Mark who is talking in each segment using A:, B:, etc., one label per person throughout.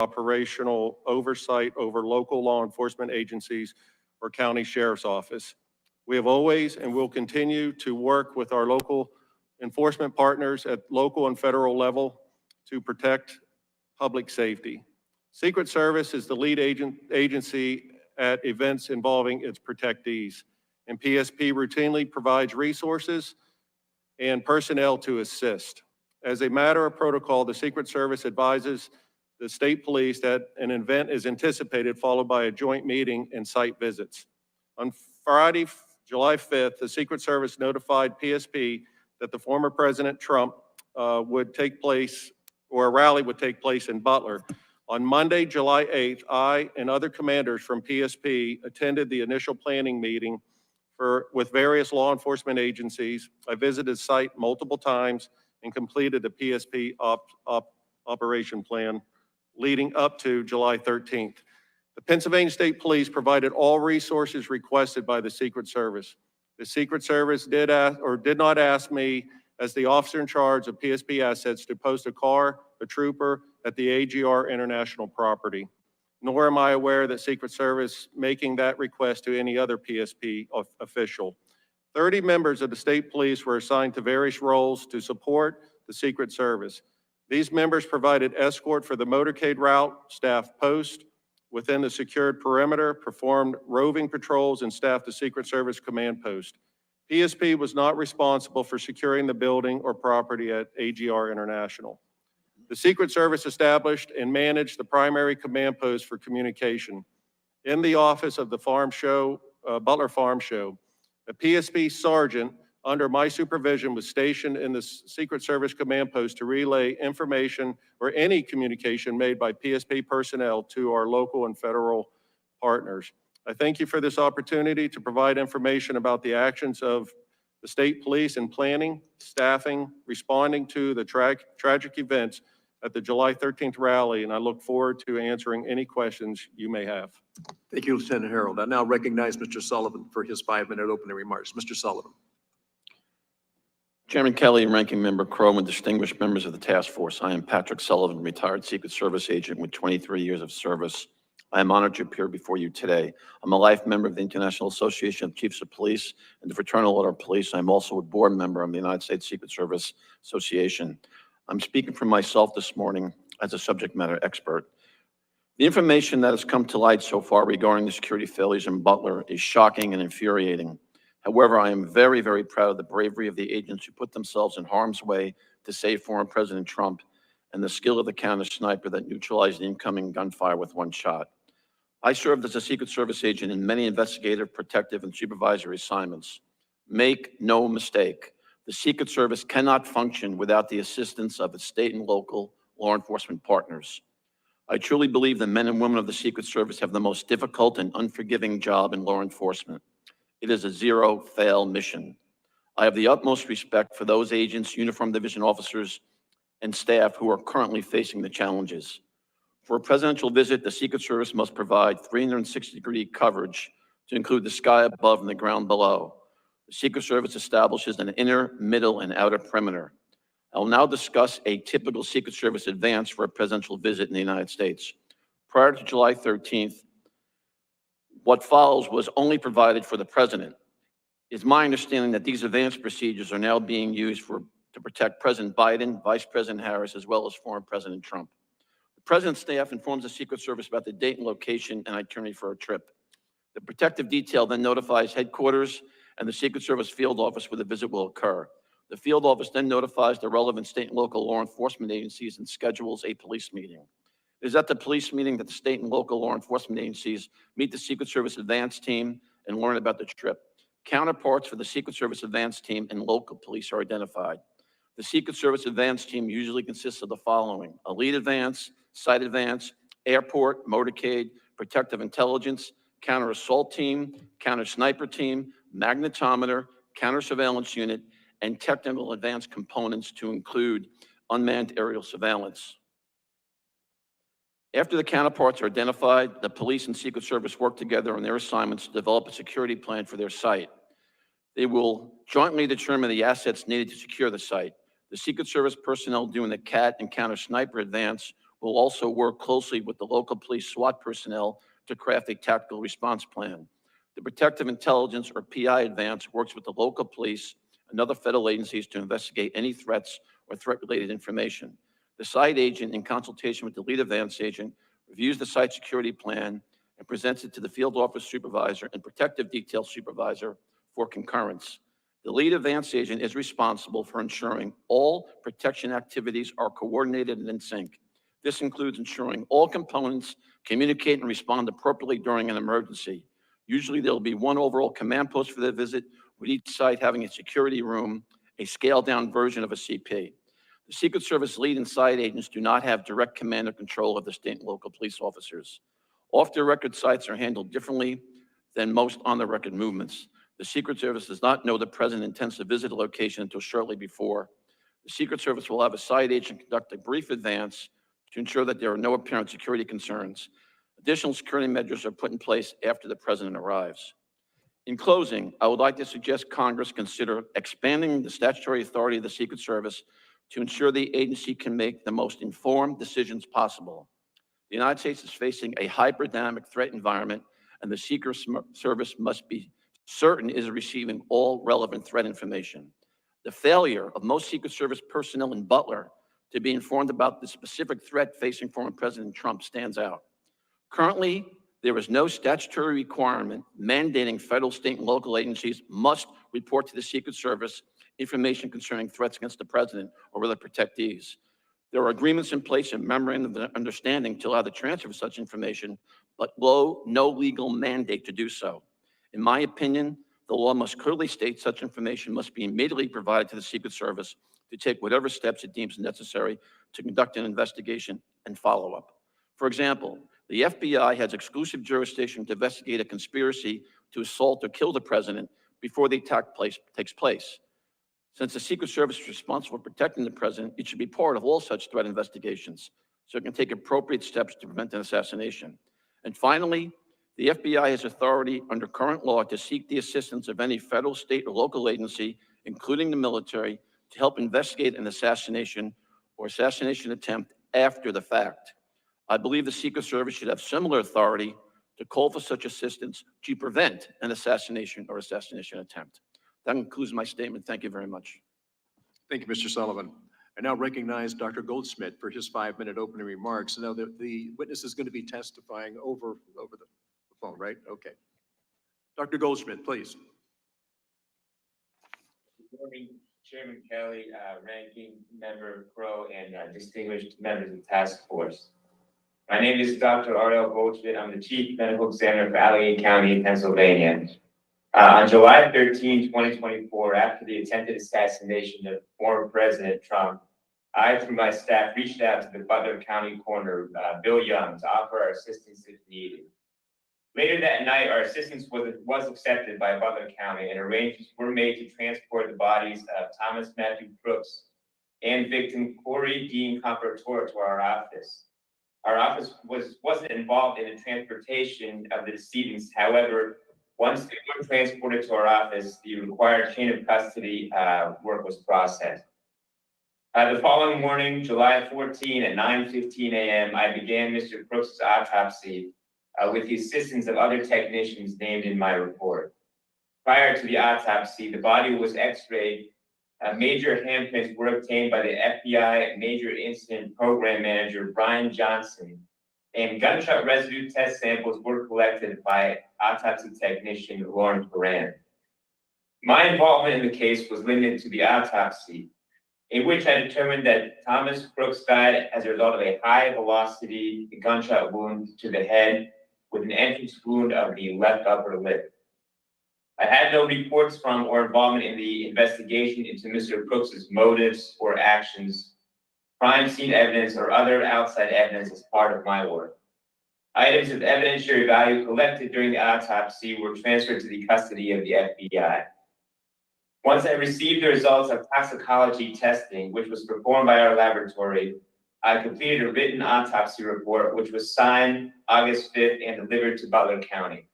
A: operational oversight over local law enforcement agencies or county sheriff's office. We have always and will continue to work with our local enforcement partners at local and federal level to protect public safety. Secret Service is the lead agency at events involving its protectees, and PSP routinely provides resources and personnel to assist. As a matter of protocol, the Secret Service advises the state police that an event is anticipated, followed by a joint meeting and site visits. On Friday, July 5th, the Secret Service notified PSP that the former President Trump a rally would take place in Butler. On Monday, July 8th, I and other commanders from PSP attended the initial planning meeting with various law enforcement agencies. I visited the site multiple times and completed the PSP operation plan leading up to July 13th. The Pennsylvania State Police provided all resources requested by the Secret Service. The Secret Service did not ask me, as the officer in charge of PSP assets, to post a trooper at the AGR International property, nor am I aware that Secret Service making that request to any other PSP official. 30 members of the state police were assigned to various roles to support the Secret Service. These members provided escort for the motorcade route, staffed post within the secured perimeter, performed roving patrols, and staffed the Secret Service command post. PSP was not responsible for securing the building or property at AGR International. The Secret Service established and managed the primary command post for communication in the office of the Butler Farm Show. A PSP sergeant under my supervision was stationed in the Secret Service command post to relay information or any communication made by PSP personnel to our local and federal partners. I thank you for this opportunity to provide information about the actions of the state police in planning, staffing, responding to the tragic events at the July 13th rally, and I look forward to answering any questions you may have.
B: Thank you, Lieutenant Harold. I now recognize Mr. Sullivan for his 5-minute opening remarks. Mr. Sullivan.
C: Chairman Kelly and Ranking Member Crow and distinguished members of the task force, I am Patrick Sullivan, retired Secret Service agent with 23 years of service. I am honored to appear before you today. I'm a life member of the International Association of Chiefs of Police and the Fraternal Order of Police. I'm also a board member of the United States Secret Service Association. I'm speaking for myself this morning as a subject matter expert. The information that has come to light so far regarding the security failures in Butler is shocking and infuriating. However, I am very, very proud of the bravery of the agents who put themselves in harm's way to save former President Trump and the skill of the counter sniper that neutralized the incoming gunfire with one shot. I served as a Secret Service agent in many investigative, protective, and supervisory assignments. Make no mistake, the Secret Service cannot function without the assistance of its state and local law enforcement partners. I truly believe the men and women of the Secret Service have the most difficult and unforgiving job in law enforcement. It is a zero-fail mission. I have the utmost respect for those agents, uniformed division officers, and staff who are currently facing the challenges. For a presidential visit, the Secret Service must provide 360-degree coverage to include the sky above and the ground below. The Secret Service establishes an inner, middle, and outer perimeter. I will now discuss a typical Secret Service advance for a presidential visit in the United States. Prior to July 13th, what follows was only provided for the president. It's my understanding that these advanced procedures are now being used to protect President Biden, Vice President Harris, as well as former President Trump. The president's staff informs the Secret Service about the date and location and itinerary for a trip. The protective detail then notifies headquarters and the Secret Service field office where the visit will occur. The field office then notifies the relevant state and local law enforcement agencies and schedules a police meeting. It is at the police meeting that the state and local law enforcement agencies meet the Secret Service advance team and learn about the trip. Counterparts for the Secret Service advance team and local police are identified. The Secret Service advance team usually consists of the following: a lead advance, site advance, airport, motorcade, protective intelligence, counter assault team, counter sniper team, magnetometer, counter surveillance unit, and technical advance components to include unmanned aerial surveillance. After the counterparts are identified, the police and Secret Service work together on their assignments to develop a security plan for their site. They will jointly determine the assets needed to secure the site. The Secret Service personnel doing the CAT and counter sniper advance will also work closely with the local police SWAT personnel to craft a tactical response plan. The Protective Intelligence, or PI Advance, works with the local police and other federal agencies to investigate any threats or threat-related information. The site agent, in consultation with the lead advance agent, reviews the site security plan and presents it to the field office supervisor and protective detail supervisor for concurrence. The lead advance agent is responsible for ensuring all protection activities are coordinated and in sync. This includes ensuring all components communicate and respond appropriately during an emergency. Usually there will be one overall command post for the visit, with each site having a security room, a scaled-down version of a CP. The Secret Service lead and site agents do not have direct command or control of the state and local police officers. Off-the-record sites are handled differently than most on-the-record movements. The Secret Service does not know the president intends to visit a location until shortly before. The Secret Service will have a site agent conduct a brief advance to ensure that there are no apparent security concerns. Additional security measures are put in place after the president arrives. In closing, I would like to suggest Congress consider expanding the statutory authority of the Secret Service to ensure the agency can make the most informed decisions possible. The United States is facing a hyper-dynamic threat environment, and the Secret Service must be certain it is receiving all relevant threat information. The failure of most Secret Service personnel in Butler to be informed about the specific threat facing former President Trump stands out. Currently, there is no statutory requirement mandating federal, state, and local agencies must report to the Secret Service information concerning threats against the president or other protectees. There are agreements in place and memorandum of understanding to allow the transfer of such information, but no legal mandate to do so. In my opinion, the law must clearly state such information must be immediately provided to the Secret Service to take whatever steps it deems necessary to conduct an investigation and follow-up. For example, the FBI has exclusive jurisdiction to investigate a conspiracy to assault or kill the president before the attack takes place. Since the Secret Service is responsible for protecting the president, it should be part of all such threat investigations so it can take appropriate steps to prevent an assassination. And finally, the FBI has authority under current law to seek the assistance of any federal, state, or local agency, including the military, to help investigate an assassination or assassination attempt after the fact. I believe the Secret Service should have similar authority to call for such assistance to prevent an assassination or assassination attempt. That concludes my statement. Thank you very much.
B: Thank you, Mr. Sullivan. I now recognize Dr. Goldsmith for his 5-minute opening remarks. Now, the witness is going to be testifying over the phone, right? Okay. Dr. Goldsmith, please.
D: Good morning, Chairman Kelly, Ranking Member Crow, and distinguished members of the task force. My name is Dr. Ariel Goldschmidt. I'm the Chief Medical Examiner for Allegheny County, Pennsylvania. On July 13, 2024, after the attempted assassination of former President Trump, I, through my staff, reached out to the Butler County coroner, Bill Young, to offer our assistance if needed. Later that night, our assistance was accepted by Butler County, and arrangements were made to transport the bodies of Thomas Matthew Crooks and victim Corey Dean Comparator to our office. Our office wasn't involved in the transportation of the decedents. However, once they were transported to our office, the required chain of custody work was processed. The following morning, July 14 at 9:15 a.m., I began Mr. Crooks' autopsy with the assistance of other technicians named in my report. Prior to the autopsy, the body was x-rayed. Major handprints were obtained by the FBI Major Incident Program Manager, Brian Johnson, and gunshot residue test samples were collected by autopsy technician Lauren Duran. My involvement in the case was limited to the autopsy, in which I determined that Thomas Crooks died as a result of a high-velocity gunshot wound to the head with an entrance wound of the left upper lip. I had no reports from or involvement in the investigation into Mr. Crooks' motives or actions, crime scene evidence, or other outside evidence as part of my work. Items of evidentiary value collected during the autopsy were transferred to the custody of the FBI. Once I received the results of toxicology testing, which was performed by our laboratory, I completed a written autopsy report, which was signed August 5th and delivered to Butler County.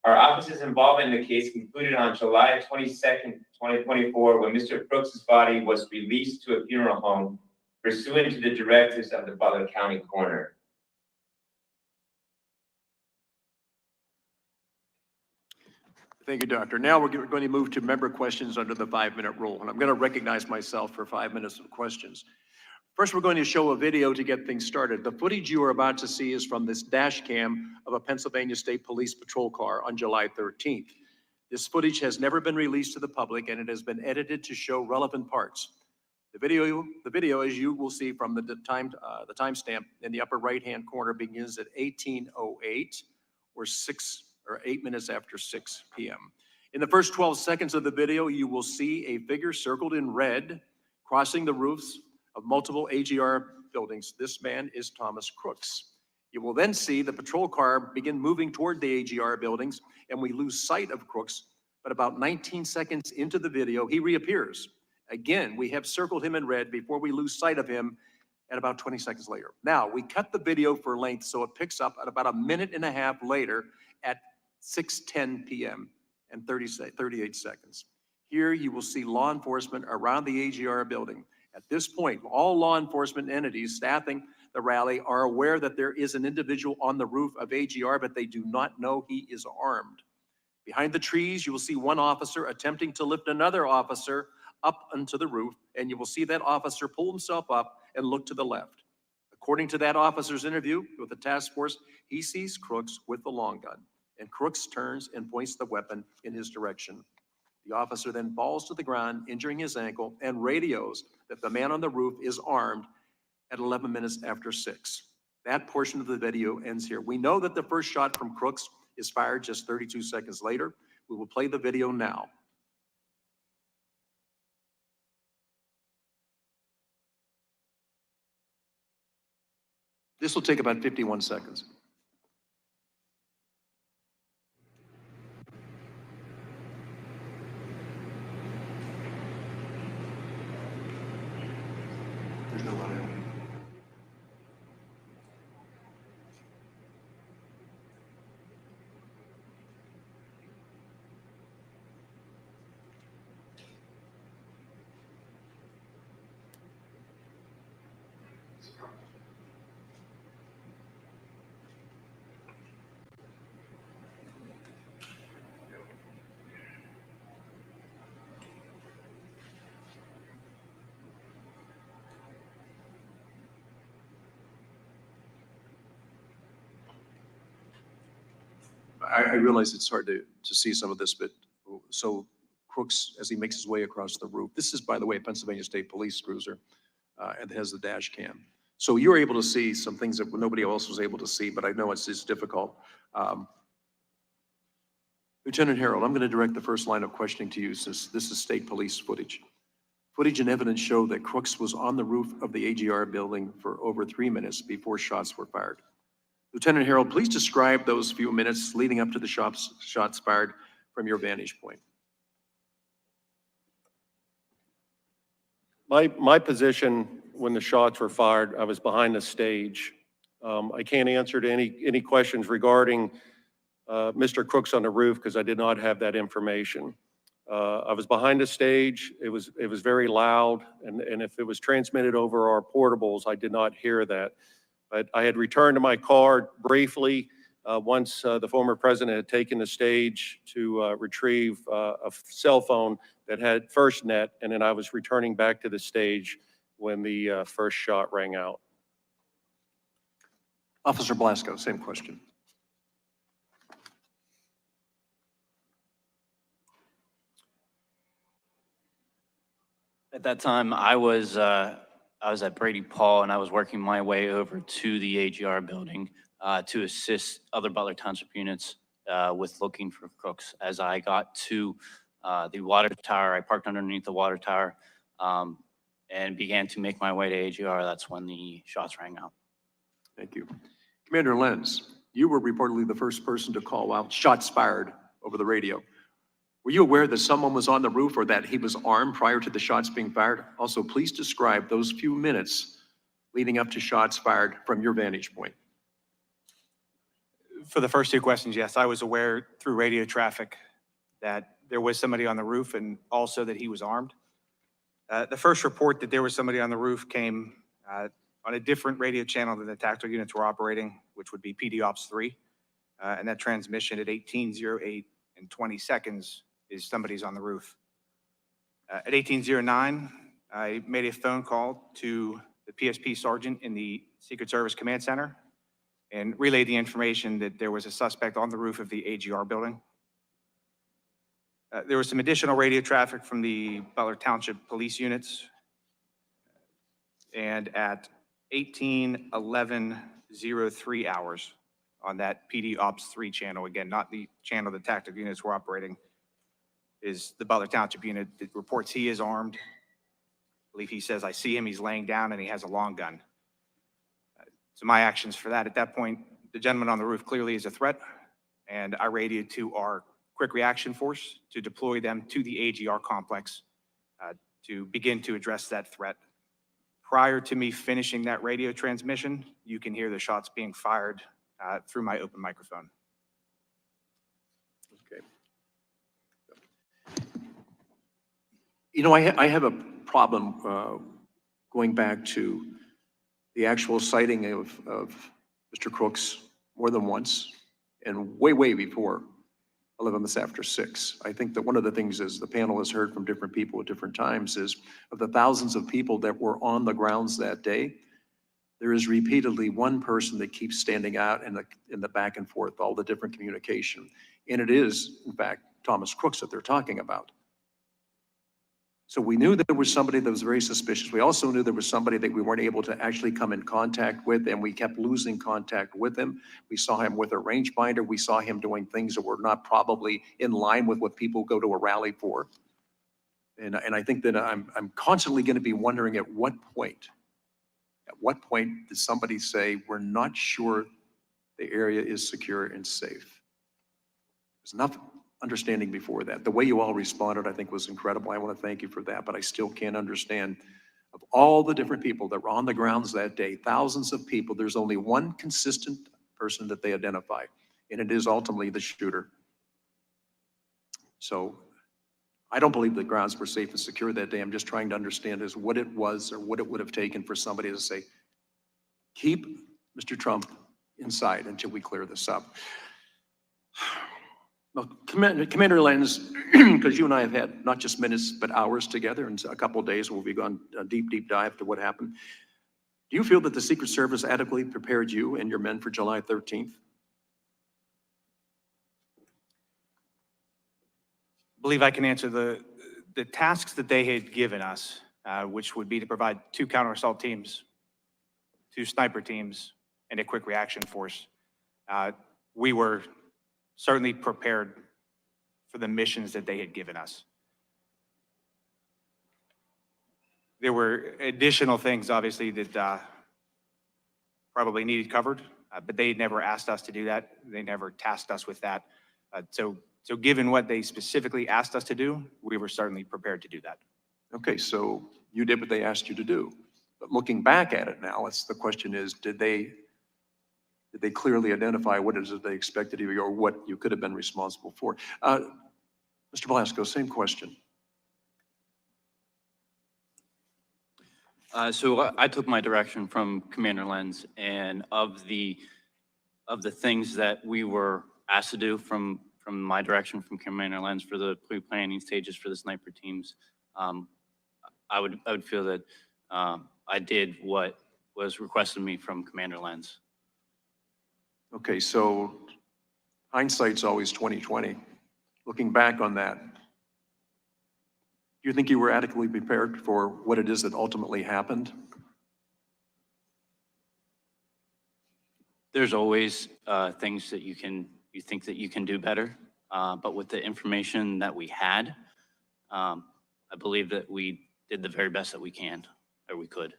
D: Our office's involvement in the case concluded on July 22nd, 2024, when Mr. Crooks' body was released to a funeral home pursuant to the directives of the Butler County Coroner.
B: Thank you, Doctor. Now we're going to move to member questions under the 5-minute rule, and I'm going to recognize myself for 5 minutes of questions. First, we're going to show a video to get things started. The footage you are about to see is from this dash cam of a Pennsylvania State Police patrol car on July 13th. This footage has never been released to the public, and it has been edited to show relevant parts. The video, as you will see from the timestamp in the upper right-hand corner, begins at 18:08 or 8 minutes after 6 p.m. In the first 12 seconds of the video, you will see a figure circled in red crossing the roofs of multiple AGR buildings. This man is Thomas Crooks. You will then see the patrol car begin moving toward the AGR buildings, and we lose sight of Crooks, but about 19 seconds into the video, he reappears. Again, we have circled him in red before we lose sight of him at about 20 seconds later. Now, we cut the video for length, so it picks up at about a minute and a half later at 6:10 p.m. and 38 seconds. Here you will see law enforcement around the AGR building. At this point, all law enforcement entities staffing the rally are aware that there is an individual on the roof of AGR, but they do not know he is armed. Behind the trees, you will see one officer attempting to lift another officer up onto the roof, and you will see that officer pull himself up and look to the left. According to that officer's interview with the task force, he sees Crooks with the long gun, and Crooks turns and points the weapon in his direction. The officer then falls to the ground, injuring his ankle, and radios that the man on the roof is armed at 11 minutes after 6. That portion of the video ends here. We know that the first shot from Crooks is fired just 32 seconds later. We will play the video now. This will take about 51 seconds. There's no audio. I realize it's hard to see some of this, but so Crooks, as he makes his way across the roof, this is, by the way, a Pennsylvania State Police cruiser, and it has the dash cam. So you're able to see some things that nobody else was able to see, but I know it's difficult. Lieutenant Harold, I'm going to direct the first line of questioning to you, since this is state police footage. Footage and evidence show that Crooks was on the roof of the AGR building for over 3 minutes before shots were fired. Lieutenant Harold, please describe those few minutes leading up to the shots fired from your vantage point.
A: My position when the shots were fired, I was behind the stage. I can't answer to any questions regarding Mr. Crooks on the roof because I did not have that information. I was behind the stage. It was very loud, and if it was transmitted over our portables, I did not hear that. But I had returned to my car briefly once the former president had taken the stage to retrieve a cell phone that had FirstNet, and then I was returning back to the stage when the first shot rang out.
B: Officer Blasco, same question.
E: At that time, I was at Brady Paul, and I was working my way over to the AGR building to assist other Butler Township units with looking for Crooks. As I got to the water tower, I parked underneath the water tower and began to make my way to AGR. That's when the shots rang out.
B: Thank you. Commander Lenz, you were reportedly the first person to call out shots fired over the radio. Were you aware that someone was on the roof or that he was armed prior to the shots being fired? Also, please describe those few minutes leading up to shots fired from your vantage point.
F: For the first two questions, yes, I was aware through radio traffic that there was somebody on the roof and also that he was armed. The first report that there was somebody on the roof came on a different radio channel than the tactical units were operating, which would be PD Ops 3. And that transmission at 18:08 and 20 seconds is somebody's on the roof. At 18:09, I made a phone call to the PSP sergeant in the Secret Service Command Center and relayed the information that there was a suspect on the roof of the AGR building. There was some additional radio traffic from the Butler Township police units. And at 18:11:03 hours on that PD Ops 3 channel, again, not the channel the tactical units were operating, is the Butler Township unit that reports he is armed. I believe he says, I see him, he's laying down, and he has a long gun. So my actions for that, at that point, the gentleman on the roof clearly is a threat, and I radioed to our quick reaction force to deploy them to the AGR complex to begin to address that threat. Prior to me finishing that radio transmission, you can hear the shots being fired through my open microphone.
B: Okay. You know, I have a problem going back to the actual sighting of Mr. Crooks more than once and way before 11 minutes after 6. I think that one of the things, as the panel has heard from different people at different times, is of the thousands of people that were on the grounds that day, there is repeatedly one person that keeps standing out in the back and forth, all the different communication. And it is, in fact, Thomas Crooks that they're talking about. So we knew that there was somebody that was very suspicious. We also knew there was somebody that we weren't able to actually come in contact with, and we kept losing contact with him. We saw him with a rangefinder. We saw him doing things that were not probably in line with what people go to a rally for. And I think that I'm constantly going to be wondering at what point does somebody say, we're not sure the area is secure and safe? There's enough understanding before that. The way you all responded, I think, was incredible. I want to thank you for that, but I still can't understand, of all the different people that were on the grounds that day, thousands of people, there's only one consistent person that they identify, and it is ultimately the shooter. So I don't believe the grounds were safe and secure that day. I'm just trying to understand is what it was or what it would have taken for somebody to say, keep Mr. Trump inside until we clear this up. Well, Commander Lenz, because you and I have had not just minutes, but hours together, and a couple of days we'll be going a deep dive to what happened. Do you feel that the Secret Service adequately prepared you and your men for July 13th?
F: I believe I can answer the tasks that they had given us, which would be to provide 2 counter-assault teams, 2 sniper teams, and a quick reaction force. We were certainly prepared for the missions that they had given us. There were additional things, obviously, that probably needed covered, but they never asked us to do that. They never tasked us with that. So given what they specifically asked us to do, we were certainly prepared to do that.
B: Okay, so you did what they asked you to do. But looking back at it now, the question is, did they clearly identify what it is that they expected of you or what you could have been responsible for? Mr. Blasco, same question.
E: So I took my direction from Commander Lenz, and of the things that we were asked to do from my direction from Commander Lenz for the pre-planning stages for the sniper teams, I would feel that I did what was requested of me from Commander Lenz.
B: Okay, so hindsight's always 20/20. Looking back on that, do you think you were adequately prepared for what it is that ultimately happened?
E: There's always things that you think that you can do better, but with the information that we had, I believe that we did the very best that we can, or we could.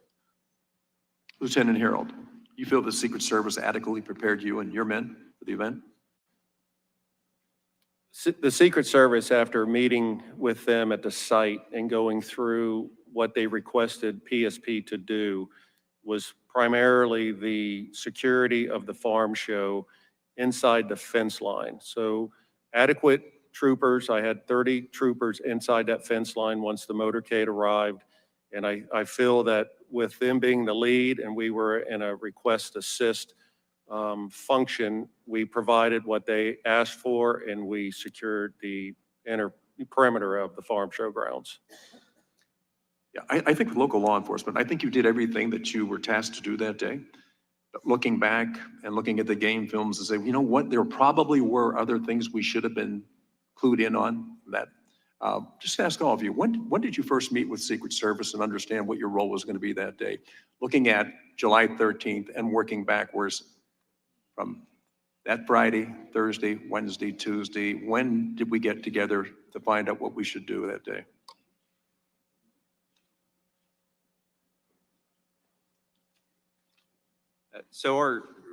B: Lieutenant Harold, you feel the Secret Service adequately prepared you and your men for the event?
A: The Secret Service, after meeting with them at the site and going through what they requested PSP to do, was primarily the security of the farm show inside the fence line. So adequate troopers, I had 30 troopers inside that fence line once the motorcade arrived. And I feel that with them being the lead and we were in a request assist function, we provided what they asked for and we secured the inner perimeter of the farm showgrounds.
B: Yeah, I think with local law enforcement, I think you did everything that you were tasked to do that day. But looking back and looking at the game films and say, you know what, there probably were other things we should have been clued in on that. Just ask all of you, when did you first meet with Secret Service and understand what your role was going to be that day? Looking at July 13th and working backwards from that Friday, Thursday, Wednesday, Tuesday, when did we get together to find out what we should do that day?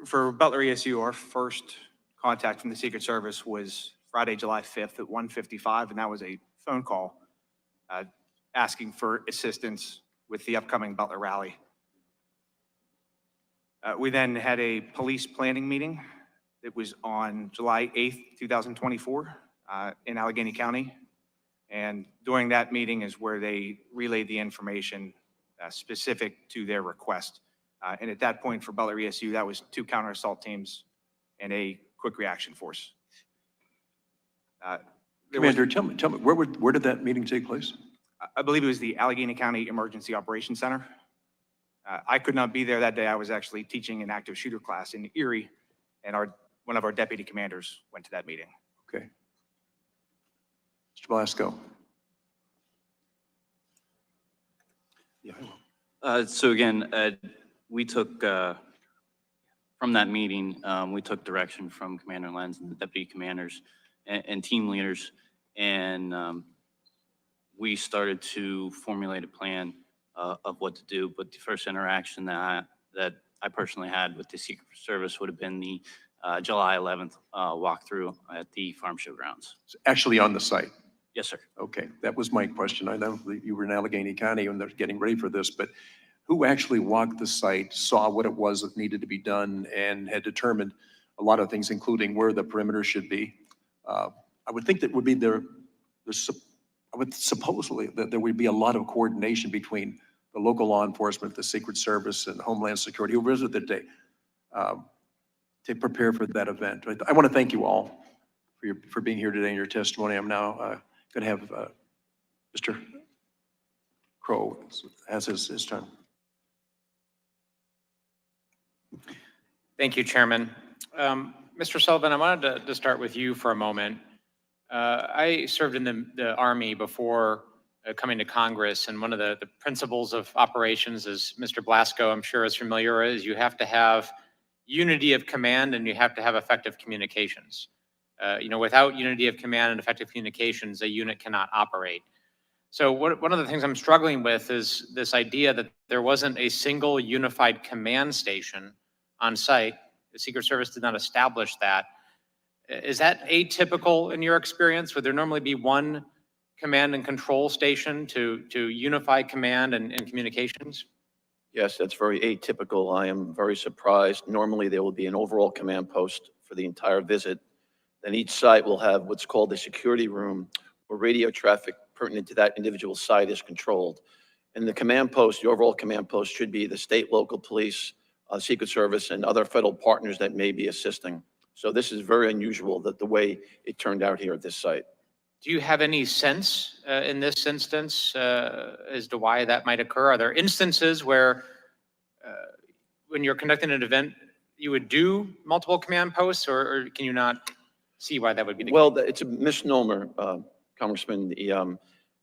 F: For Butler ESU, our first contact from the Secret Service was Friday, July 5th at 1:55, and that was a phone call asking for assistance with the upcoming Butler rally. We then had a police planning meeting. It was on July 8th, 2024 in Allegheny County. And during that meeting is where they relayed the information specific to their request. And at that point for Butler ESU, that was 2 counter assault teams and a quick reaction force.
B: Commander, tell me, where did that meeting take place?
F: I believe it was the Allegheny County Emergency Operations Center. I could not be there that day. I was actually teaching an active shooter class in Erie, and one of our deputy commanders went to that meeting.
B: Okay. Mr. Blasco. Yeah.
E: So again, we took, from that meeting, we took direction from Commander Lenz and the deputy commanders and team leaders, and we started to formulate a plan of what to do. But the first interaction that I personally had with the Secret Service would have been the July 11th walkthrough at the farm showgrounds.
B: Actually on the site.
E: Yes, sir.
B: Okay, that was my question. I know that you were in Allegheny County and they're getting ready for this, but who actually walked the site, saw what it was that needed to be done, and had determined a lot of things, including where the perimeter should be? I would think that would be I would supposedly that there would be a lot of coordination between the local law enforcement, the Secret Service, and Homeland Security, who visited the day, to prepare for that event. I want to thank you all for being here today in your testimony. I'm now going to have Mr. Crow has his turn.
G: Thank you, Chairman. Mr. Sullivan, I wanted to start with you for a moment. I served in the Army before coming to Congress, and one of the principles of operations, as Mr. Blasco, I'm sure, is familiar, is you have to have unity of command and you have to have effective communications. Without unity of command and effective communications, a unit cannot operate. So one of the things I'm struggling with is this idea that there wasn't a single unified command station on site. The Secret Service did not establish that. Is that atypical in your experience? Would there normally be one command and control station to unify command and communications?
C: Yes, that's very atypical. I am very surprised. Normally, there will be an overall command post for the entire visit. Then each site will have what's called a security room where radio traffic pertinent to that individual site is controlled. And the command post, the overall command post, should be the state, local police, Secret Service, and other federal partners that may be assisting. So this is very unusual that the way it turned out here at this site.
G: Do you have any sense in this instance as to why that might occur? Are there instances where when you're conducting an event, you would do multiple command posts, or can you not see why that would be the case?
C: Well, it's a misnomer, Congressman. The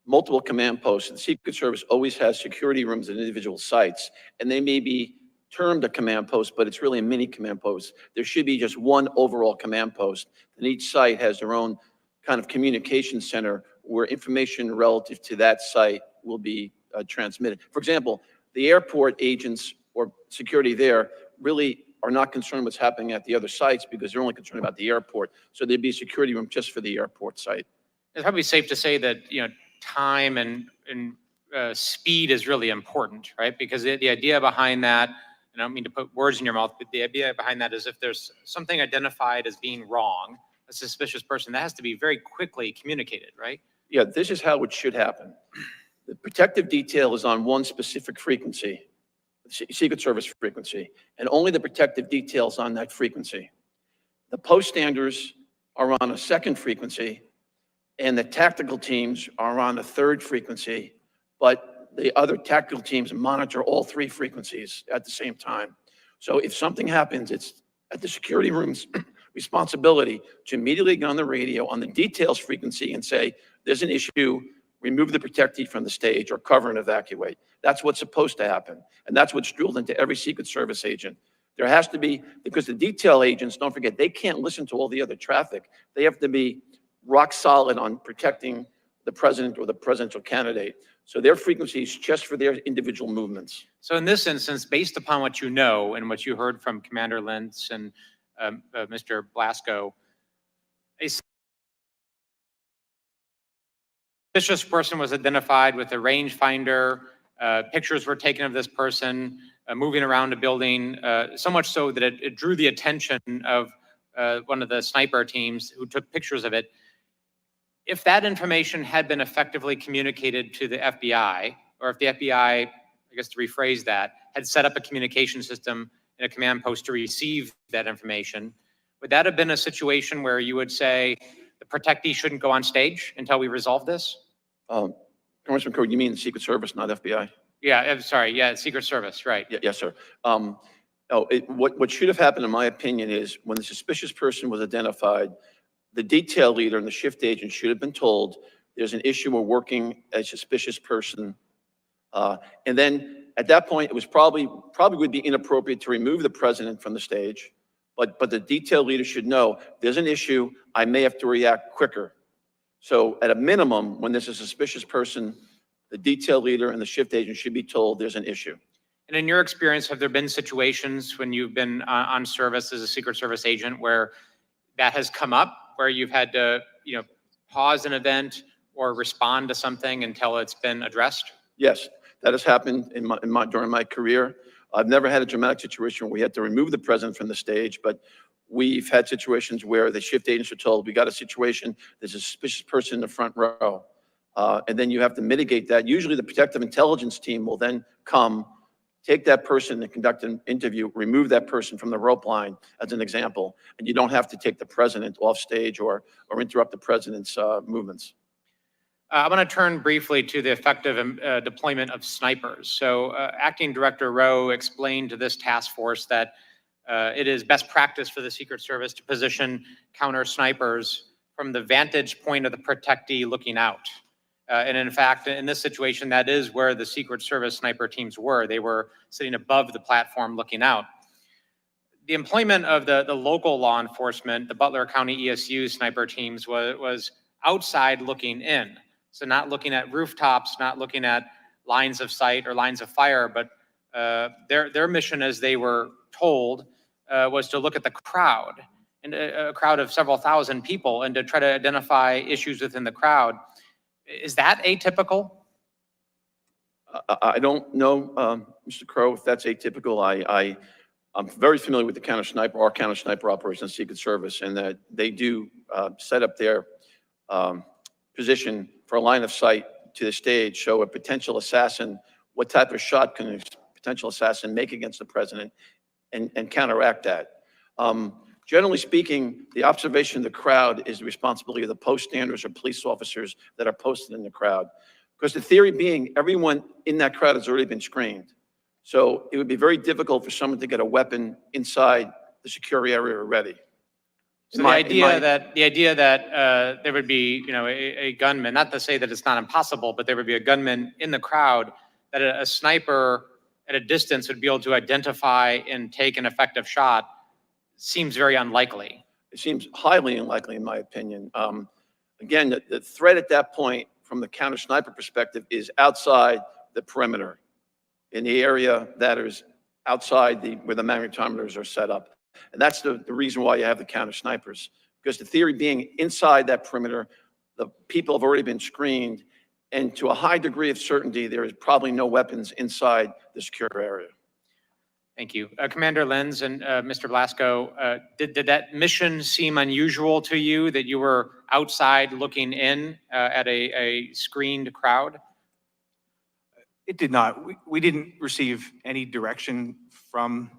C: multiple command posts, the Secret Service always has security rooms at individual sites, and they may be termed a command post, but it's really a mini command post. There should be just one overall command post, and each site has their own kind of communication center where information relative to that site will be transmitted. For example, the airport agents or security there really are not concerned what's happening at the other sites because they're only concerned about the airport. So there'd be a security room just for the airport site.
G: It's probably safe to say that, time and speed is really important, right? Because the idea behind that, and I don't mean to put words in your mouth, but the idea behind that is if there's something identified as being wrong, a suspicious person, that has to be very quickly communicated, right?
C: Yeah, this is how it should happen. The protective detail is on one specific frequency. Secret Service frequency, and only the protective details on that frequency. The poststanders are on a second frequency, and the tactical teams are on a third frequency, but the other tactical teams monitor all three frequencies at the same time. So if something happens, it's at the security room's responsibility to immediately get on the radio on the details frequency and say, there's an issue, remove the protectee from the stage or cover and evacuate. That's what's supposed to happen. And that's what's drilled into every Secret Service agent. There has to be, because the detail agents, don't forget, they can't listen to all the other traffic. They have to be rock solid on protecting the president or the presidential candidate. So their frequency is just for their individual movements.
G: So in this instance, based upon what you know and what you heard from Commander Lentz and Mr. Blasco, a suspicious person was identified with a rangefinder. Pictures were taken of this person moving around a building, so much so that it drew the attention of one of the sniper teams who took pictures of it. If that information had been effectively communicated to the FBI, or if the FBI, I guess to rephrase that, had set up a communication system in a command post to receive that information, would that have been a situation where you would say the protectee shouldn't go on stage until we resolve this?
C: Congressman Code, you mean the Secret Service, not FBI?
G: Yeah, I'm sorry. Yeah, Secret Service, right.
C: Yes, sir. What should have happened, in my opinion, is when the suspicious person was identified, the detail leader and the shift agent should have been told there's an issue, we're working a suspicious person. And then at that point, it was probably would be inappropriate to remove the president from the stage, but the detail leader should know there's an issue, I may have to react quicker. So at a minimum, when there's a suspicious person, the detail leader and the shift agent should be told there's an issue.
G: And in your experience, have there been situations when you've been on service as a Secret Service agent where that has come up, where you've had to, pause an event or respond to something until it's been addressed?
C: Yes, that has happened during my career. I've never had a dramatic situation where we had to remove the president from the stage, but we've had situations where the shift agents are told, we got a situation, there's a suspicious person in the front row. And then you have to mitigate that. Usually the protective intelligence team will then come, take that person and conduct an interview, remove that person from the rope line as an example. And you don't have to take the president off stage or interrupt the president's movements.
G: I want to turn briefly to the effective deployment of snipers. So Acting Director Rowe explained to this task force that it is best practice for the Secret Service to position counter snipers from the vantage point of the protectee looking out. And in fact, in this situation, that is where the Secret Service sniper teams were. They were sitting above the platform looking out. The employment of the local law enforcement, the Butler County ESU sniper teams was outside looking in. So not looking at rooftops, not looking at lines of sight or lines of fire, but their mission, as they were told, was to look at the crowd, and a crowd of several thousand people, and to try to identify issues within the crowd. Is that atypical?
C: I don't know, Mr. Crow, if that's atypical. I'm very familiar with the our counter sniper operation, Secret Service, and that they do set up their position for a line of sight to the stage, show a potential assassin, what type of shot can a potential assassin make against the president, and counteract that. Generally speaking, the observation of the crowd is the responsibility of the poststanders or police officers that are posted in the crowd. Because the theory being, everyone in that crowd has already been screened. So it would be very difficult for someone to get a weapon inside the secure area already.
G: So the idea that there would be, a gunman, not to say that it's not impossible, but there would be a gunman in the crowd, that a sniper at a distance would be able to identify and take an effective shot, seems very unlikely.
C: It seems highly unlikely, in my opinion. Again, the threat at that point, from the counter sniper perspective, is outside the perimeter, in the area that is outside where the magnetometers are set up. And that's the reason why you have the counter snipers, because the theory being, inside that perimeter, the people have already been screened, and to a high degree of certainty, there is probably no weapons inside the secure area.
G: Thank you. Commander Lenz and Mr. Blasco, did that mission seem unusual to you, that you were outside looking in at a screened crowd?
F: It did not. We didn't receive any direction from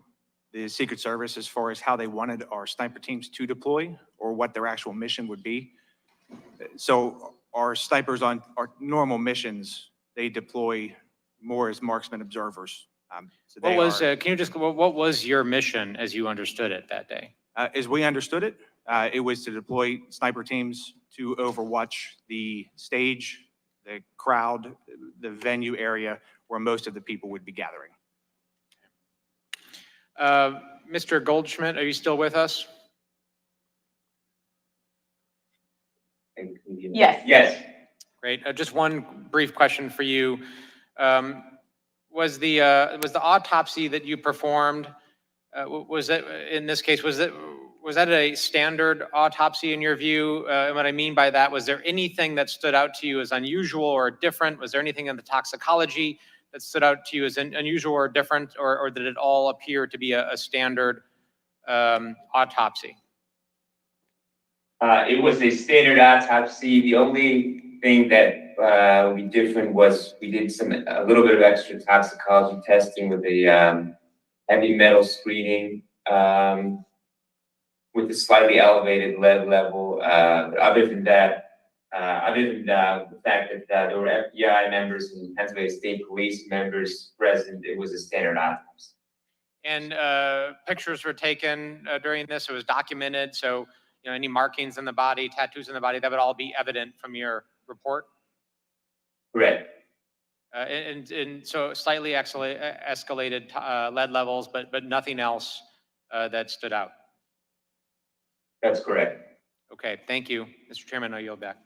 F: the Secret Service as far as how they wanted our sniper teams to deploy or what their actual mission would be. So our snipers on our normal missions, they deploy more as marksman observers. So
G: What
F: they
G: was,
F: are,
G: can you just, what was your mission as you understood it that day?
F: as we understood it, it was to deploy sniper teams to overwatch the stage, the crowd, the venue area where most of the people would be gathering.
G: Mr. Goldschmidt, are you still with us?
D: Yes. Yes.
G: Great. Just one brief question for you. Was the autopsy that you performed, was that, in this case, was that a standard autopsy in your view? And what I mean by that, was there anything that stood out to you as unusual or different? Was there anything in the toxicology that stood out to you as unusual or different, or did it all appear to be a standard autopsy?
D: It was a standard autopsy. The only thing that we different was we did a little bit of extra toxicology testing with a heavy metal screening with a slightly elevated lead level. But other than that, the fact that there were FBI members and Pennsylvania State Police members present, it was a standard autopsy.
G: And pictures were taken during this. It was documented. So, you know, any markings in the body, tattoos in the body, that would all be evident from your report.
D: Correct.
G: And so slightly escalated lead levels, but nothing else that stood out.
D: That's correct.
G: Okay, thank you. Mr. Chairman, I'll yield back.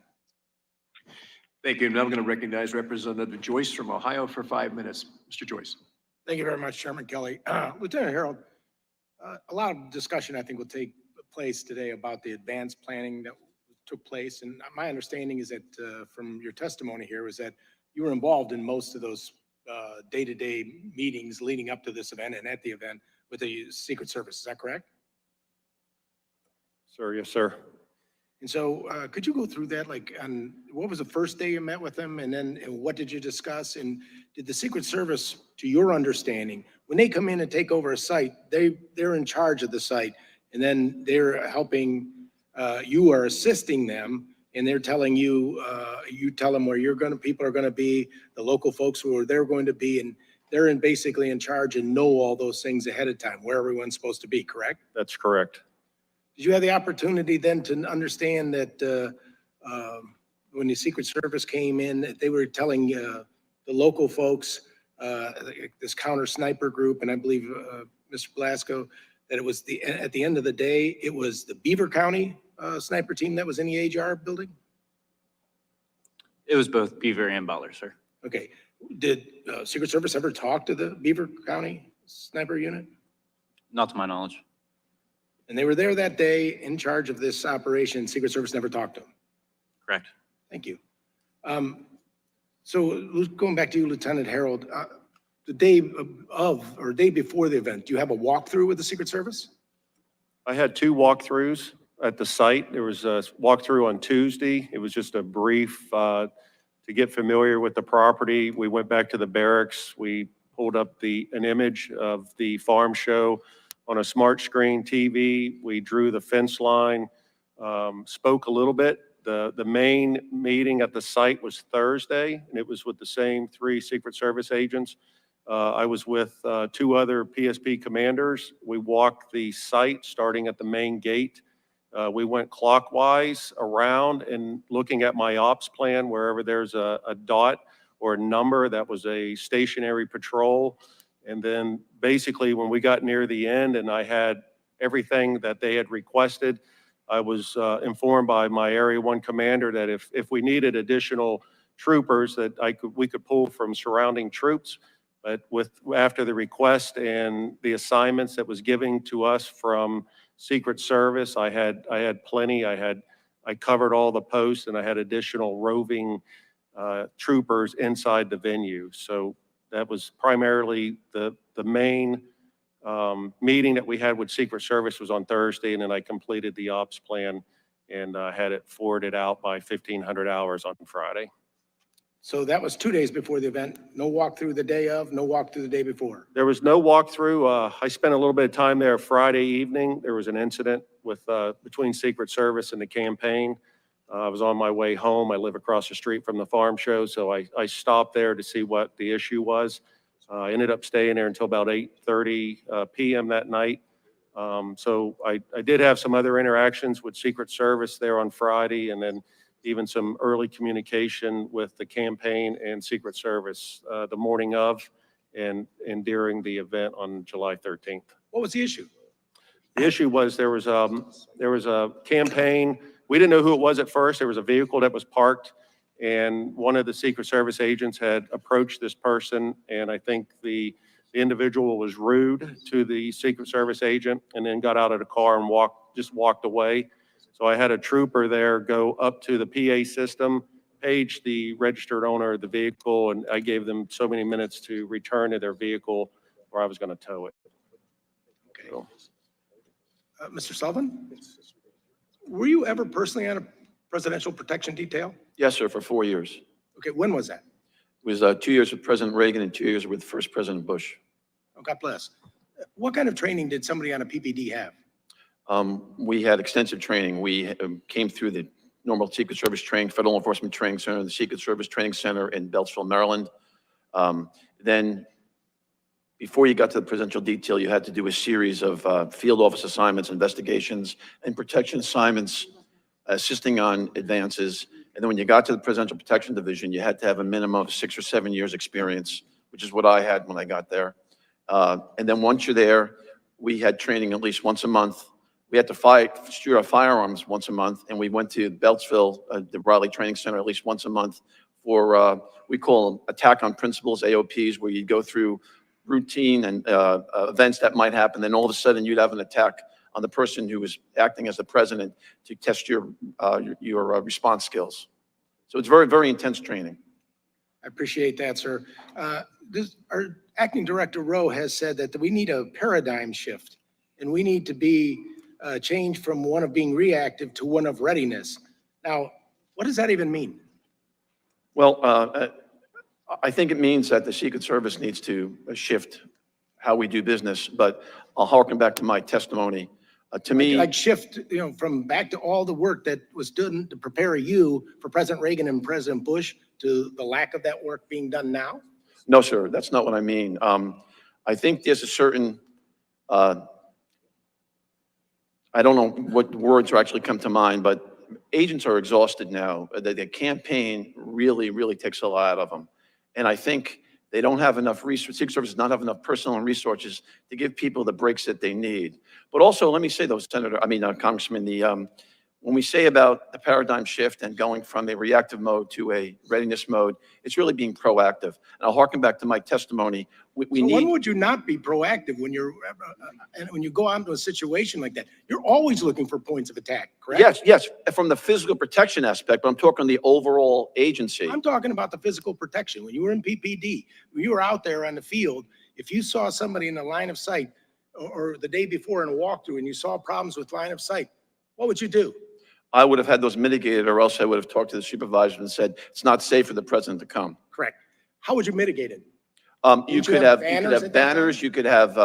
B: Thank you. Now I'm going to recognize Representative Joyce from Ohio for 5 minutes. Mr. Joyce.
H: Thank you very much, Chairman Kelly. Lieutenant Harold, a lot of discussion, I think, will take place today about the advanced planning that took place. And my understanding is that from your testimony here was that you were involved in most of those day-to-day meetings leading up to this event and at the event with the Secret Service. Is that correct?
A: Sir, yes, sir.
H: And so could you go through that? Like, on what was the first day you met with them? And then what did you discuss? And did the Secret Service, to your understanding, when they come in and take over a site, they're in charge of the site, and then they're helping, you are assisting them, and they're telling you, you tell them where people are gonna be, the local folks who they're going to be, and they're basically in charge and know all those things ahead of time, where everyone's supposed to be, correct?
A: That's correct.
H: Did you have the opportunity then to understand that when the Secret Service came in, that they were telling the local folks, this counter sniper group, and I believe Mr. Blasco, that it was at the end of the day, it was the Beaver County sniper team that was in the AGR building?
E: It was both Beaver and Butler, sir.
H: Okay. Did Secret Service ever talk to the Beaver County sniper unit?
E: Not to my knowledge.
H: And they were there that day in charge of this operation. Secret Service never talked to them.
E: Correct.
H: Thank you. So going back to you, Lieutenant Harold, the day of or day before the event, do you have a walkthrough with the Secret Service?
A: I had 2 walkthroughs at the site. There was a walkthrough on Tuesday. It was just a brief to get familiar with the property. We went back to the barracks. We pulled up an image of the farm show on a smart screen TV. We drew the fence line, spoke a little bit. The main meeting at the site was Thursday, and it was with the same 3 Secret Service agents. I was with 2 other PSP commanders. We walked the site starting at the main gate. We went clockwise around and looking at my ops plan, wherever there's a dot or a number, that was a stationary patrol. And then basically when we got near the end and I had everything that they had requested, I was informed by my Area 1 commander that if we needed additional troopers that we could pull from surrounding troops. But after the request and the assignments that was given to us from Secret Service, I had plenty. I covered all the posts and I had additional roving troopers inside the venue. So that was primarily the main meeting that we had with Secret Service was on Thursday, and then I completed the ops plan and had it forwarded out by 1,500 hours on Friday.
H: So that was 2 days before the event, no walkthrough the day of, no walkthrough the day before.
A: There was no walkthrough. I spent a little bit of time there Friday evening. There was an incident with, between Secret Service and the campaign. I was on my way home. I live across the street from the farm show, so I stopped there to see what the issue was. I ended up staying there until about 8:30 PM that night. So I did have some other interactions with Secret Service there on Friday, and then even some early communication with the campaign and Secret Service the morning of and during the event on July 13th.
H: What was the issue?
A: The issue was there was a campaign. We didn't know who it was at first. There was a vehicle that was parked, and one of the Secret Service agents had approached this person, and I think the individual was rude to the Secret Service agent and then got out of the car and just walked away. So I had a trooper there go up to the PA system, page the registered owner of the vehicle, and I gave them so many minutes to return to their vehicle or I was going to tow it.
H: Okay.
A: So,
H: Mr. Sullivan? Were you ever personally on a presidential protection detail?
C: Yes, sir, for 4 years.
H: Okay, when was that?
C: It was 2 years with President Reagan and 2 years with first President Bush.
H: Oh, God bless. What kind of training did somebody on a PPD have?
C: We had extensive training. We came through the normal Secret Service training, Federal Enforcement Training Center, the Secret Service Training Center in Beltsville, Maryland. Then before you got to the presidential detail, you had to do a series of field office assignments, investigations, and protection assignments, assisting on advances. And then when you got to the Presidential Protection Division, you had to have a minimum of 6 or 7 years experience, which is what I had when I got there. And then once you're there, we had training at least once a month. We had to shoot our firearms once a month, and we went to Beltsville, the Raleigh Training Center, at least once a month for, we call them attack on principles, AOPs, where you go through routine and events that might happen. Then all of a sudden you'd have an attack on the person who was acting as the president to test your response skills. So it's very, very intense training.
H: I appreciate that, sir. Our acting director Rowe has said that we need a paradigm shift, and we need to be changed from one of being reactive to one of readiness. Now, what does that even mean?
C: Well, I think it means that the Secret Service needs to shift how we do business, but I'll harken back to my testimony. To me,
H: Like shift, from back to all the work that was done to prepare you for President Reagan and President Bush to the lack of that work being done now?
C: no, sir, that's not what I mean. I think there's a certain, I don't know what words actually come to mind, but agents are exhausted now. The campaign really, really takes a lot out of them. And I think they don't have enough resources, Secret Service does not have enough personnel and resources to give people the breaks that they need. But also, let me say though, Congressman, when we say about the paradigm shift and going from a reactive mode to a readiness mode, it's really being proactive. And I'll harken back to my testimony. We
H: So when
C: need,
H: would you not be proactive when when you go out into a situation like that? You're always looking for points of attack, correct?
C: yes, from the physical protection aspect, but I'm talking the overall agency.
H: I'm talking about the physical protection. When you were in PPD, when you were out there on the field, if you saw somebody in the line of sight or the day before in a walkthrough and you saw problems with line of sight, what would you do?
C: I would have had those mitigated, or else I would have talked to the supervisor and said, it's not safe for the president to come.
H: Correct. How would you mitigate it?
C: You
H: Didn't you
C: could
H: have
C: have
H: banners at that
C: banners, you could have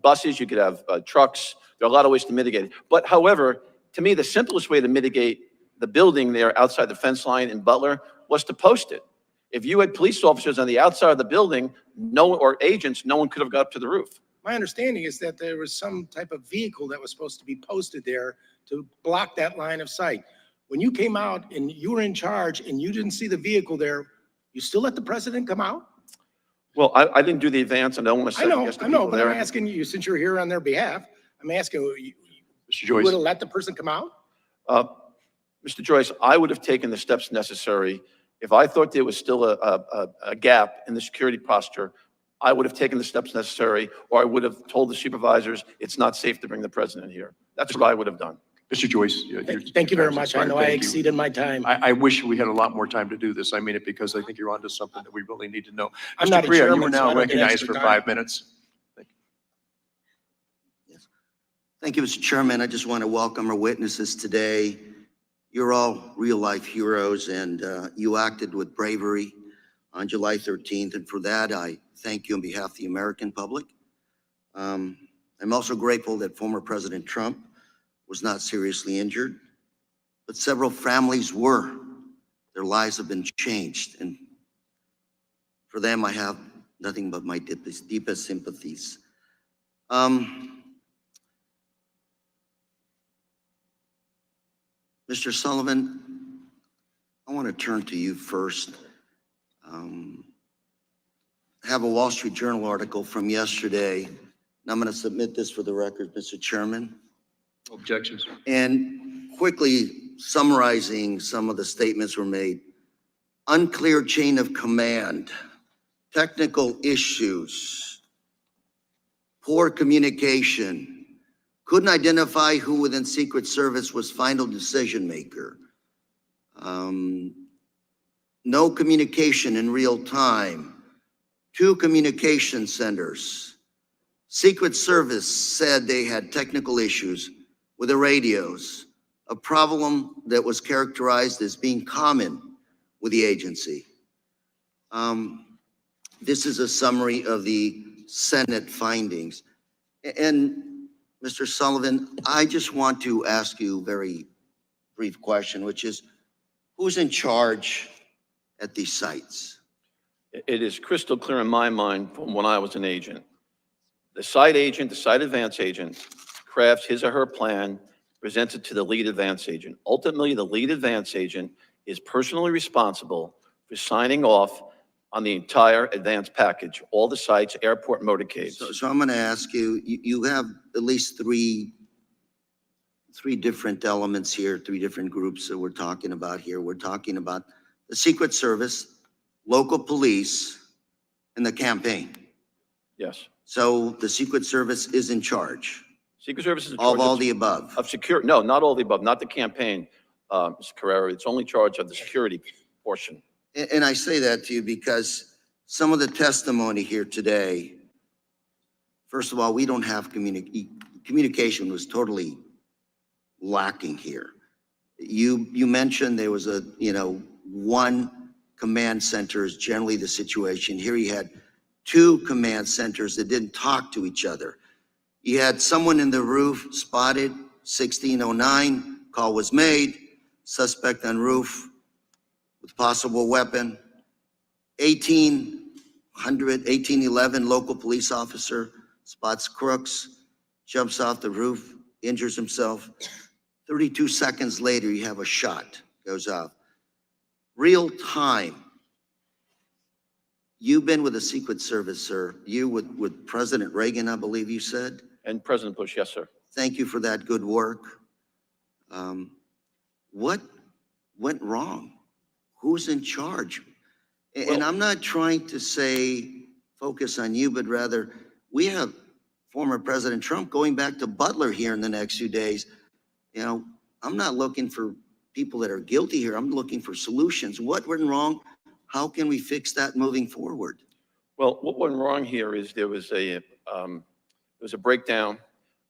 C: buses, you could have trucks. There are a lot of ways to mitigate it. But however, to me, the simplest way to mitigate the building there outside the fence line in Butler was to post it. If you had police officers on the outside of the building, or agents, no one could have got up to the roof.
H: My understanding is that there was some type of vehicle that was supposed to be posted there to block that line of sight. When you came out and you were in charge and you didn't see the vehicle there, you still let the president come out?
C: Well, I didn't do the advance, and I don't want to
H: I
C: second guess the
H: know,
C: people
H: but I'm
C: there.
H: asking you, since you're here on their behalf, I'm asking, you
B: Mr.
H: would
B: Joyce,
H: have let the person come out?
C: Mr. Joyce, I would have taken the steps necessary. If I thought there was still a gap in the security posture, I would have taken the steps necessary, or I would have told the supervisors, it's not safe to bring the president here. That's what I would have done.
B: Mr. Joyce.
H: Thank you very much. I know I exceeded my time.
B: I wish we had a lot more time to do this. I mean it because I think you're onto something that we really need to know.
H: I'm
B: Mr.
H: not a
B: Correa, you are
H: chairman, so I
B: now
H: don't get
B: recognized
H: extra
B: for
H: time.
B: 5 minutes.
I: Thank you, Mr. Chairman. I just want to welcome our witnesses today. You're all real-life heroes, and you acted with bravery on July 13th, and for that, I thank you on behalf of the American public. I'm also grateful that former President Trump was not seriously injured, but several families were. Their lives have been changed, and for them, I have nothing but my deepest sympathies. Mr. Sullivan, I want to turn to you first. I have a Wall Street Journal article from yesterday, and I'm going to submit this for the record, Mr. Chairman.
B: Objections.
I: And quickly summarizing some of the statements were made. Unclear chain of command, technical issues, poor communication, couldn't identify who within Secret Service was final decision maker. No communication in real time. 2 communication centers. Secret Service said they had technical issues with the radios, a problem that was characterized as being common with the agency. This is a summary of the Senate findings. And Mr. Sullivan, I just want to ask you a very brief question, which is, who's in charge at these sites?
C: It is crystal clear in my mind from when I was an agent. The site agent, the site advance agent, crafts his or her plan, presents it to the lead advance agent. Ultimately, the lead advance agent is personally responsible for signing off on the entire advance package, all the sites, airport motorcades.
I: So I'm going to ask you, you have at least three different elements here, 3 different groups that we're talking about here. We're talking about the Secret Service, local police, and the campaign.
C: Yes.
I: So the Secret Service is in charge
C: Secret Service is in
I: of
C: charge
I: all the above.
C: of security. No, not all the above, not the campaign, Mr. Carrera. It's only charge of the security portion.
I: And I say that to you because some of the testimony here today, first of all, we don't have communication was totally lacking here. You mentioned there was a, one command center is generally the situation. Here you had 2 command centers that didn't talk to each other. You had someone in the roof spotted, 1609, call was made, suspect on roof with possible weapon. 1811, local police officer spots crooks, jumps off the roof, injures himself. 32 seconds later, you have a shot, goes off. Real time. You've been with the Secret Service, sir. You with President Reagan, I believe you said.
C: And President Bush, yes, sir.
I: Thank you for that good work. What went wrong? Who's in charge? And I'm not trying to say focus on you, but rather we have former President Trump going back to Butler here in the next few days. I'm not looking for people that are guilty here. I'm looking for solutions. What went wrong? How can we fix that moving forward?
C: Well, what went wrong here is there was a breakdown,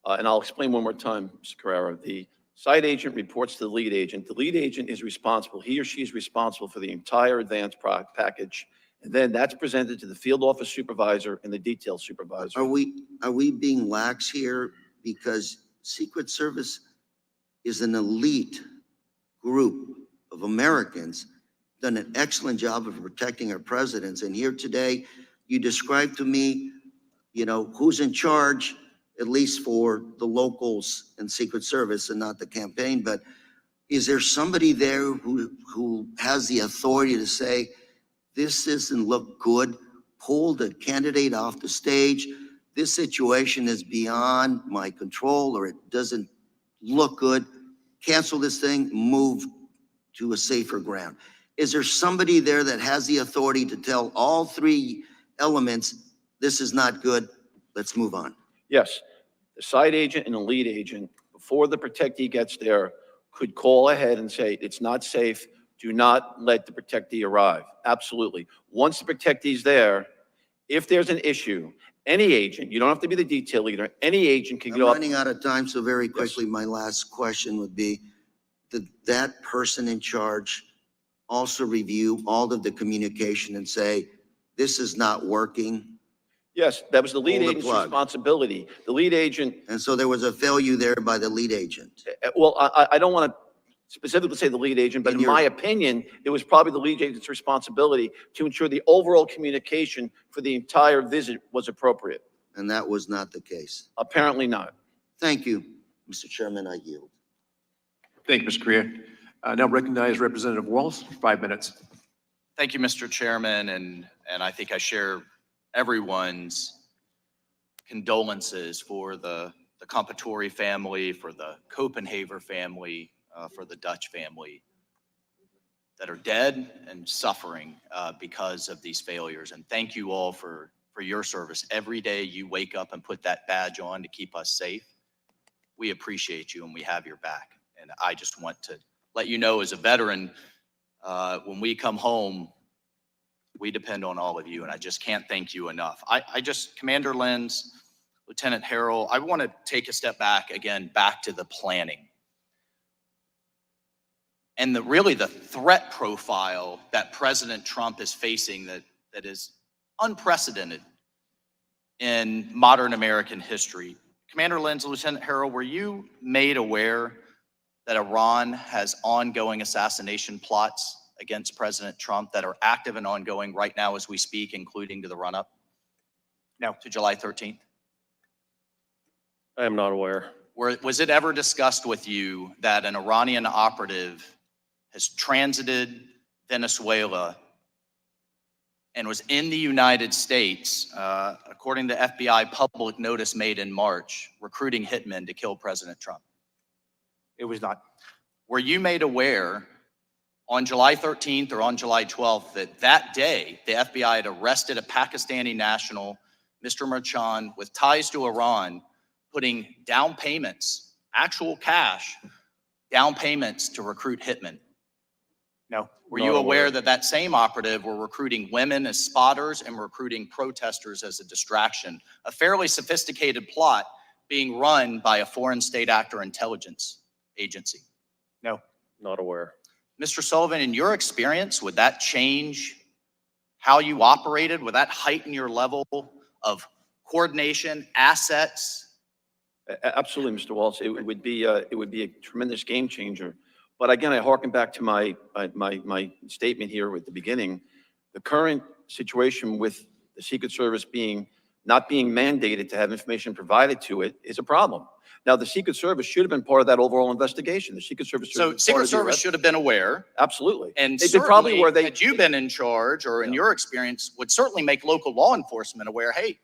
C: and I'll explain one more time, Mr. Carrera. The site agent reports to the lead agent. The lead agent is responsible. He or she is responsible for the entire advance package, and then that's presented to the field office supervisor and the detail supervisor.
I: Are we being lax here? Because Secret Service is an elite group of Americans, done an excellent job of protecting our presidents. And here today, you described to me, who's in charge, at least for the locals and Secret Service and not the campaign. But is there somebody there who has the authority to say, this doesn't look good, pull the candidate off the stage, this situation is beyond my control, or it doesn't look good, cancel this thing, move to a safer ground? Is there somebody there that has the authority to tell all 3 elements, this is not good, let's move on?
C: Yes, the site agent and the lead agent, before the protectee gets there, could call ahead and say, it's not safe, do not let the protectee arrive. Absolutely. Once the protectee's there, if there's an issue, any agent, you don't have to be the detail leader, any agent can
I: I'm
C: go up.
I: running out of time, so very quickly, my last question would be, did that person in charge also review all of the communication and say, this is not working?
C: Yes, that was the lead
I: Pull the
C: agent's
I: plug.
C: responsibility. The lead agent,
I: And so there was a failure there by the lead agent.
C: well, I don't want to specifically say the lead agent, but
I: In
C: in
I: your-
C: my opinion, it was probably the lead agent's responsibility to ensure the overall communication for the entire visit was appropriate.
I: And that was not the case.
C: Apparently not.
I: Thank you, Mr. Chairman, I yield.
B: Thank you, Mr. Correa. Now recognize Representative Walz, 5 minutes.
J: Thank you, Mr. Chairman, and I think I share everyone's condolences for the Compatore family, for the Copenhaver family, for the Dutch family that are dead and suffering because of these failures. And thank you all for your service. Every day you wake up and put that badge on to keep us safe. We appreciate you and we have your back. And I just want to let you know, as a veteran, when we come home, we depend on all of you, and I just can't thank you enough. Commander Lenz, Lieutenant Harrell, I want to take a step back again, back to the planning. And really the threat profile that President Trump is facing that is unprecedented in modern American history. Commander Lenz, Lieutenant Harrell, were you made aware that Iran has ongoing assassination plots against President Trump that are active and ongoing right now as we speak, including to the run-up? No. To July 13th?
A: I am not aware.
J: Was it ever discussed with you that an Iranian operative has transited Venezuela and was in the United States, according to FBI public notice made in March, recruiting hitmen to kill President Trump?
F: It was not.
J: Were you made aware on July 13th or on July 12th that day the FBI had arrested a Pakistani national, Mr. Merchan, with ties to Iran, putting down payments, actual cash, down payments to recruit hitmen?
F: No.
J: Were
A: Not
J: you aware
A: aware.
J: that that same operative were recruiting women as spotters and recruiting protesters as a distraction? A fairly sophisticated plot being run by a foreign state actor intelligence agency.
F: No.
A: Not aware.
J: Mr. Sullivan, in your experience, would that change how you operated? Would that heighten your level of coordination, assets?
C: Absolutely, Mr. Waltz. It would be a tremendous game changer. But again, I hearken back to my statement here at the beginning. The current situation with the Secret Service not being mandated to have information provided to it is a problem. Now, the Secret Service should have been part of that overall investigation. The Secret Service should have
J: So
C: been part
J: Secret
C: of the
J: Service
C: arrest.
J: should have been aware.
C: Absolutely.
J: And
C: They probably
J: certainly,
C: were.
J: had you been in charge, or in your experience, would certainly make local law enforcement aware, hey,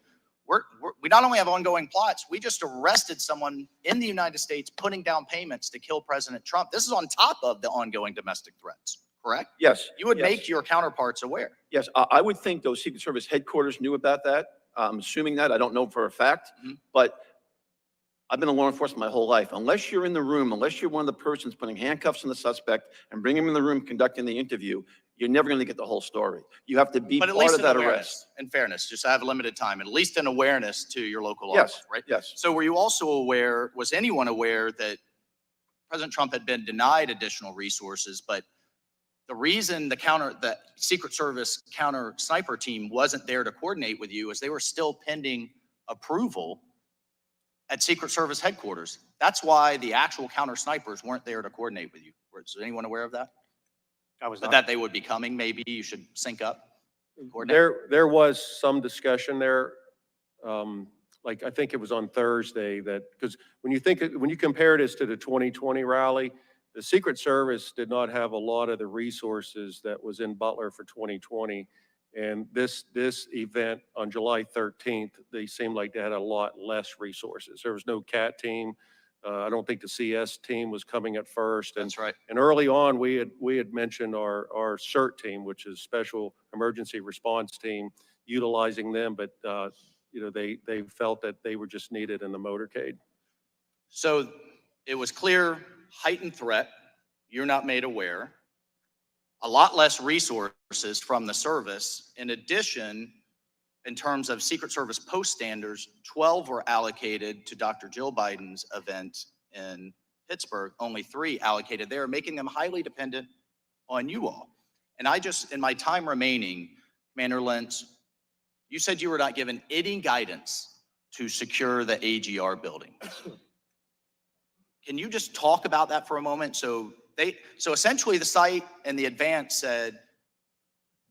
J: we not only have ongoing plots, we just arrested someone in the United States putting down payments to kill President Trump. This is on top of the ongoing domestic threats, correct?
C: Yes.
J: You would
C: yes.
J: make your counterparts aware.
C: Yes, I would think those Secret Service headquarters knew about that. I'm assuming that. I don't know for a fact.
J: Mhm.
C: But I've been in law enforcement my whole life. Unless you're in the room, unless you're one of the persons putting handcuffs on the suspect and bringing him in the room conducting the interview, you're never going to get the whole story. You have to be
J: But at
C: part
J: least
C: of
J: in
C: that
J: awareness,
C: arrest.
J: in fairness, just I have limited time, at least in awareness to your local law
C: Yes,
J: enforcement, right?
C: yes.
J: So were you also aware, was anyone aware that President Trump had been denied additional resources, but the reason the Secret Service counter sniper team wasn't there to coordinate with you is they were still pending approval at Secret Service headquarters. That's why the actual counter snipers weren't there to coordinate with you. Was anyone aware of that?
F: I was
J: But
F: not.
J: that they would be coming, maybe you should sync up, coordinate?
A: There was some discussion there. Like, I think it was on Thursday because when you compare this to the 2020 rally, the Secret Service did not have a lot of the resources that was in Butler for 2020. And this event on July 13th, they seemed like they had a lot less resources. There was no CAT team. I don't think the CS team was coming at first.
J: That's right.
A: And early on, we had mentioned our CERT team, which is Special Emergency Response Team, utilizing them, but they felt that they were just needed in the motorcade.
J: So it was clear, heightened threat, you're not made aware, a lot less resources from the service. In addition, in terms of Secret Service post standards, 12 were allocated to Dr. Jill Biden's event in Pittsburgh, only 3 allocated there, making them highly dependent on you all. And I just, in my time remaining, Commander Lentz, you said you were not given any guidance to secure the AGR building. Can you just talk about that for a moment? So essentially the site and the advance said,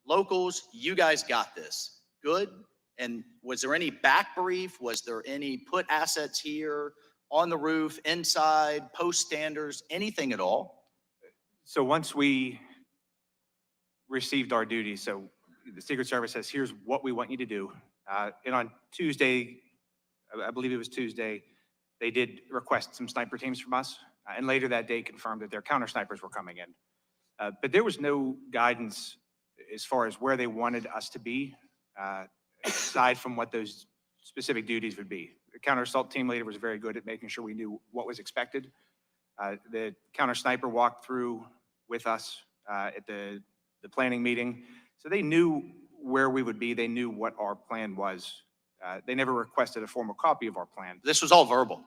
J: locals, you guys got this. Good. And was there any back brief? Was there any put assets here, on the roof, inside, post standards, anything at all?
F: So once we received our duties, so the Secret Service says, here's what we want you to do. And on Tuesday, I believe it was Tuesday, they did request some sniper teams from us. And later that day confirmed that their counter snipers were coming in. But there was no guidance as far as where they wanted us to be, aside from what those specific duties would be. The counter assault team leader was very good at making sure we knew what was expected. The counter sniper walked through with us at the planning meeting. So they knew where we would be. They knew what our plan was. They never requested a formal copy of our plan.
J: This was all verbal,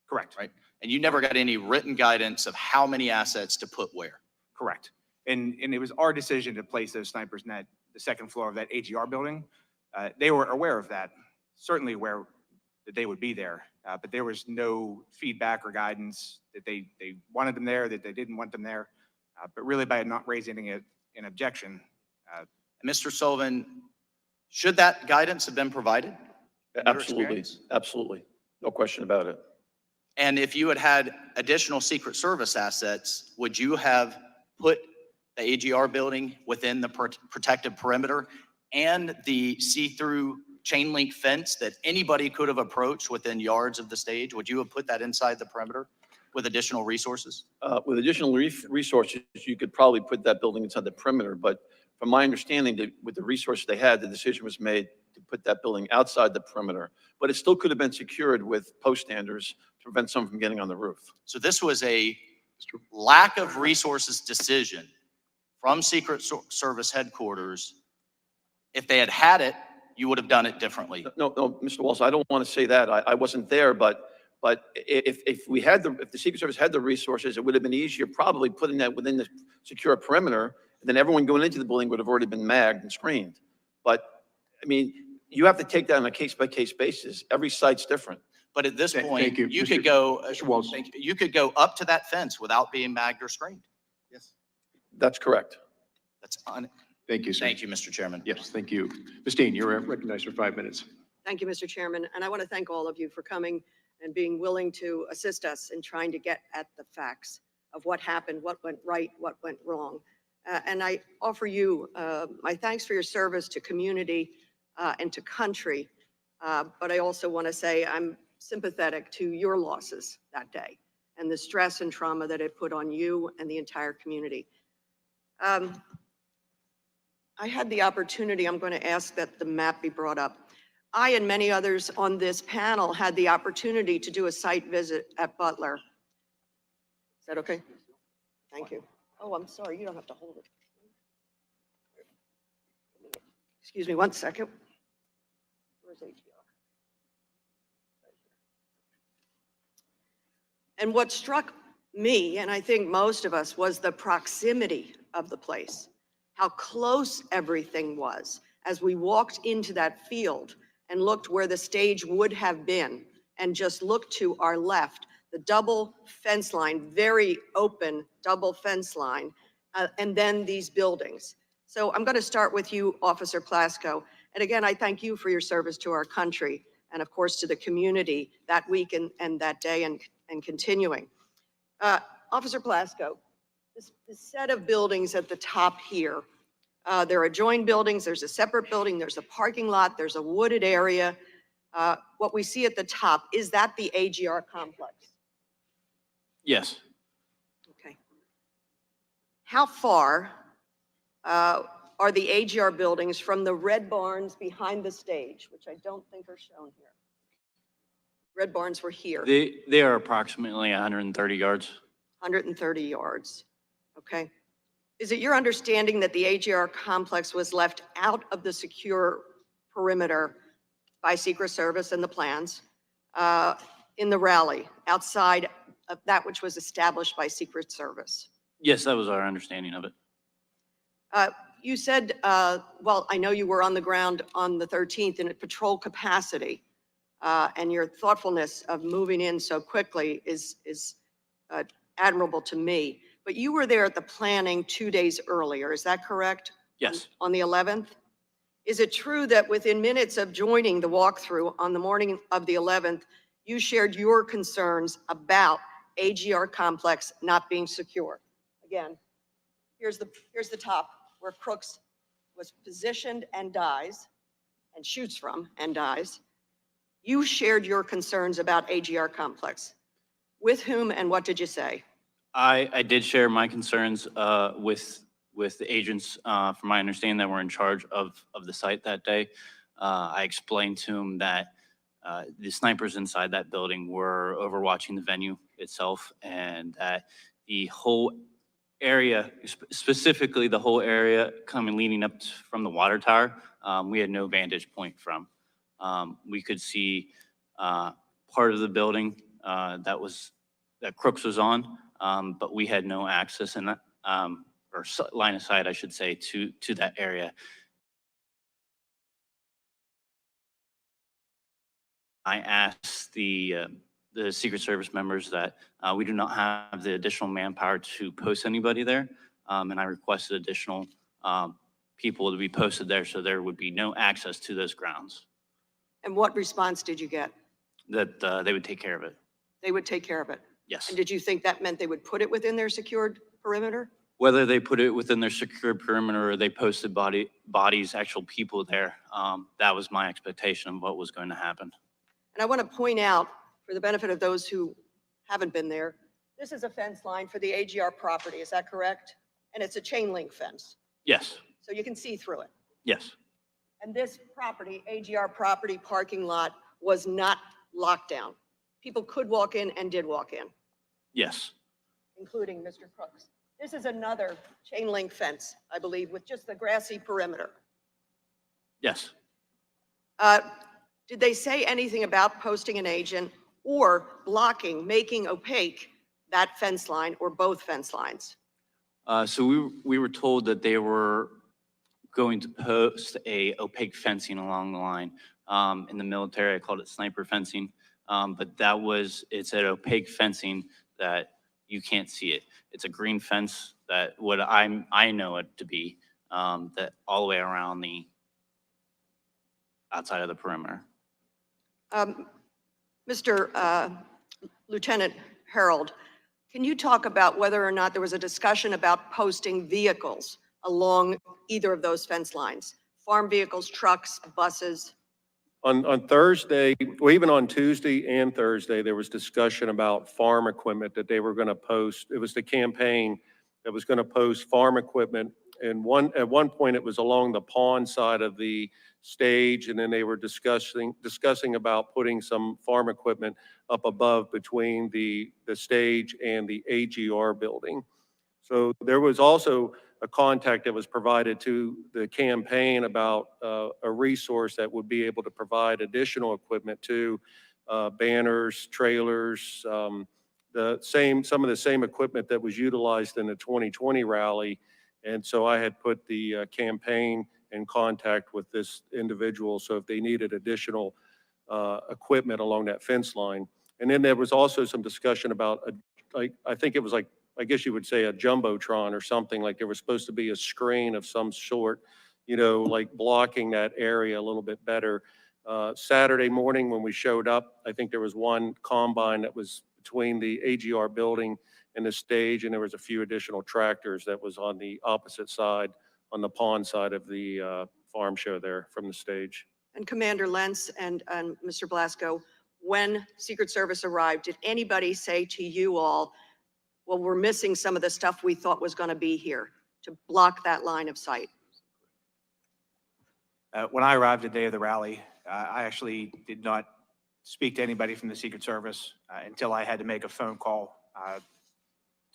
F: Correct.
J: right? And you never got any written guidance of how many assets to put where.
F: Correct. And it was our decision to place those snipers in the second floor of that AGR building. They were aware of that, certainly aware that they would be there, but there was no feedback or guidance that they wanted them there, that they didn't want them there. But really by not raising an objection.
J: Mr. Sullivan, should that guidance have been provided? in your
C: Absolutely,
J: experience?
C: absolutely. No question about it.
J: And if you had had additional Secret Service assets, would you have put the AGR building within the protective perimeter and the see-through chain link fence that anybody could have approached within yards of the stage? Would you have put that inside the perimeter with additional resources?
C: With additional resources, you could probably put that building inside the perimeter, but from my understanding, with the resources they had, the decision was made to put that building outside the perimeter, but it still could have been secured with post standards to prevent someone from getting on the roof.
J: So this was a lack of resources decision from Secret Service headquarters. If they had had it, you would have done it differently.
C: No, Mr. Walsh, I don't want to say that. I wasn't there, but if we had if the Secret Service had the resources, it would have been easier probably putting that within the secure perimeter, and then everyone going into the building would have already been magged and screened. But, I mean, you have to take that on a case-by-case basis. Every site's different.
J: But at this point,
B: Thank you.
J: you could go,
B: Mr. Walsh.
J: thank you. You could go up to that fence without being magged or screened.
B: Yes.
C: That's correct.
B: Thank you, sir.
J: Thank you, Mr. Chairman.
B: Yes, thank you. Ms. Dean, you're recognized for 5 minutes.
K: Thank you, Mr. Chairman, and I want to thank all of you for coming and being willing to assist us in trying to get at the facts of what happened, what went right, what went wrong. And I offer you my thanks for your service to community and to country, but I also want to say I'm sympathetic to your losses that day and the stress and trauma that it put on you and the entire community. I had the opportunity, I'm going to ask that the map be brought up. I and many others on this panel had the opportunity to do a site visit at Butler. Is that okay? Thank you. Oh, I'm sorry, you don't have to hold it. Excuse me 1 second. Where's ATR? And what struck me, and I think most of us, was the proximity of the place, how close everything was as we walked into that field and looked where the stage would have been and just looked to our left, the double fence line, very open double fence line, and then these buildings. So I'm going to start with you, Officer Plasko. And again, I thank you for your service to our country and of course to the community that week and that day and continuing. Officer Plasko, this set of buildings at the top here, there are adjoined buildings, there's a separate building, there's a parking lot, there's a wooded area. What we see at the top, is that the AGR complex?
E: Yes.
K: Okay. How far are the AGR buildings from the red barns behind the stage, which I don't think are shown here? Red barns were here,
E: They are approximately 130 yards.
K: 130 yards, okay? Is it your understanding that the AGR complex was left out of the secure perimeter by Secret Service and the plans in the rally, outside that which was established by Secret Service.
E: Yes, that was our understanding of it.
K: You said, well, I know you were on the ground on the 13th in a patrol capacity, and your thoughtfulness of moving in so quickly is admirable to me. But you were there at the planning 2 days earlier, is that correct?
E: Yes.
K: On the 11th? Is it true that within minutes of joining the walkthrough on the morning of the 11th, you shared your concerns about AGR complex not being secure? Again, here's the top where Crooks was positioned and dies, and shoots from and dies. You shared your concerns about AGR complex. With whom and what did you say?
E: I did share my concerns with the agents, from my understanding, that were in charge of the site that day. I explained to them that the snipers inside that building were overwatching the venue itself, and that the whole area, specifically the whole area coming leading up from the water tower, we had no vantage point from. We could see part of the building that Crooks was on, but we had no access and or line of sight, I should say, to that area. I asked the Secret Service members that we do not have the additional manpower to post anybody there, and I requested additional people to be posted there so there would be no access to those grounds,
K: And what response did you get?
E: that they would take care of it.
K: They would take care of it.
E: Yes.
K: And did you think that meant they would put it within their secured perimeter?
E: Whether they put it within their secure perimeter or they posted bodies, actual people there, that was my expectation of what was going to happen.
K: And I want to point out, for the benefit of those who haven't been there, this is a fence line for the AGR property, is that correct? And it's a chain link fence,
E: Yes,
K: so you can see through it.
E: yes,
K: And this property, AGR property parking lot, was not locked down. People could walk in and did walk in,
E: yes,
K: including Mr. Crooks. This is another chain link fence, I believe, with just the grassy perimeter.
E: yes.
K: Did they say anything about posting an agent or blocking, making opaque that fence line or both fence lines?
E: So we were told that they were going to post a opaque fencing along the line. In the military, I called it sniper fencing, but it's an opaque fencing that you can't see it. It's a green fence that what I know it to be, that all the way around the outside of the perimeter.
K: Mr. Lieutenant Harold, can you talk about whether or not there was a discussion about posting vehicles along either of those fence lines? Farm vehicles, trucks, buses?
A: On Thursday, or even on Tuesday and Thursday, there was discussion about farm equipment that they were going to post. It was the campaign that was going to post farm equipment. And at one point, it was along the pond side of the stage, and then they were discussing about putting some farm equipment up above between the stage and the AGR building. So there was also a contact that was provided to the campaign about a resource that would be able to provide additional equipment to banners, trailers, some of the same equipment that was utilized in the 2020 rally. And so I had put the campaign in contact with this individual, so if they needed additional equipment along that fence line. And then there was also some discussion about, I think it was like, I guess you would say a jumbotron or something, like there was supposed to be a screen of some sort, like blocking that area a little bit better. Saturday morning when we showed up, I think there was one combine that was between the AGR building and the stage, and there was a few additional tractors that was on the opposite side, on the pond side of the farm show there from the stage.
K: And Commander Lentz and Mr. Blasco, when Secret Service arrived, did anybody say to you all, well, we're missing some of the stuff we thought was going to be here to block that line of sight?
F: When I arrived the day of the rally, I actually did not speak to anybody from the Secret Service until I had to make a phone call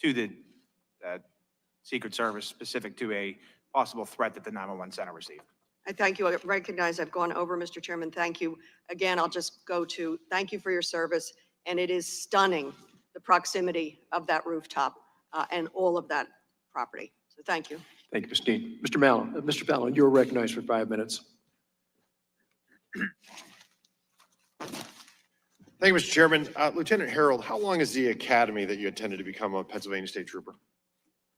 F: to the Secret Service specific to a possible threat that the 911 center received.
K: I thank you. I recognize I've gone over, Mr. Chairman. Thank you. Again, I'll just go to thank you for your service. And it is stunning the proximity of that rooftop and all of that property. So thank you.
B: Thank you, Ms. Dean. Mr. Fallon, you're recognized for 5 minutes.
L: Thank you, Mr. Chairman. Lieutenant Harold, how long is the academy that you attended to become a Pennsylvania State Trooper?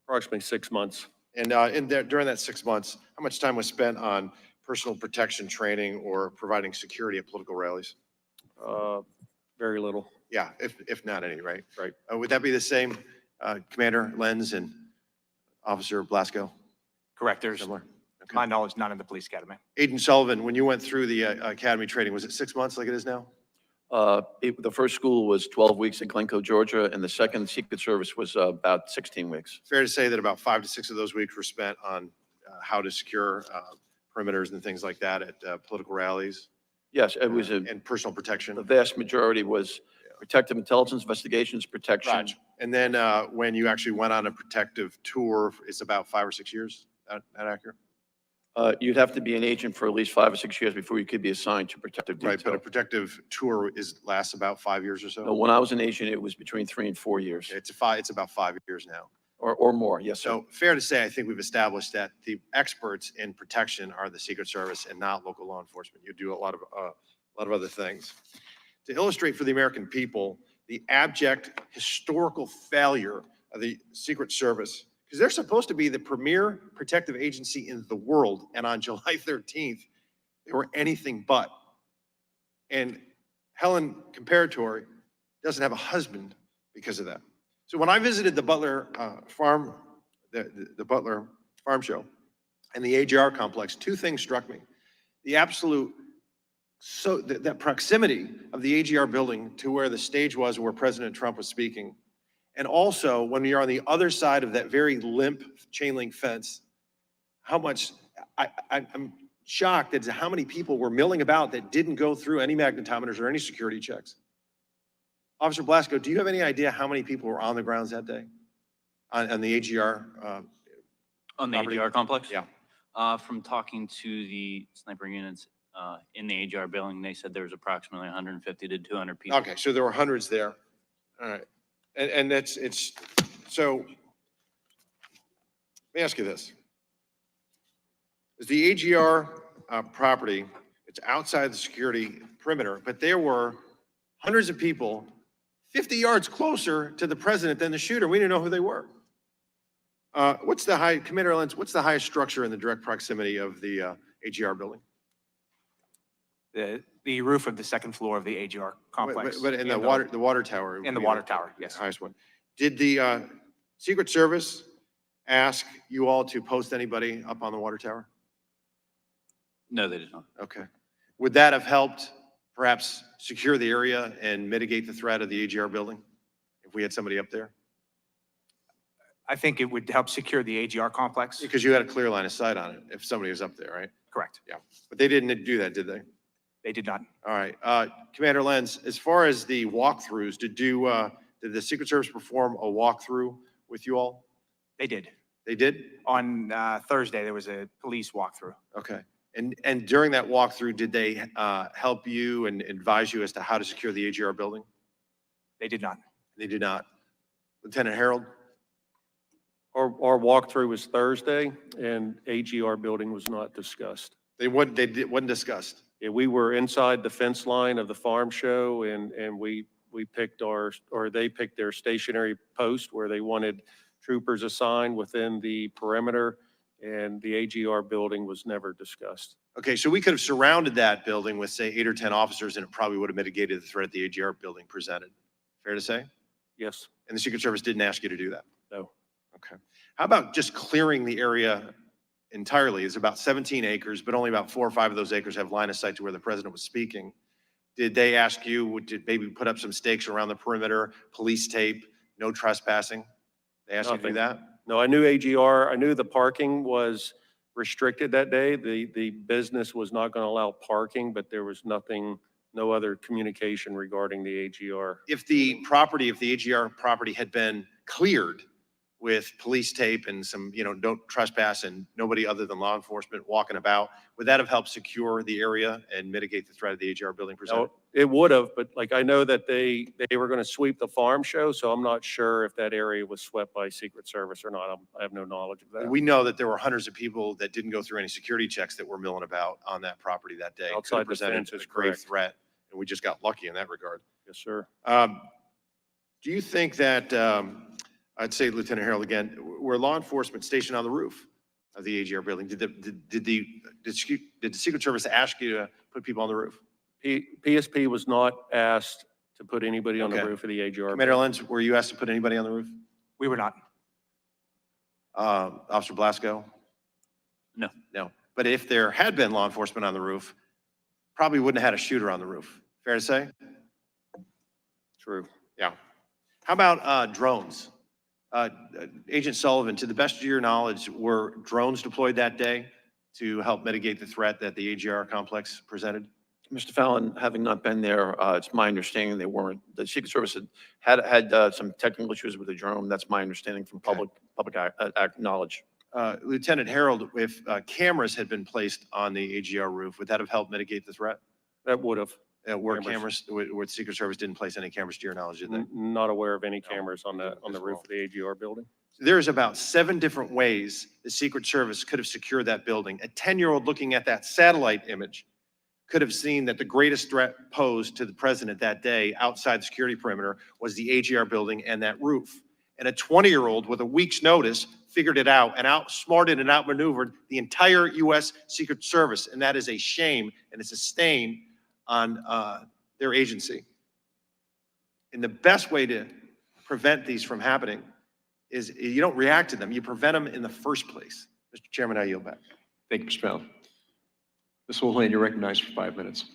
A: Approximately 6 months.
L: And during that 6 months, how much time was spent on personal protection training or providing security at political rallies?
A: Very little.
L: Yeah, if not any, right?
A: Right.
L: Would that be the same, Commander Lenz and Officer Blasco?
F: Correct. There's,
L: Similar?
F: to
L: Okay.
F: my knowledge, none in the police academy.
L: Agent Sullivan, when you went through the academy training, was it 6 months like it is now?
C: The first school was 12 weeks in Glencoe, Georgia, and the second Secret Service was about 16 weeks.
L: Fair to say that about 5 to 6 of those weeks were spent on how to secure perimeters and things like that at political rallies?
C: Yes, it was
L: And personal
C: the
L: protection?
C: vast majority was protective intelligence investigations, protection.
L: Gotcha. And then when you actually went on a protective tour, it's about 5 or 6 years? That accurate?
C: You'd have to be an agent for at least 5 or 6 years before you could be assigned to protective
L: Right, but a
C: detail.
L: protective tour lasts about 5 years or
C: No,
L: so?
C: when I was an agent, it was between 3 and 4 years,
L: It's about 5 years now.
C: or more, yes, sir.
L: So fair to say, I think we've established that the experts in protection are the Secret Service and not local law enforcement. You do a lot of other things. To illustrate for the American people, the abject historical failure of the Secret Service, because they're supposed to be the premier protective agency in the world, and on July 13th, they were anything but. And Helen Comparatori doesn't have a husband because of that. So when I visited the Butler farm, the Butler Farm Show and the AGR complex, two things struck me. The absolute, so that proximity of the AGR building to where the stage was and where President Trump was speaking. And also when you're on the other side of that very limp chain link fence, how much, I'm shocked at how many people were milling about that didn't go through any magnetometers or any security checks. Officer Blasco, do you have any idea how many people were on the grounds that day on the AGR?
E: On the
L: Property?
E: AGR complex?
L: Yeah.
E: From talking to the sniper units in the AGR building, they said there was approximately 150 to 200 people.
L: Okay, so there were hundreds there. All right. And so let me ask you this. Is the AGR property, it's outside the security perimeter, but there were hundreds of people 50 yards closer to the president than the shooter. We didn't know who they were. Commander Lenz, what's the highest structure in the direct proximity of the AGR building?
F: The roof of the second floor of the AGR complex.
L: But in the water tower.
F: In the water tower, yes.
L: Highest one. Did the Secret Service ask you all to post anybody up on the water tower?
E: No, they did not.
L: Okay. Would that have helped perhaps secure the area and mitigate the threat of the AGR building if we had somebody up there?
F: I think it would help secure the AGR complex.
L: Because you had a clear line of sight on it if somebody was up there, right?
F: Correct.
L: Yeah. But they didn't do that, did they?
F: They did not.
L: All right. Commander Lenz, as far as the walkthroughs, did the Secret Service perform a walkthrough with you all?
F: They did.
L: They did?
F: On Thursday, there was a police walkthrough.
L: Okay. And during that walkthrough, did they help you and advise you as to how to secure the AGR building?
F: They did not.
L: They did not. Lieutenant Harold?
A: Our walkthrough was Thursday, and AGR building was not discussed.
L: Wasn't discussed?
A: Yeah, we were inside the fence line of the farm show, and we picked they picked their stationary post where they wanted troopers assigned within the perimeter, and the AGR building was never discussed.
L: Okay, so we could have surrounded that building with, say, 8 or 10 officers, and it probably would have mitigated the threat the AGR building presented. Fair to say?
A: Yes,
L: And the Secret Service didn't ask you to do that?
A: no.
L: Okay. How about just clearing the area entirely? It's about 17 acres, but only about 4 or 5 of those acres have line of sight to where the president was speaking. Did they ask you to maybe put up some stakes around the perimeter, police tape, no trespassing? They asked you to do
A: Nothing.
L: that?
A: No, I knew AGR, I knew the parking was restricted that day. The business was not going to allow parking, but there was nothing, no other communication regarding the AGR.
L: If the AGR property had been cleared, with police tape and some, don't trespass and nobody other than law enforcement walking about, would that have helped secure the area and mitigate the threat of the AGR building presented?
A: Now, it would have, but like I know that they were going to sweep the farm show, so I'm not sure if that area was swept by Secret Service or not. I have no knowledge of that.
L: We know that there were hundreds of people that didn't go through any security checks that were milling about on that property that day. Could have
A: Outside the
L: presented
A: fence is
L: a grave
A: correct.
L: threat, and we just got lucky in that regard.
A: Yes, sir.
L: Do you think that, I'd say Lieutenant Harold again, were law enforcement stationed on the roof of the AGR building? Did the Secret Service ask you to put people on the roof?
A: PSP was not asked to put anybody on the
L: Okay.
A: roof of the AGR.
L: Commander Lenz, were you asked to put anybody on the roof?
F: We were not.
L: Officer Blasco?
E: No.
L: No. But if there had been law enforcement on the roof, probably wouldn't have had a shooter on the roof. Fair to say?
A: True.
L: Yeah. How about drones? Agent Sullivan, to the best of your knowledge, were drones deployed that day to help mitigate the threat that the AGR complex presented?
C: Mr. Fallon, having not been there, it's my understanding they weren't. The Secret Service had some technical issues with the drone. That's my understanding from public knowledge.
L: Lieutenant Harold, if cameras had been placed on the AGR roof, would that have helped mitigate the threat?
A: That would have.
L: Where the Secret Service didn't place any cameras to your knowledge, did they?
A: Not aware of any cameras on the roof of the AGR building.
L: There's about 7 different ways the Secret Service could have secured that building. A 10-year-old looking at that satellite image could have seen that the greatest threat posed to the president that day outside the security perimeter was the AGR building and that roof. And a 20-year-old with a week's notice figured it out and outsmarted and outmaneuvered the entire U.S. Secret Service. And that is a shame, and it's a stain on their agency. And the best way to prevent these from happening is you don't react to them, you prevent them in the first place. Mr. Chairman, I yield back.
B: Thank you, Mr. Fallon. Ms. Houlihan, you're recognized for 5 minutes.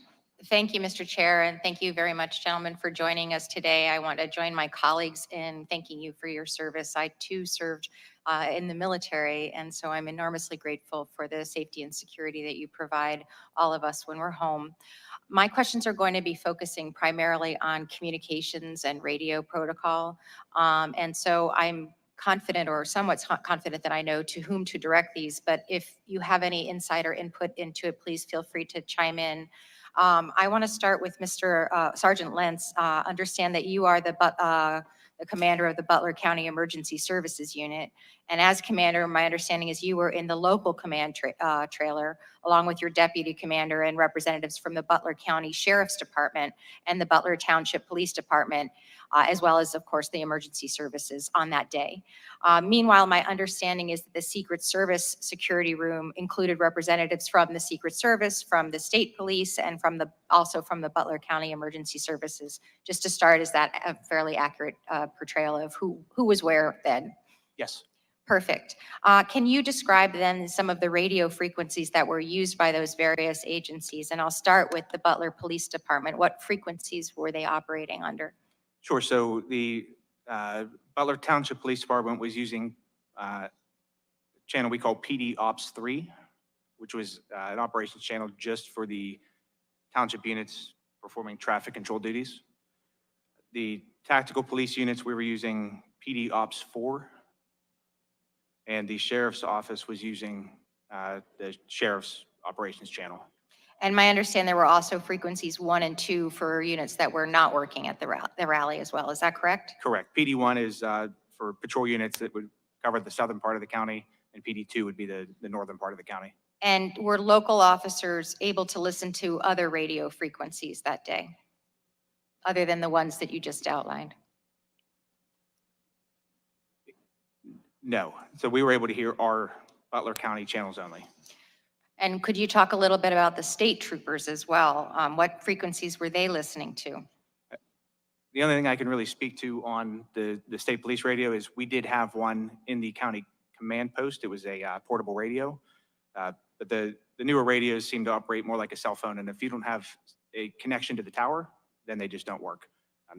M: Thank you, Mr. Chair, and thank you very much, gentlemen, for joining us today. I want to join my colleagues in thanking you for your service. I too served in the military, and so I'm enormously grateful for the safety and security that you provide all of us when we're home. My questions are going to be focusing primarily on communications and radio protocol. And so I'm confident or somewhat confident that I know to whom to direct these, but if you have any insider input into it, please feel free to chime in. I want to start with Mr. Sergeant Lentz. Understand that you are the commander of the Butler County Emergency Services Unit. And as commander, my understanding is you were in the local command trailer, along with your deputy commander and representatives from the Butler County Sheriff's Department and the Butler Township Police Department, as well as, of course, the emergency services on that day. Meanwhile, my understanding is that the Secret Service security room included representatives from the Secret Service, from the state police, and also from the Butler County Emergency Services. Just to start, is that a fairly accurate portrayal of who was where then?
F: Yes.
M: Perfect. Can you describe then some of the radio frequencies that were used by those various agencies? And I'll start with the Butler Police Department. What frequencies were they operating under?
F: Sure. So the Butler Township Police Department was using a channel we call PD Ops 3, which was an operations channel just for the township units performing traffic control duties. The tactical police units, we were using PD Ops 4. And the sheriff's office was using the sheriff's operations channel.
M: And my understanding there were also frequencies 1 and 2 for units that were not working at the rally as well. Is that correct?
F: Correct. PD1 is for patrol units that would cover the southern part of the county, and PD2 would be the northern part of the county.
M: And were local officers able to listen to other radio frequencies that day, other than the ones that you just outlined?
F: No. So we were able to hear our Butler County channels only.
M: And could you talk a little bit about the state troopers as well? What frequencies were they listening to?
F: The only thing I can really speak to on the state police radio is we did have one in the county command post. It was a portable radio. But the newer radios seem to operate more like a cell phone. And if you don't have a connection to the tower, then they just don't work.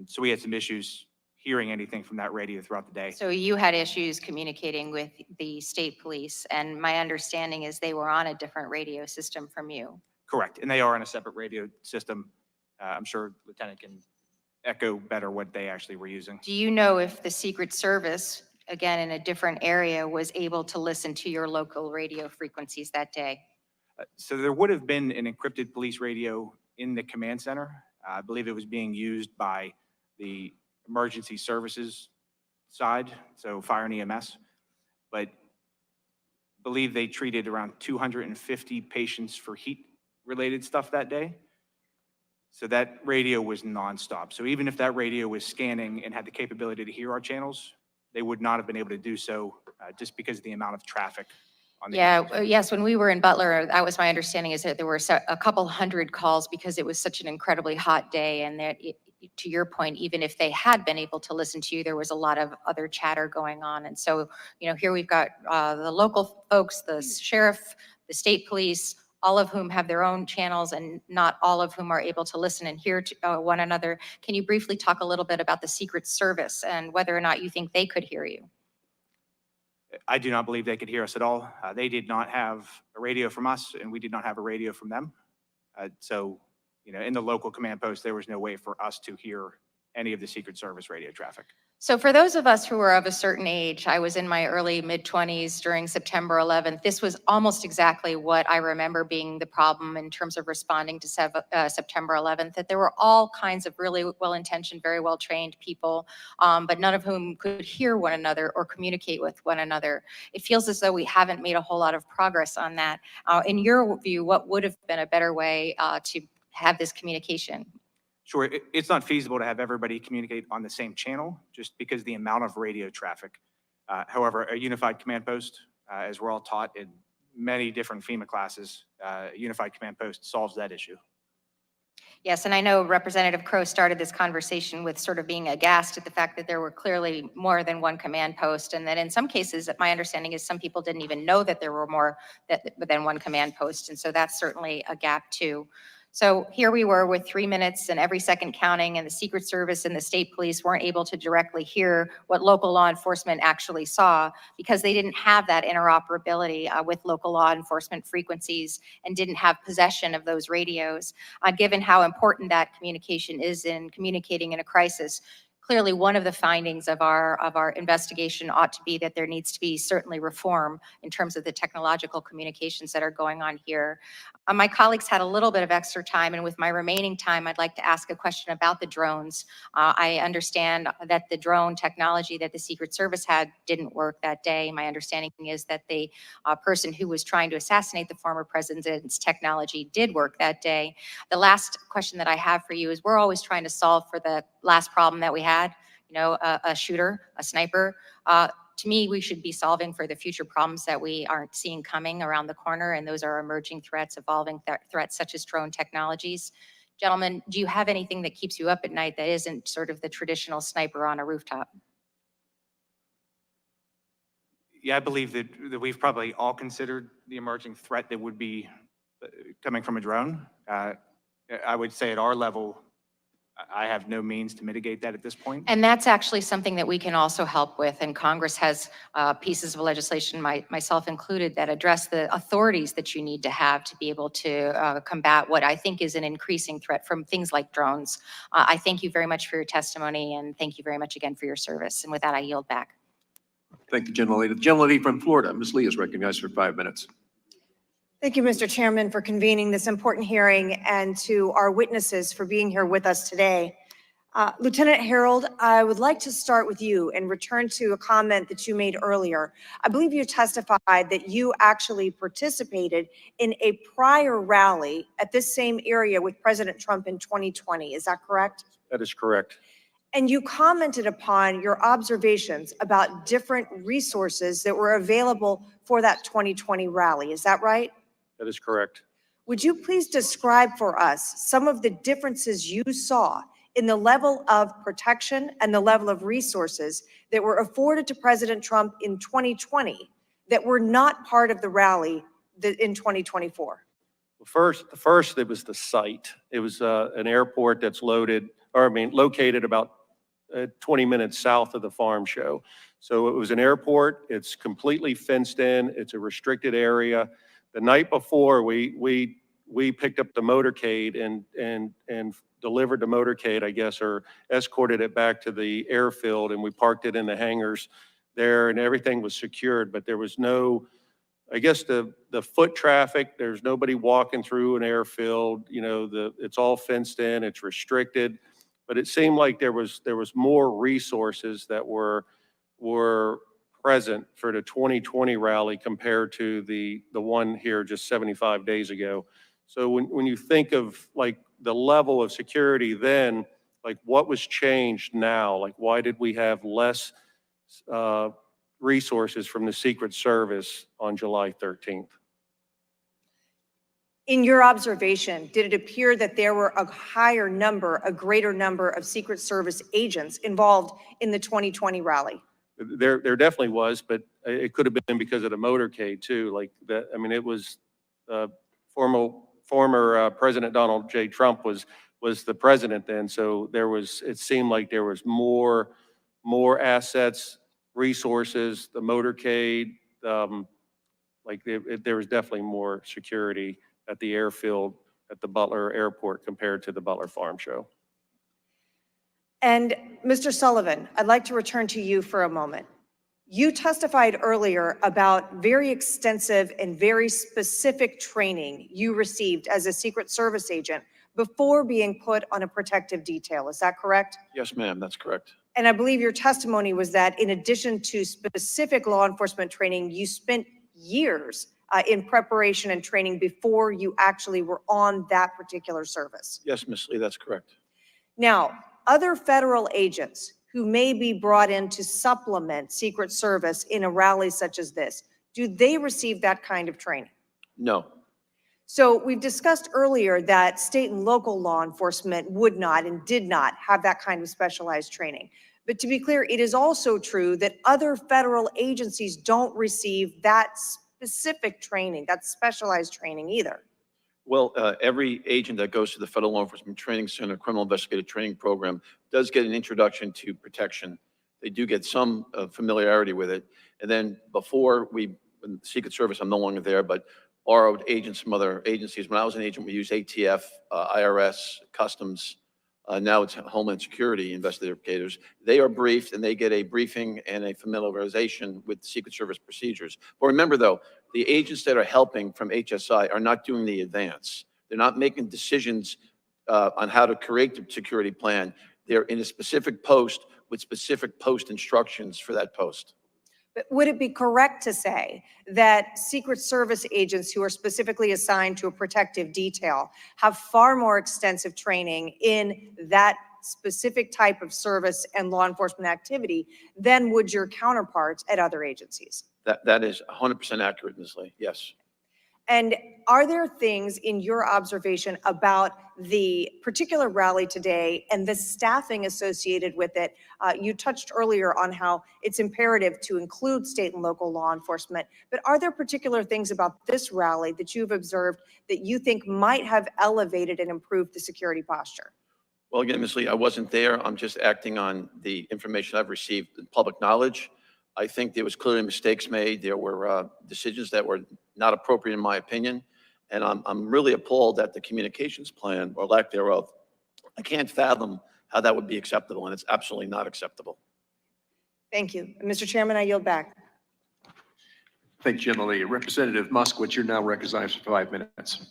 F: So we had some issues hearing anything from that radio throughout the day.
M: So you had issues communicating with the state police, and my understanding is they were on a different radio system from you.
F: Correct. And they are on a separate radio system. I'm sure Lieutenant can echo better what they actually were using.
M: Do you know if the Secret Service again, in a different area, was able to listen to your local radio frequencies that day?
F: So there would have been an encrypted police radio in the command center. I believe it was being used by the emergency services side, so fire and EMS. But believe they treated around 250 patients for heat-related stuff that day. So that radio was nonstop. So even if that radio was scanning and had the capability to hear our channels, they would not have been able to do so just because of the amount of traffic on the.
M: Yeah, yes, when we were in Butler, that was my understanding, is that there were a couple hundred calls because it was such an incredibly hot day, and that, to your point, even if they had been able to listen to you, there was a lot of other chatter going on. And so, here we've got the local folks, the sheriff, the state police, all of whom have their own channels, and not all of whom are able to listen and hear to, one another. Can you briefly talk a little bit about the Secret Service and whether or not you think they could hear you?
F: I do not believe they could hear us at all. They did not have a radio from us, and we did not have a radio from them. So, in the local command post, there was no way for us to hear any of the Secret Service radio traffic.
M: So for those of us who are of a certain age, I was in my early mid-20s during September 11th. This was almost exactly what I remember being the problem in terms of responding to September 11th, that there were all kinds of really well-intentioned, very well-trained people, but none of whom could hear one another or communicate with one another. It feels as though we haven't made a whole lot of progress on that. In your view, what would have been a better way to have this communication?
F: Sure, it's not feasible to have everybody communicate on the same channel just because of the amount of radio traffic. However, a unified command post, as we're all taught in many different FEMA classes, a unified command post solves that issue.
M: Yes, and I know Representative Crow started this conversation with sort of being aghast at the fact that there were clearly more than one command post, and that in some cases, my understanding is some people didn't even know that there were more than one command post, and so that's certainly a gap too. So here we were with 3 minutes and every second counting, and the Secret Service and the state police weren't able to directly hear what local law enforcement actually saw because they didn't have that interoperability with local law enforcement frequencies and didn't have possession of those radios. Given how important that communication is in communicating in a crisis, clearly one of the findings of our investigation ought to be that there needs to be certainly reform in terms of the technological communications that are going on here. My colleagues had a little bit of extra time, and with my remaining time, I'd like to ask a question about the drones. I understand that the drone technology that the Secret Service had didn't work that day. My understanding is that the person who was trying to assassinate the former president's technology did work that day. The last question that I have for you is, we're always trying to solve for the last problem that we had, a shooter, a sniper. To me, we should be solving for the future problems that we aren't seeing coming around the corner, and those are emerging threats, evolving threats such as drone technologies. Gentlemen, do you have anything that keeps you up at night that isn't sort of the traditional sniper on a rooftop?
F: Yeah, I believe that we've probably all considered the emerging threat that would be coming from a drone. I would say at our level, I have no means to mitigate that at this point.
M: And that's actually something that we can also help with. And Congress has pieces of legislation, myself included, that address the authorities that you need to have to be able to combat what I think is an increasing threat from things like drones. I thank you very much for your testimony, and thank you very much again for your service. And with that, I yield back.
B: Thank you, gentlelady. The gentlelady from Florida, Ms. Lee, is recognized for 5 minutes.
N: Thank you, Mr. Chairman, for convening this important hearing, and to our witnesses for being here with us today. Lieutenant Harold, I would like to start with you and return to a comment that you made earlier. I believe you testified that you actually participated in a prior rally at this same area with President Trump in 2020. Is that correct?
A: That is correct.
N: And you commented upon your observations about different resources that were available for that 2020 rally. Is that right?
A: That is correct.
N: Would you please describe for us some of the differences you saw in the level of protection and the level of resources that were afforded to President Trump in 2020 that were not part of the rally in 2024?
A: First, it was the site. It was an airport that's located about 20 minutes south of the farm show. So it was an airport. It's completely fenced in. It's a restricted area. The night before, we picked up the motorcade and delivered the motorcade, I guess, or escorted it back to the airfield, and we parked it in the hangars there and everything was secured, but there was no, I guess the foot traffic, there's nobody walking through an airfield, it's all fenced in, it's restricted. But it seemed like there was more resources that were present for the 2020 rally compared to the one here just 75 days ago. So when you think of like the level of security then, like what was changed now? Like why did we have less resources from the Secret Service on July 13th?
N: In your observation, did it appear that there were a greater number of Secret Service agents involved in the 2020 rally?
A: There definitely was, but it could have been because of the motorcade too. Like that, I mean, it was former President Donald J. Trump was the president then. So it seemed like there was more assets, resources, the motorcade, there was definitely more security at the airfield at the Butler Airport compared to the Butler Farm Show.
N: And Mr. Sullivan, I'd like to return to you for a moment. You testified earlier about very extensive and very specific training you received as a Secret Service agent before being put on a protective detail. Is that correct?
C: Yes, ma'am, that's correct.
N: And I believe your testimony was that in addition to specific law enforcement training, you spent years in preparation and training before you actually were on that particular service.
C: Yes, Ms. Lee, that's correct.
N: Now, other federal agents who may be brought in to supplement Secret Service in a rally such as this, do they receive that kind of training?
C: No.
N: So we've discussed earlier that state and local law enforcement would not and did not have that kind of specialized training. But to be clear, it is also true that other federal agencies don't receive that specific training, that specialized training either.
C: Well, every agent that goes to the Federal Law Enforcement Training Center Criminal Investigative Training Program does get an introduction to protection. They do get some familiarity with it. And then before in the Secret Service, I'm no longer there, but borrowed agents from other agencies. When I was an agent, we used ATF, IRS, Customs. Now it's Homeland Security investigators. They are briefed and they get a briefing and a familiarization with Secret Service procedures. But remember though, the agents that are helping from HSI are not doing the advance. They're not making decisions on how to create the security plan. They're in a specific post with specific post instructions for that post.
N: But would it be correct to say that Secret Service agents who are specifically assigned to a protective detail have far more extensive training in that specific type of service and law enforcement activity than would your counterparts at other agencies?
C: That is 100% accurate, Ms. Lee. Yes.
N: And are there things in your observation about the particular rally today and the staffing associated with it? You touched earlier on how it's imperative to include state and local law enforcement, but are there particular things about this rally that you've observed that you think might have elevated and improved the security posture?
C: Well, again, Ms. Lee, I wasn't there. I'm just acting on the information I've received in public knowledge. I think there was clearly mistakes made. There were decisions that were not appropriate in my opinion. And I'm really appalled at the communications plan or lack thereof. I can't fathom how that would be acceptable, and it's absolutely not acceptable.
N: Thank you. Mr. Chairman, I yield back.
B: Thank you, General Lee. Representative Moskowitz, you're now recognized for 5 minutes.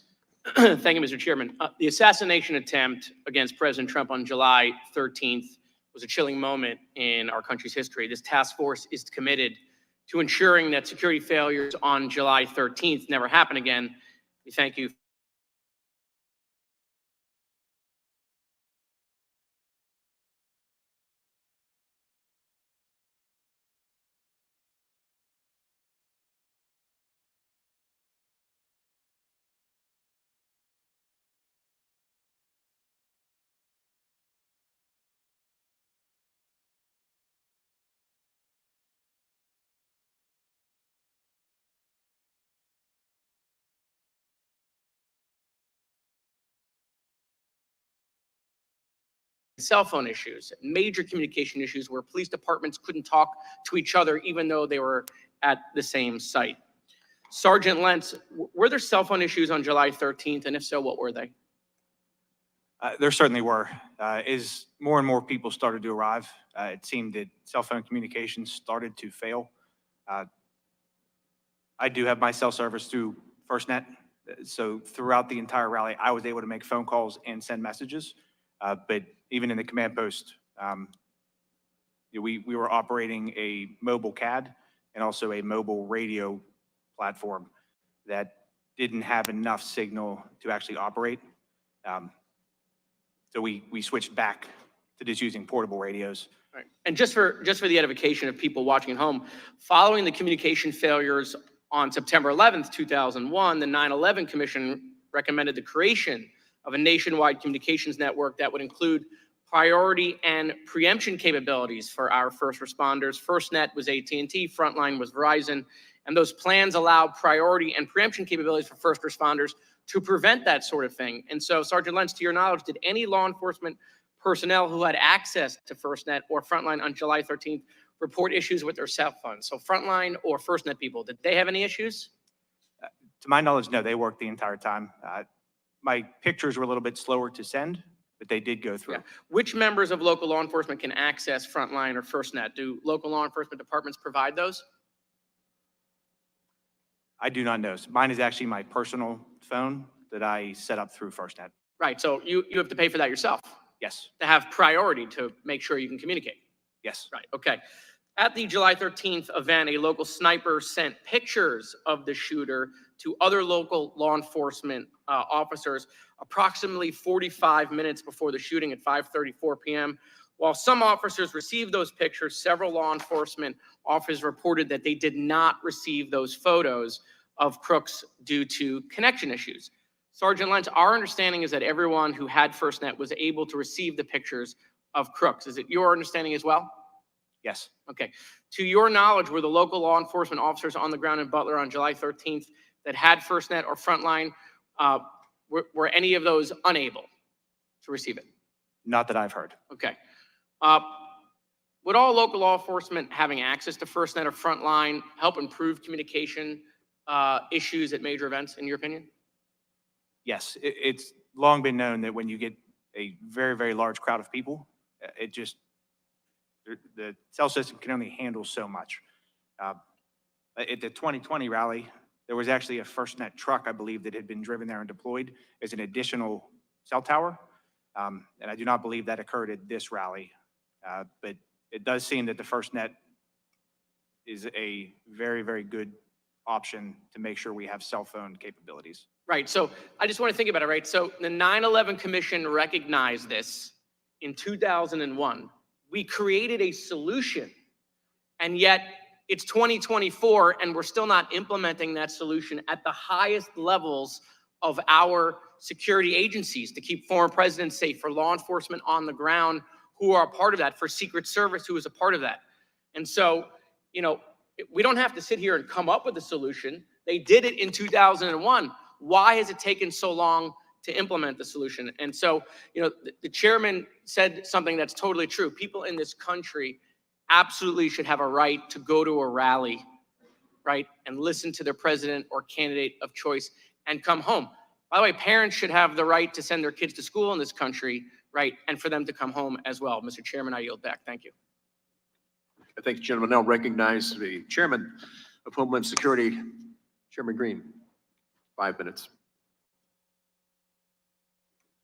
O: Thank you, Mr. Chairman. The assassination attempt against President Trump on July 13th was a chilling moment in our country's history. This task force is committed to ensuring that security failures on July 13th never happen again. We thank you. Cell phone issues, major communication issues where police departments couldn't talk to each other even though they were at the same site. Sergeant Lentz, were there cell phone issues on July 13th? And if so, what were they?
F: There certainly were. As more and more people started to arrive, it seemed that cell phone communications started to fail. I do have my cell service through FirstNet, so throughout the entire rally, I was able to make phone calls and send messages. But even in the command post, we were operating a mobile CAD and also a mobile radio platform that didn't have enough signal to actually operate. So we switched back to just using portable radios.
O: Right. And just for the edification of people watching at home, following the communication failures on September 11th, 2001, the 9/11 Commission recommended the creation of a nationwide communications network that would include priority and preemption capabilities for our first responders. FirstNet was AT&T, Frontline was Verizon, and those plans allow priority and preemption capabilities for first responders to prevent that sort of thing. And so, Sergeant Lentz, to your knowledge, did any law enforcement personnel who had access to FirstNet or Frontline on July 13th report issues with their cell phones? So Frontline or FirstNet people, did they have any issues?
F: To my knowledge, no, they worked the entire time. My pictures were a little bit slower to send, but they did go through.
O: Yeah. Which members of local law enforcement can access Frontline or FirstNet? Do local law enforcement departments provide those?
F: I do not know. Mine is actually my personal phone that I set up through FirstNet.
O: Right, so you have to pay for that yourself
F: Yes,
O: to have priority to make sure you can communicate.
F: yes.
O: Right, okay. At the July 13th event, a local sniper sent pictures of the shooter to other local law enforcement officers approximately 45 minutes before the shooting at 5:34 p.m. While some officers received those pictures, several law enforcement officers reported that they did not receive those photos of Crooks due to connection issues. Sergeant Lentz, our understanding is that everyone who had FirstNet was able to receive the pictures of Crooks. Is it your understanding as well?
F: Yes.
O: Okay. To your knowledge, were the local law enforcement officers on the ground in Butler on July 13th that had FirstNet or Frontline, were any of those unable to receive it?
F: Not that I've heard.
O: Okay. Would all local law enforcement having access to FirstNet or Frontline help improve communication issues at major events, in your opinion?
F: Yes, it's long been known that when you get a very, very large crowd of people, it just, the cell system can only handle so much. At the 2020 rally, there was actually a FirstNet truck, I believe, that had been driven there and deployed as an additional cell tower. And I do not believe that occurred at this rally. But it does seem that the FirstNet is a very, very good option to make sure we have cell phone capabilities.
O: Right. So I just want to think about it, right? So the 9/11 Commission recognized this in 2001. We created a solution, and yet it's 2024, and we're still not implementing that solution at the highest levels of our security agencies to keep foreign presidents safe, for law enforcement on the ground who are a part of that, for Secret Service who is a part of that. And so, we don't have to sit here and come up with a solution. They did it in 2001. Why has it taken so long to implement the solution? And so, the chairman said something that's totally true. People in this country absolutely should have a right to go to a rally, right, and listen to their president or candidate of choice and come home. By the way, parents should have the right to send their kids to school in this country, right, and for them to come home as well. Mr. Chairman, I yield back. Thank you.
B: I thank the gentleman. Now recognize the Chairman of Homeland Security, Chairman Green. 5 minutes.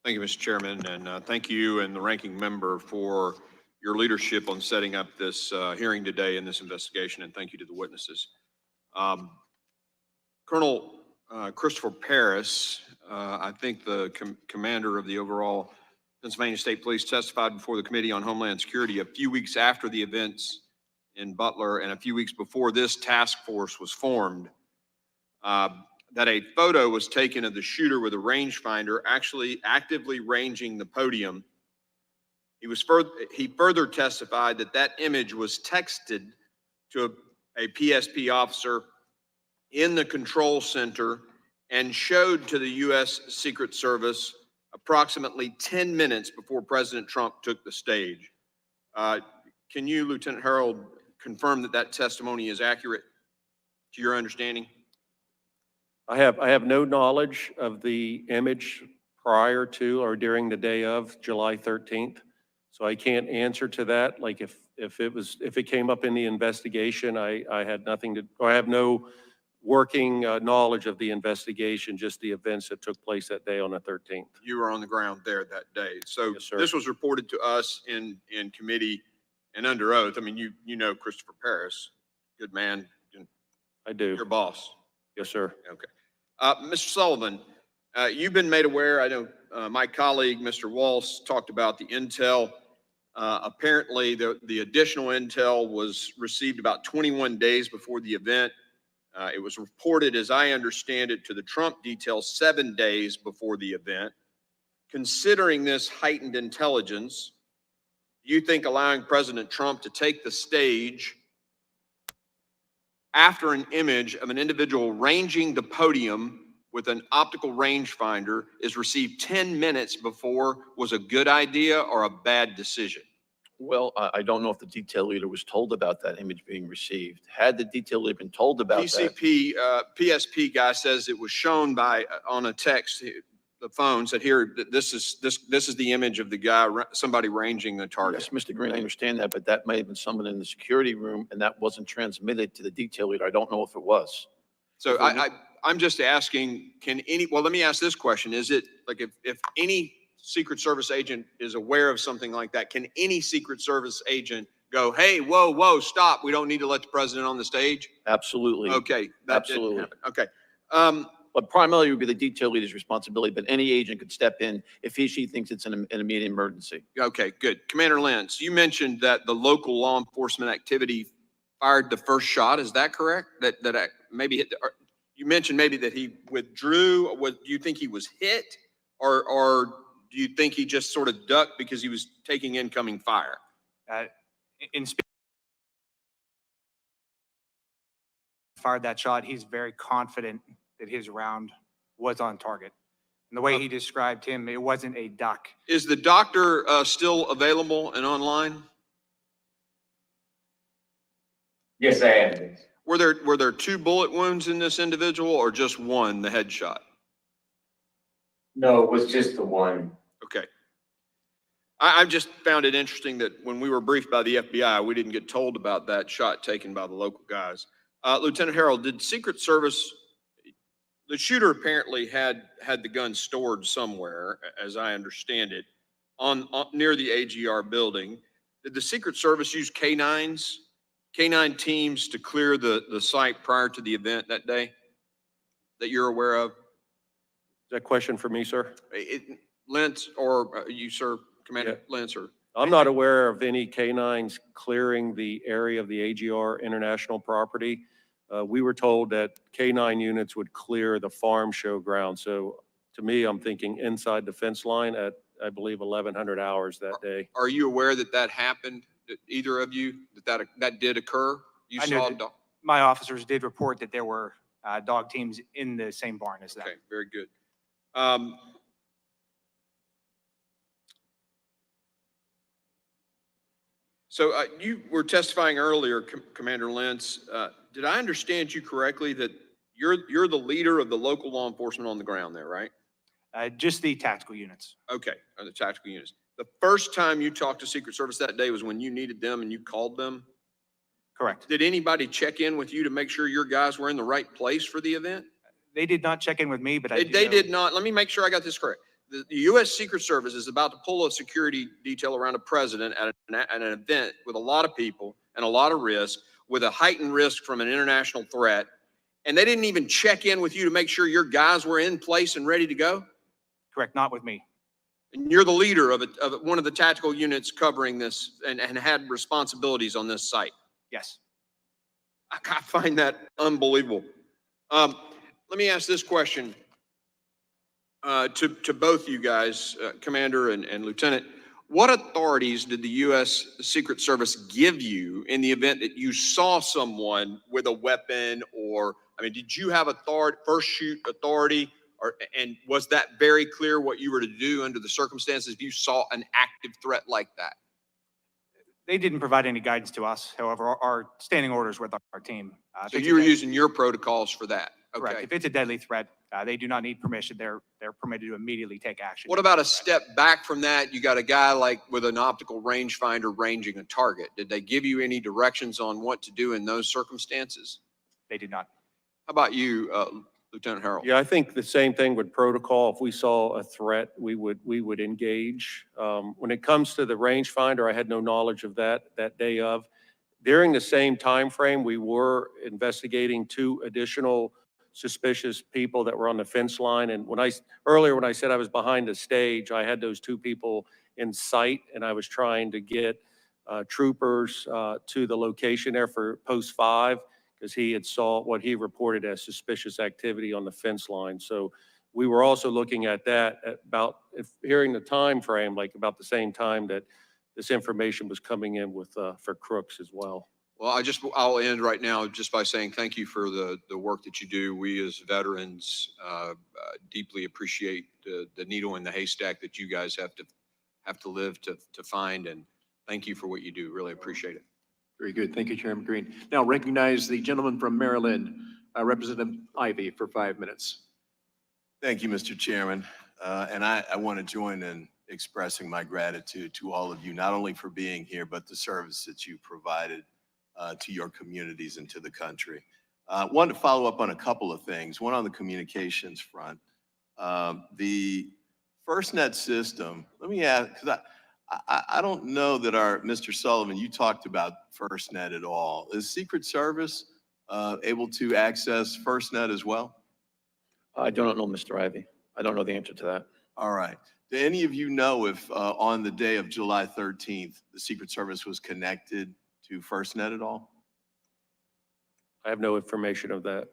L: Thank you, Mr. Chairman, and thank you and the ranking member for your leadership on setting up this hearing today in this investigation, and thank you to the witnesses. Colonel Christopher Paris, I think the commander of the overall Pennsylvania State Police, testified before the Committee on Homeland Security a few weeks after the events in Butler and a few weeks before this task force was formed, that a photo was taken of the shooter with a rangefinder actually actively ranging the podium. He further testified that that image was texted to a PSP officer in the control center and showed to the U.S. Secret Service approximately 10 minutes before President Trump took the stage. Can you, Lieutenant Harold, confirm that that testimony is accurate to your understanding?
A: I have no knowledge of the image prior to or during the day of July 13th. So I can't answer to that. Like if it came up in the investigation, I had nothing to, or I have no working knowledge of the investigation, just the events that took place that day on the 13th.
P: You were on the ground there that day. So
A: Yes, sir.
P: this was reported to us in committee and under oath. I mean, you know Christopher Paris, good man,
A: I do.
P: your boss.
A: Yes, sir.
P: Okay. Mr. Sullivan, you've been made aware, I know my colleague, Mr. Walsh, talked about the intel. Apparently, the additional intel was received about 21 days before the event. It was reported, as I understand it, to the Trump detail 7 days before the event. Considering this heightened intelligence, do you think allowing President Trump to take the stage after an image of an individual ranging the podium with an optical rangefinder is received 10 minutes before was a good idea or a bad decision?
C: Well, I don't know if the detail leader was told about that image being received. Had the detail leader been told about that?
P: PSP guy says it was shown by, on a text, the phone said, here, this is the image of the guy, somebody ranging the target.
C: Yes, Mr. Green, I understand that, but that may have been someone in the security room and that wasn't transmitted to the detail leader. I don't know if it was.
P: So I'm just asking, well, let me ask this question. Is it like if any Secret Service agent is aware of something like that, can any Secret Service agent go, hey, whoa, stop. We don't need to let the president on the stage?
C: Absolutely.
P: Okay. That didn't
C: Absolutely.
P: happen. Okay.
C: But primarily it would be the detail leader's responsibility, but any agent could step in if she thinks it's an immediate emergency.
P: Okay, good. Commander Lentz, you mentioned that the local law enforcement activity fired the first shot. Is that correct? That maybe you mentioned maybe that he withdrew. Do you think he was hit, or do you think he just sort of ducked because he was taking incoming fire?
F: Fired that shot, he's very confident that his round was on target. And the way he described him, it wasn't a duck.
P: Is the doctor still available and online?
D: Yes, I am.
P: Were there 2 bullet wounds in this individual or just one, the headshot?
D: No, it was just the one.
P: Okay. I just found it interesting that when we were briefed by the FBI, we didn't get told about that shot taken by the local guys. Lieutenant Harold, did Secret Service, the shooter apparently had the gun stored somewhere, as I understand it, on near the AGR building. Did the Secret Service use canine teams to clear the site prior to the event that day that you're aware of?
A: Is that a question for me, sir?
P: Lentz or you, sir, Commander Lentz, or?
A: I'm not aware of any canines clearing the area of the AGR International property. We were told that canine units would clear the farm show ground. So to me, I'm thinking inside the fence line at, I believe, 1100 hours that day.
P: Are you aware that happened? Either of you, that did occur? You
F: I knew
P: saw
F: that my officers did report that there were dog teams in the same barn as that.
P: Okay, very good. So you were testifying earlier, Commander Lentz. Did I understand you correctly that you're the leader of the local law enforcement on the ground there, right?
F: Just the tactical units.
P: Okay, or the tactical units. The first time you talked to Secret Service that day was when you needed them and you called them?
F: Correct.
P: Did anybody check in with you to make sure your guys were in the right place for the event?
F: They did not check in with me, but
P: They did not. Let me make sure I got this correct. The U.S. Secret Service is about to pull a security detail around a president at an event with a lot of people and a lot of risk, with a heightened risk from an international threat. And they didn't even check in with you to make sure your guys were in place and ready to go?
F: Correct, not with me.
P: And you're the leader of one of the tactical units covering this and had responsibilities on this site.
F: Yes.
P: I find that unbelievable. Let me ask this question to both you guys, Commander and Lieutenant. What authorities did the U.S. Secret Service give you in the event that you saw someone with a weapon, or, I mean, did you have first shoot authority, and was that very clear what you were to do under the circumstances if you saw an active threat like that?
F: They didn't provide any guidance to us. However, our standing orders with our team.
P: So you were using your protocols for that? Okay.
F: Correct. If it's a deadly threat, They do not need permission. They're permitted to immediately take action.
P: What about a step back from that? You got a guy like with an optical rangefinder ranging a target. Did they give you any directions on what to do in those circumstances?
F: They did not.
P: How about you, Lieutenant Harrell?
A: Yeah, I think the same thing with protocol. If we saw a threat, we would engage. When it comes to the rangefinder, I had no knowledge of that day of. During the same time frame, we were investigating 2 additional suspicious people that were on the fence line. And earlier when I said I was behind the stage, I had those 2 people in sight, and I was trying to get troopers to the location there for post 5, because he had saw what he reported as suspicious activity on the fence line. So we were also looking at that at about, if hearing the time frame, like about the same time that this information was coming in with for Crooks as well.
P: Well, I'll end right now just by saying thank you for the work that you do. We as veterans deeply appreciate the needle in the haystack that you guys have to live to find, and thank you for what you do. Really appreciate it.
B: Very good. Thank you, Chairman Green. Now recognize the gentleman from Maryland, Representative Ivy, for 5 minutes.
Q: Thank you, Mr. Chairman. And I want to join in expressing my gratitude to all of you, not only for being here, but the service that you provided to your communities and to the country. Wanted to follow up on a couple of things. One on the communications front. The FirstNet system, let me ask, because I don't know that Mr. Sullivan, you talked about FirstNet at all. Is Secret Service able to access FirstNet as well?
C: I don't know, Mr. Ivy. I don't know the answer to that.
Q: All right. Do any of you know if on the day of July 13th, the Secret Service was connected to FirstNet at all?
A: I have no information of that,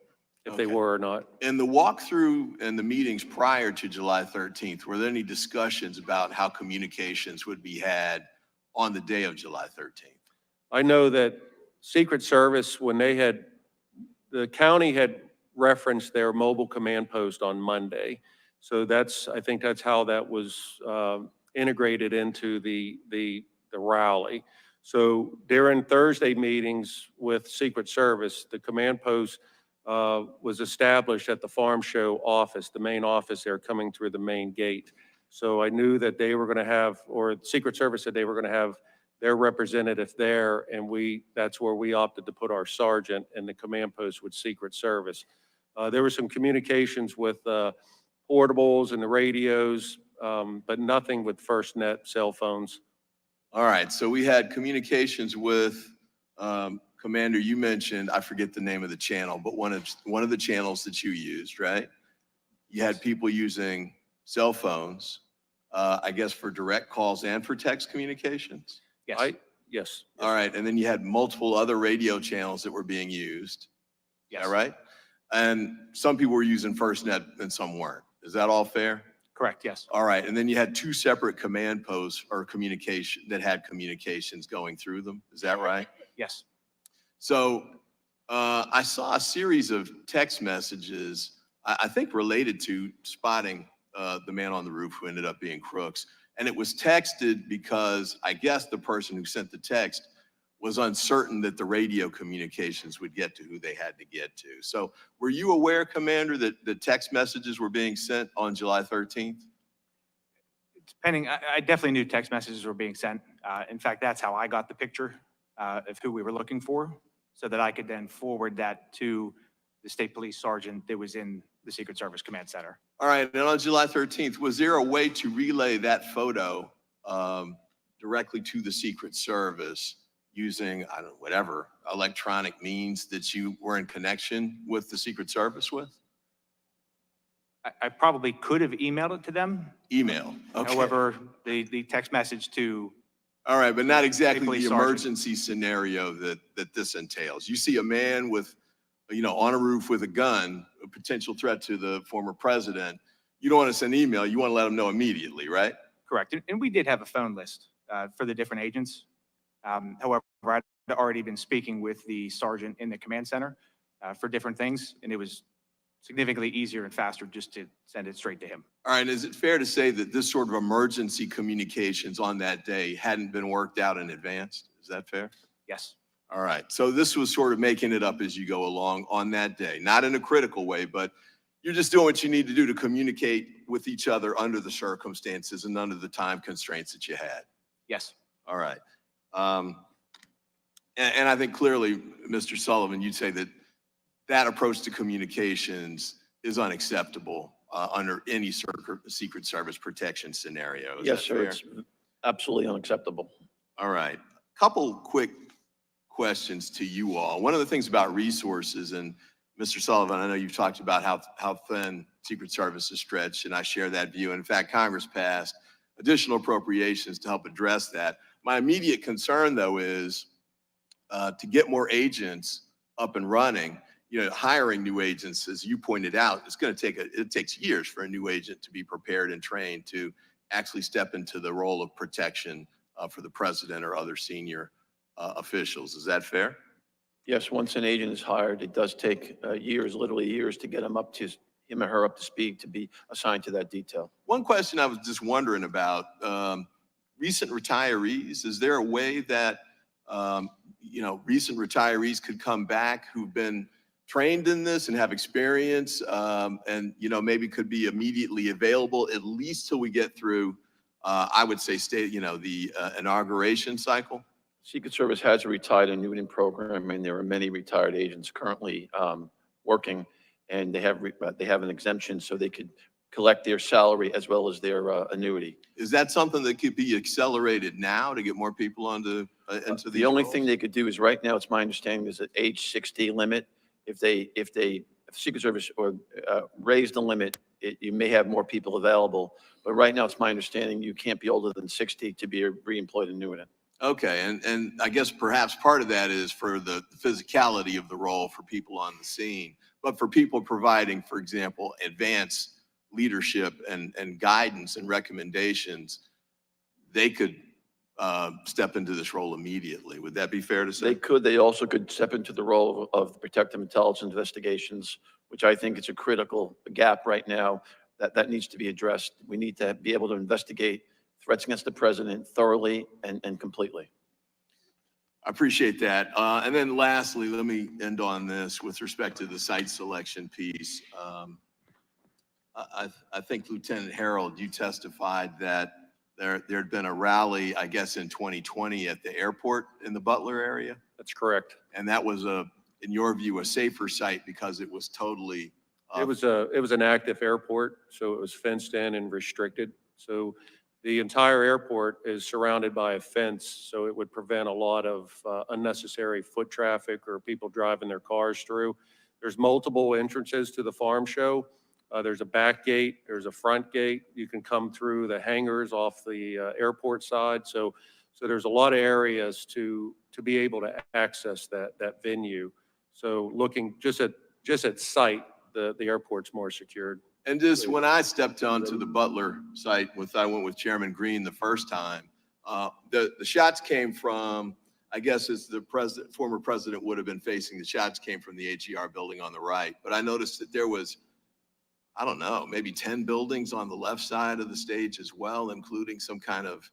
A: if they
Q: Okay.
A: were or not.
Q: In the walkthrough and the meetings prior to July 13th, were there any discussions about how communications would be had on the day of July 13th?
A: I know that Secret Service, when the county had referenced their mobile command post on Monday. So I think that's how that was integrated into the rally. So during Thursday meetings with Secret Service, the command post was established at the Farm Show office, the main office there coming through the main gate. So I knew that they were going to have, or Secret Service said they were going to have their representative there, and that's where we opted to put our sergeant in the command post with Secret Service. There were some communications with portables and the radios, but nothing with FirstNet cell phones.
Q: All right, so we had communications with, Commander, you mentioned, I forget the name of the channel, but one of the channels that you used, right? You had people using cell phones, I guess for direct calls and for text communications?
F: Yes.
A: Yes.
Q: All right, and then you had multiple other radio channels that were being used.
F: Yes.
Q: All right? And some people were using FirstNet and some weren't. Is that all fair?
F: Correct. Yes.
Q: All right, and then you had 2 separate command posts or communication that had communications going through them. Is that right?
F: Yes.
Q: So I saw a series of text messages, I think related to spotting the man on the roof who ended up being Crooks. And it was texted because I guess the person who sent the text was uncertain that the radio communications would get to who they had to get to. So were you aware, Commander, that the text messages were being sent on July 13th?
F: Depending, I definitely knew text messages were being sent. In fact, that's how I got the picture of who we were looking for, so that I could then forward that to the state police sergeant that was in the Secret Service Command Center.
Q: All right, and on July 13th, was there a way to relay that photo directly to the Secret Service using, I don't know, whatever electronic means that you were in connection with the Secret Service with?
F: I probably could have emailed it to them.
Q: Email, okay.
F: However, the text message to,
Q: All right, but not exactly
F: police
Q: the
F: sergeant.
Q: emergency scenario that this entails. You see a man with, on a roof with a gun, a potential threat to the former president. You don't want to send email, you want to let him know immediately, right?
F: correct. And we did have a phone list for the different agents. However, I'd already been speaking with the sergeant in the command center for different things, and it was significantly easier and faster just to send it straight to him.
Q: All right, is it fair to say that this sort of emergency communications on that day hadn't been worked out in advance? Is that fair?
F: Yes.
Q: All right, so this was sort of making it up as you go along on that day, not in a critical way, but you're just doing what you need to do to communicate with each other under the circumstances and under the time constraints that you had.
F: Yes.
Q: All right. And I think clearly, Mr. Sullivan, you'd say that that approach to communications is unacceptable under any Secret Service protection scenario. Is
C: Yes,
Q: that
C: sir,
Q: fair?
C: it's absolutely unacceptable.
Q: All right. Couple quick questions to you all. One of the things about resources, and Mr. Sullivan, I know you've talked about how thin Secret Service is stretched, and I share that view. In fact, Congress passed additional appropriations to help address that. My immediate concern, though, is to get more agents up and running. You know, hiring new agents, as you pointed out, it's going to it takes years for a new agent to be prepared and trained to actually step into the role of protection for the president or other senior officials. Is that fair?
C: Yes, once an agent is hired, it does take years, literally years, to get him or her up to speed to be assigned to that detail.
Q: One question I was just wondering about, recent retirees, is there a way that, recent retirees could come back who've been trained in this and have experience, and, maybe could be immediately available, at least till we get through, I would say, the inauguration cycle?
C: Secret Service has a retired annuitant program, and there are many retired agents currently working, and they have an exemption so they could collect their salary as well as their annuity.
Q: Is that something that could be accelerated now to get more people into these
C: The only
Q: roles?
C: thing they could do is, right now, it's my understanding, there's an age 60 limit. If Secret Service or raise the limit, you may have more people available. But right now, it's my understanding you can't be older than 60 to be a reemployed annuitant.
Q: Okay, and I guess perhaps part of that is for the physicality of the role for people on the scene, but for people providing, for example, advanced leadership and guidance and recommendations, they could step into this role immediately. Would that be fair to say?
C: They also could step into the role of protective intelligence investigations, which I think is a critical gap right now that needs to be addressed. We need to be able to investigate threats against the president thoroughly and completely.
Q: I appreciate that. And then lastly, let me end on this with respect to the site selection piece. I think Lieutenant Harold, you testified that there had been a rally, I guess, in 2020 at the airport in the Butler area.
A: That's correct.
Q: And that was in your view, a safer site because it was totally.
A: It was an active airport, so it was fenced in and restricted. So the entire airport is surrounded by a fence, so it would prevent a lot of unnecessary foot traffic or people driving their cars through. There's multiple entrances to the farm show. There's a back gate, there's a front gate. You can come through the hangars off the airport side. So there's a lot of areas to be able to access that venue. So looking just at site, the airport's more secured.
Q: And just when I stepped onto the Butler site I went with Chairman Green the first time, the shots came from, I guess as the former president would have been facing, the shots came from the AGR building on the right. But I noticed that there was, I don't know, maybe 10 buildings on the left side of the stage as well, including some kind of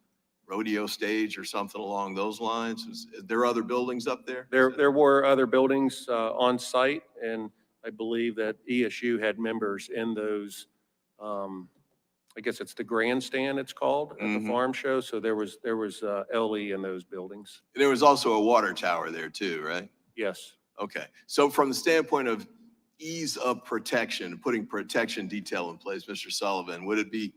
Q: rodeo stage or something along those lines. Is there other buildings up there?
A: There were other buildings on site, and I believe that ESU had members in those, I guess it's the grandstand it's called, at the farm show. So there was LE in those buildings.
Q: There was also a water tower there too, right?
A: Yes.
Q: Okay. So from the standpoint of ease of protection, putting protection detail in place, Mr. Sullivan, would it be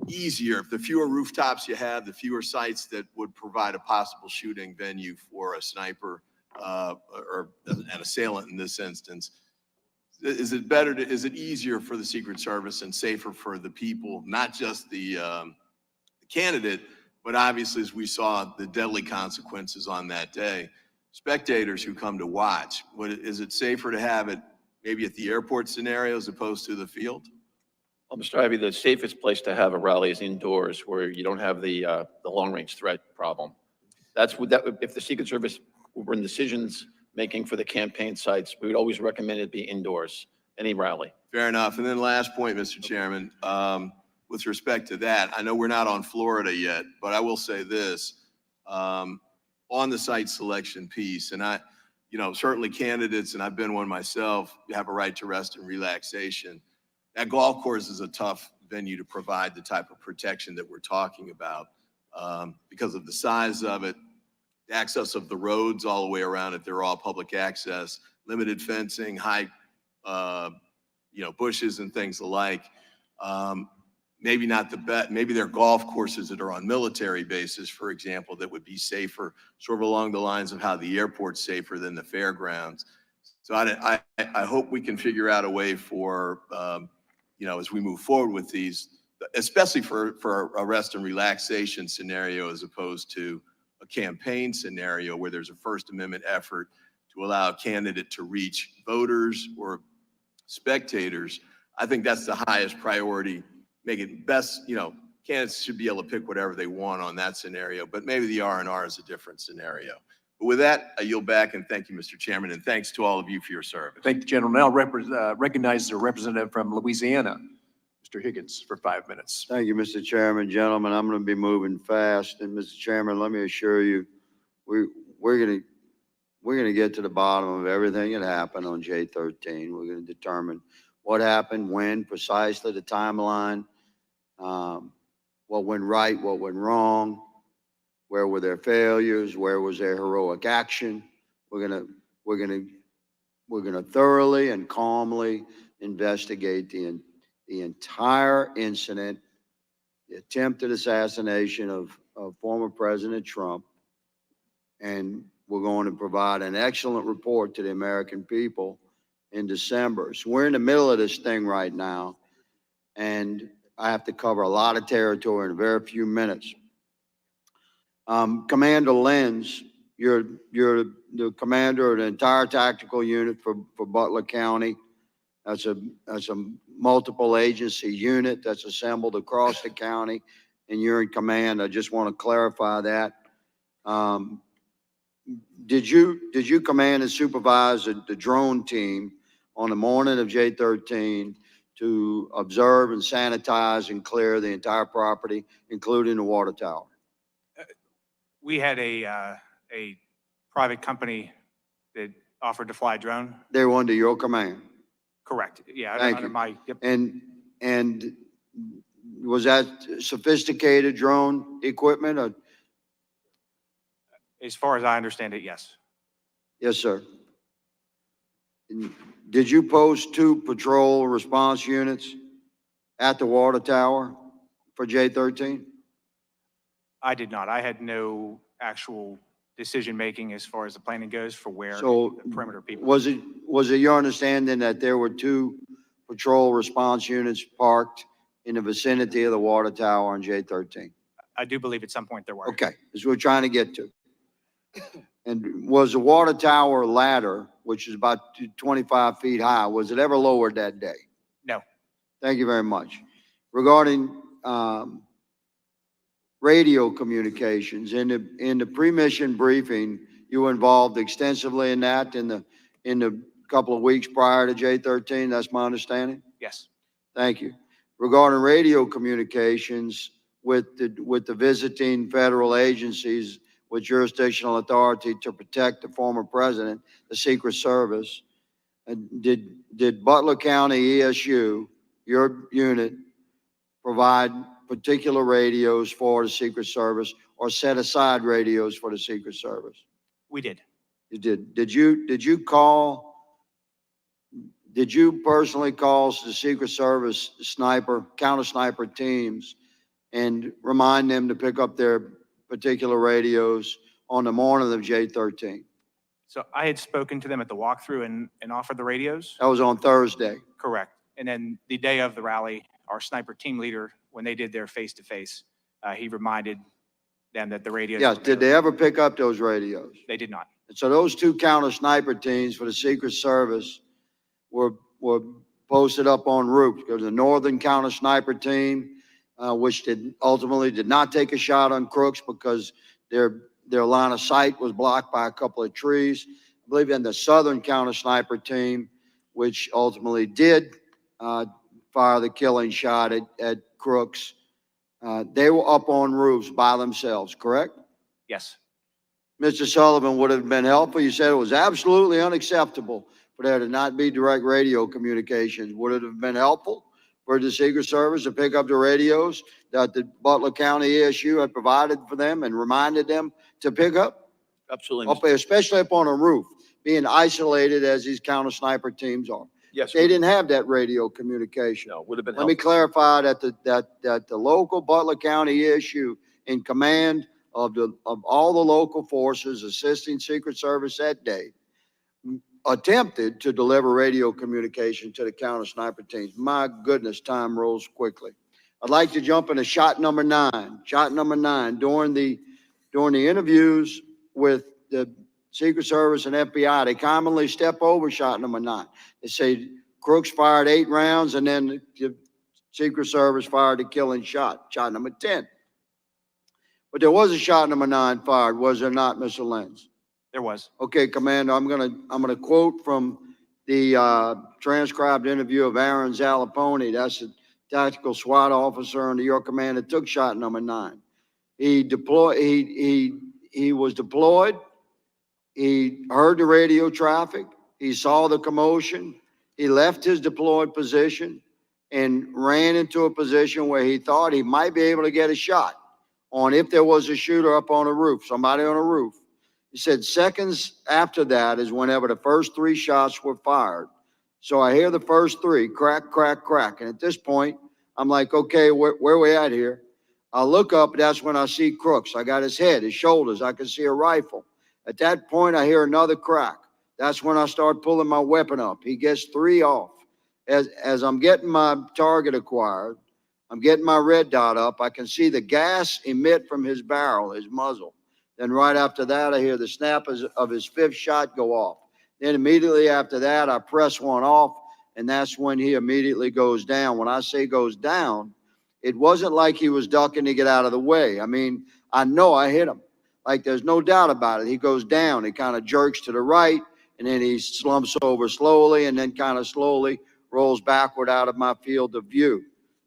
Q: easier if the fewer rooftops you have, the fewer sites that would provide a possible shooting venue for a sniper or an assailant in this instance? Is it easier for the Secret Service and safer for the people, not just the candidate, but obviously, as we saw, the deadly consequences on that day, spectators who come to watch? Is it safer to have it maybe at the airport scenario as opposed to the field?
C: Well, Mr. Ivey, the safest place to have a rally is indoors where you don't have the long-range threat problem. If the Secret Service were in decisions making for the campaign sites, we would always recommend it be indoors, any rally.
Q: Fair enough. And then last point, Mr. Chairman, with respect to that, I know we're not on Florida yet, but I will say this, on the site selection piece, and certainly candidates, and I've been one myself, have a right to rest and relaxation. That golf course is a tough venue to provide the type of protection that we're talking about because of the size of it, the access of the roads all the way around it. They're all public access, limited fencing, high, bushes and things alike. Maybe not the best, maybe there are golf courses that are on military bases, for example, that would be safer, sort of along the lines of how the airport's safer than the fairgrounds. So I hope we can figure out a way for, as we move forward with these, especially for a rest and relaxation scenario as opposed to a campaign scenario where there's a First Amendment effort to allow a candidate to reach voters or spectators. I think that's the highest priority. Make it best, candidates should be able to pick whatever they want on that scenario, but maybe the R&R is a different scenario. But with that, I yield back and thank you, Mr. Chairman, and thanks to all of you for your service.
B: Thank the general. Now recognize the representative from Louisiana, Mr. Higgins, for 5 minutes.
R: Thank you, Mr. Chairman. Gentlemen, I'm going to be moving fast. And Mr. Chairman, let me assure you, we're going to get to the bottom of everything that happened on J13. We're going to determine what happened, when, precisely the timeline, what went right, what went wrong, where were their failures, where was their heroic action. We're going to thoroughly and calmly investigate the entire incident, the attempted assassination of former President Trump, and we're going to provide an excellent report to the American people in December. So we're in the middle of this thing right now, and I have to cover a lot of territory in a very few minutes. Commander Lenz, you're the commander of the entire tactical unit for Butler County. That's a multiple agency unit that's assembled across the county, and you're in command. I just want to clarify that. Did you command and supervise the drone team on the morning of J13 to observe and sanitize and clear the entire property, including the water tower?
F: We had a private company that offered to fly a drone.
R: They were under your command.
F: Correct. Yeah.
R: Thank
F: under
R: you.
F: my, yep.
R: And was that sophisticated drone equipment? Or?
F: As far as I understand it, yes.
R: Yes, sir. Did you post 2 patrol response units at the water tower for J13?
F: I did not. I had no actual decision-making as far as the planning goes for where
R: So
F: the perimeter people.
R: was it your understanding that there were 2 patrol response units parked in the vicinity of the water tower on J13?
F: I do believe at some point there were.
R: Okay, that's what we're trying to get to. And was the water tower ladder, which is about 25 feet high, was it ever lowered that day?
F: No.
R: Thank you very much. Regarding radio communications, in the pre-mission briefing, you were involved extensively in that in the couple of weeks prior to J13. That's my understanding.
F: Yes.
R: Thank you. Regarding radio communications with the visiting federal agencies with jurisdictional authority to protect the former president, the Secret Service, did Butler County ESU, your unit, provide particular radios for the Secret Service or set aside radios for the Secret Service?
F: We did.
R: You did. Did you personally call the Secret Service counter sniper teams and remind them to pick up their particular radios on the morning of J13?
F: So I had spoken to them at the walkthrough and offered the radios.
R: That was on Thursday.
F: Correct. And then the day of the rally, our sniper team leader, when they did their face-to-face, he reminded them that the radios.
R: Yes. Did they ever pick up those radios?
F: They did not.
R: And so those 2 counter sniper teams for the Secret Service were posted up on roofs. There was a northern counter sniper team, which ultimately did not take a shot on crooks because their line of sight was blocked by a couple of trees. I believe in the southern counter sniper team, which ultimately did fire the killing shot at crooks. They were up on roofs by themselves, correct?
F: Yes.
R: Mr. Sullivan, would it have been helpful? You said it was absolutely unacceptable for there to not be direct radio communications. Would it have been helpful for the Secret Service to pick up the radios that the Butler County ESU had provided for them and reminded them to pick up?
C: Absolutely.
R: Up, especially up on a roof, being isolated as these counter sniper teams are.
C: Yes.
R: They didn't have that radio communication.
C: No, would have been
R: Let me
C: helpful.
R: clarify that the local Butler County ESU, in command of all the local forces assisting Secret Service that day, attempted to deliver radio communication to the counter sniper teams. My goodness, time rolls quickly. I'd like to jump into shot number 9. Shot number 9, during the interviews with the Secret Service and FBI, they commonly step over shot number 9. They say Crooks fired 8 rounds, and then the Secret Service fired the killing shot, shot number 10. But there was a shot number 9 fired, was there not, Mr. Lenz?
F: There was.
R: Okay, Commander, I'm gonna quote from the transcribed interview of Aaron Zalapone. That's a tactical SWAT officer under your command that took shot number 9. He was deployed. He heard the radio traffic. He saw the commotion. He left his deployed position and ran into a position where he thought he might be able to get a shot on if there was a shooter up on a roof, somebody on a roof. He said seconds after that is whenever the first 3 shots were fired. So I hear the first 3, crack, crack, crack. And at this point, I'm like, okay, where we at here? I look up, that's when I see Crooks. I got his head, his shoulders. I can see a rifle. At that point, I hear another crack. That's when I start pulling my weapon up. He gets 3 off. As I'm getting my target acquired, I'm getting my red dot up. I can see the gas emit from his barrel, his muzzle. Then right after that, I hear the snap of his 5th shot go off. Then immediately after that, I press one off, and that's when he immediately goes down. When I say goes down, it wasn't like he was ducking to get out of the way. I mean, I know I hit him. Like, there's no doubt about it. He goes down. He kind of jerks to the right, and then he slumps over slowly, and then kind of slowly rolls backward out of my field of view.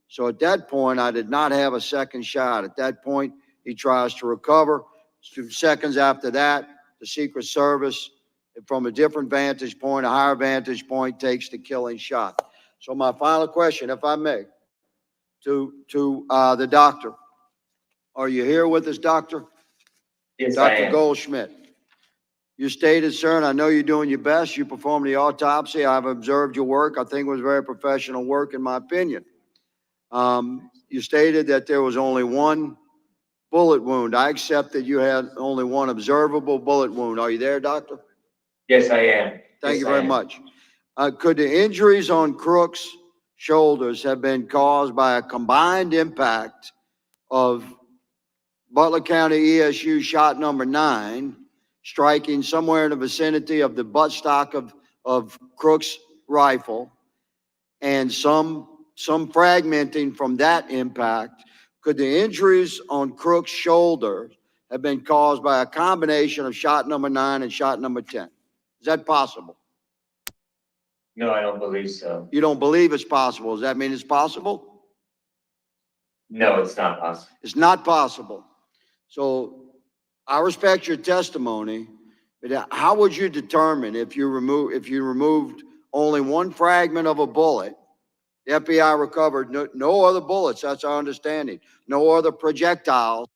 R: So at that point, I did not have a second shot. At that point, he tries to recover. 2 seconds after that, the Secret Service, from a different vantage point, a higher vantage point, takes the killing shot. So my final question, if I may, to the doctor. Are you here with us, Doctor?
D: Yes, I
R: Dr.
D: am.
R: Goldschmidt. You stated, sir, and I know you're doing your best. You performed the autopsy. I've observed your work. I think it was very professional work, in my opinion. You stated that there was only 1 bullet wound. I accept that you had only 1 observable bullet wound. Are you there, doctor?
D: Yes, I am.
R: Thank
D: Yes,
R: you
D: I
R: very
D: am.
R: much. Could the injuries on Crook's shoulders have been caused by a combined impact of Butler County ESU shot number 9 striking somewhere in the vicinity of the buttstock of Crook's rifle, and some fragmenting from that impact? Could the injuries on Crook's shoulder have been caused by a combination of shot number 9 and shot number 10? Is that possible?
D: No, I don't believe so.
R: You don't believe it's possible. Does that mean it's possible?
D: No, it's not possible.
R: It's not possible. So I respect your testimony, but how would you determine if you removed only 1 fragment of a bullet? The FBI recovered no other bullets, that's our understanding, no other projectiles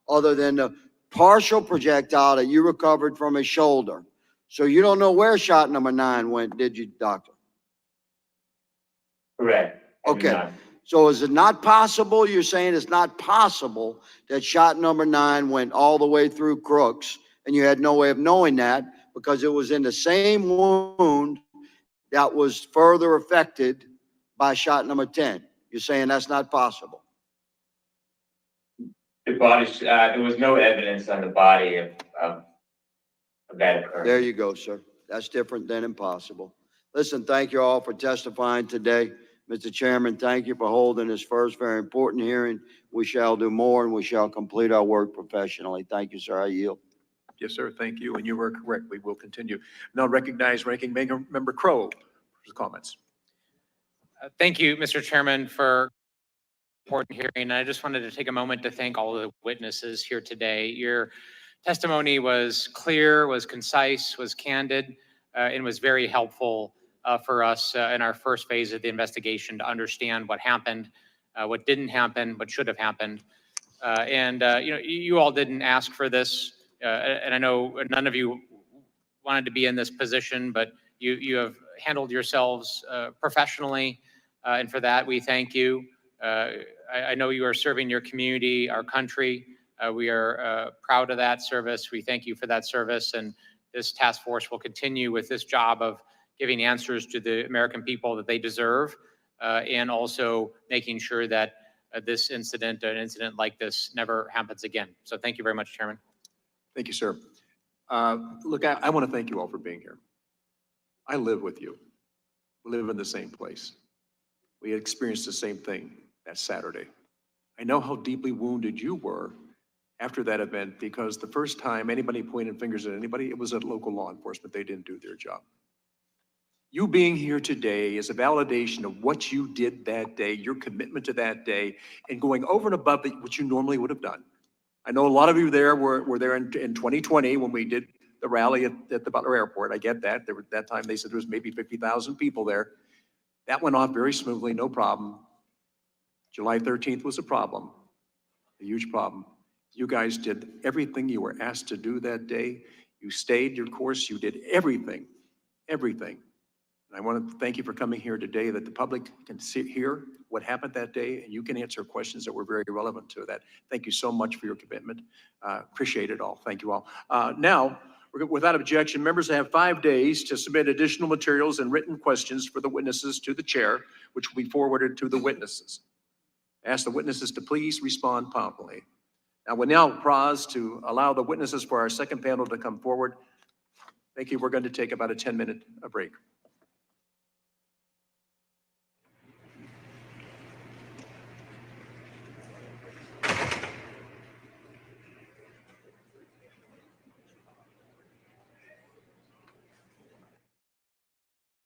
R: other than the partial projectile that you recovered from his shoulder. So you don't know where shot number 9 went, did you, doctor?
D: Correct. I do
R: Okay.
D: not.
R: So is it not possible, you're saying it's not possible that shot number 9 went all the way through Crooks, and you had no way of knowing that because it was in the same wound that was further affected by shot number 10? You're saying that's not possible?
D: The body, there was no evidence on the body of that occurrence.
R: There you go, sir. That's different than impossible. Listen, thank you all for testifying today. Mr. Chairman, thank you for holding this first very important hearing. We shall do more and we shall complete our work professionally. Thank you, sir. I yield.
B: Yes, sir. Thank you. And you were correct. We will continue. Now recognize Ranking Member Crowe for his comments.
G: Thank you, Mr. Chairman, for important hearing. I just wanted to take a moment to thank all of the witnesses here today. Your testimony was clear, was concise, was candid, and was very helpful for us in our first phase of the investigation to understand what happened, what didn't happen, what should have happened. You all didn't ask for this, and I know none of you wanted to be in this position, but you have handled yourselves professionally, and for that, we thank you. I know you are serving your community, our country. We are proud of that service. We thank you for that service, and this task force will continue with this job of giving answers to the American people that they deserve, and also making sure that this incident, an incident like this, never happens again. So thank you very much, Chairman.
B: Thank you, sir. Look, I want to thank you all for being here. I live with you. We live in the same place. We experienced the same thing that Saturday. I know how deeply wounded you were after that event, because the first time anybody pointed fingers at anybody, it was at local law enforcement. They didn't do their job. You being here today is a validation of what you did that day, your commitment to that day, and going over and above what you normally would have done. I know a lot of you there were there in 2020 when we did the rally at the Butler Airport. I get that. That time they said there was maybe 50,000 people there. That went off very smoothly, no problem. July 13th was a problem, a huge problem. You guys did everything you were asked to do that day. You stayed your course. You did everything. And I want to thank you for coming here today, that the public can hear what happened that day, and you can answer questions that were very relevant to that. Thank you so much for your commitment. Appreciate it all. Thank you all. Now, without objection, members have 5 days to submit additional materials and written questions for the witnesses to the chair, which will be forwarded to the witnesses. Ask the witnesses to please respond promptly. Now, we'll now pause to allow the witnesses for our second panel to come forward. Thank you. We're going to take about a 10-minute break.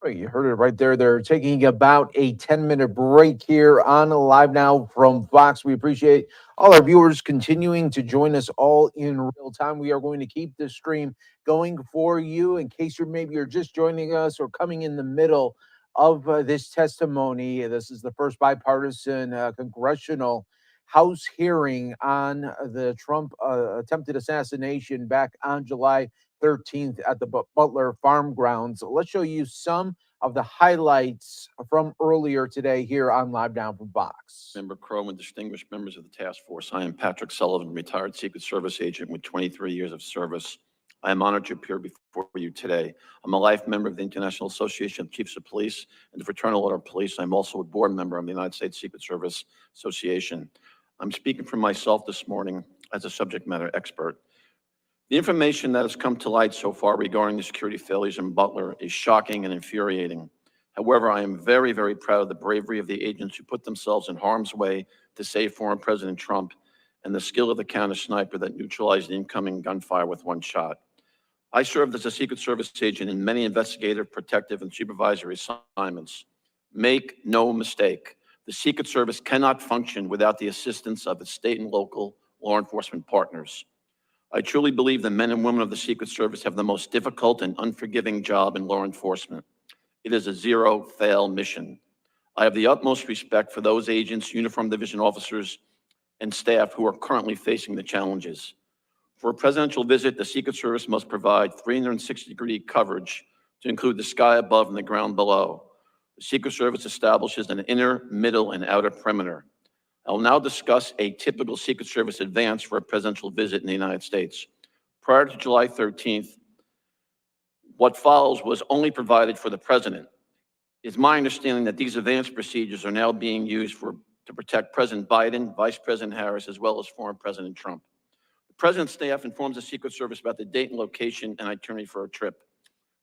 S: Right, you heard it right there. They're taking about a 10-minute break here on Live Now from Fox. We appreciate all our viewers continuing to join us all in real time. We are going to keep this stream going for you in case you're just joining us or coming in the middle of this testimony. This is the first bipartisan congressional House hearing on the Trump attempted assassination back on July 13th at the Butler Farm Grounds. Let's show you some of the highlights from earlier today here on Live Down from Fox.
C: Member Crow and distinguished members of the task force, I am Patrick Sullivan, retired Secret Service agent with 23 years of service. I am honored to appear before you today. I'm a life member of the International Association of Chiefs of Police and the Fraternal Order of Police. I'm also a board member of the United States Secret Service Association. I'm speaking for myself this morning as a subject matter expert. The information that has come to light so far regarding the security failures in Butler is shocking and infuriating. However, I am very, very proud of the bravery of the agents who put themselves in harm's way to save former President Trump, and the skill of the counter sniper that neutralized the incoming gunfire with one shot. I served as a Secret Service agent in many investigative, protective, and supervisory assignments. Make no mistake, the Secret Service cannot function without the assistance of its state and local law enforcement partners. I truly believe the men and women of the Secret Service have the most difficult and unforgiving job in law enforcement. It is a zero-fail mission. I have the utmost respect for those agents, uniformed division officers, and staff who are currently facing the challenges. For a presidential visit, the Secret Service must provide 360-degree coverage to include the sky above and the ground below. The Secret Service establishes an inner, middle, and outer perimeter. I will now discuss a typical Secret Service advance for a presidential visit in the United States. Prior to July 13th, what follows was only provided for the president. It's my understanding that these advance procedures are now being used to protect President Biden, Vice President Harris, as well as former President Trump. The president's staff informs the Secret Service about the date and location and itinerary for a trip.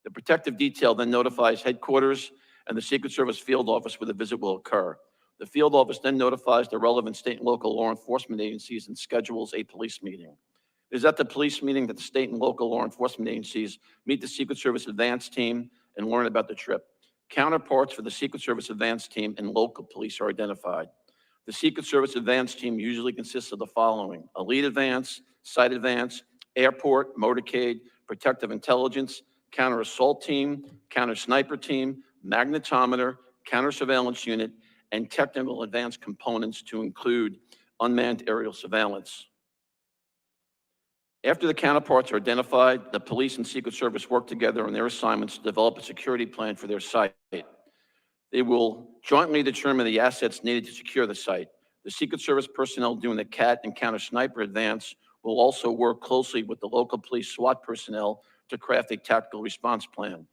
C: The protective detail then notifies headquarters and the Secret Service field office where the visit will occur. The field office then notifies the relevant state and local law enforcement agencies and schedules a police meeting. It is at the police meeting that the state and local law enforcement agencies meet the Secret Service advance team and learn about the trip. Counterparts for the Secret Service advance team and local police are identified. The Secret Service advance team usually consists of the following: a lead advance, site advance, airport, motorcade, protective intelligence, counter assault team, counter sniper team, magnetometer, counter surveillance unit, and technical advanced components to include unmanned aerial surveillance. After the counterparts are identified, the police and Secret Service work together on their assignments to develop a security plan for their site. They will jointly determine the assets needed to secure the site. The Secret Service personnel doing the CAT and counter sniper advance will also work closely with the local police SWAT personnel to craft a tactical response plan.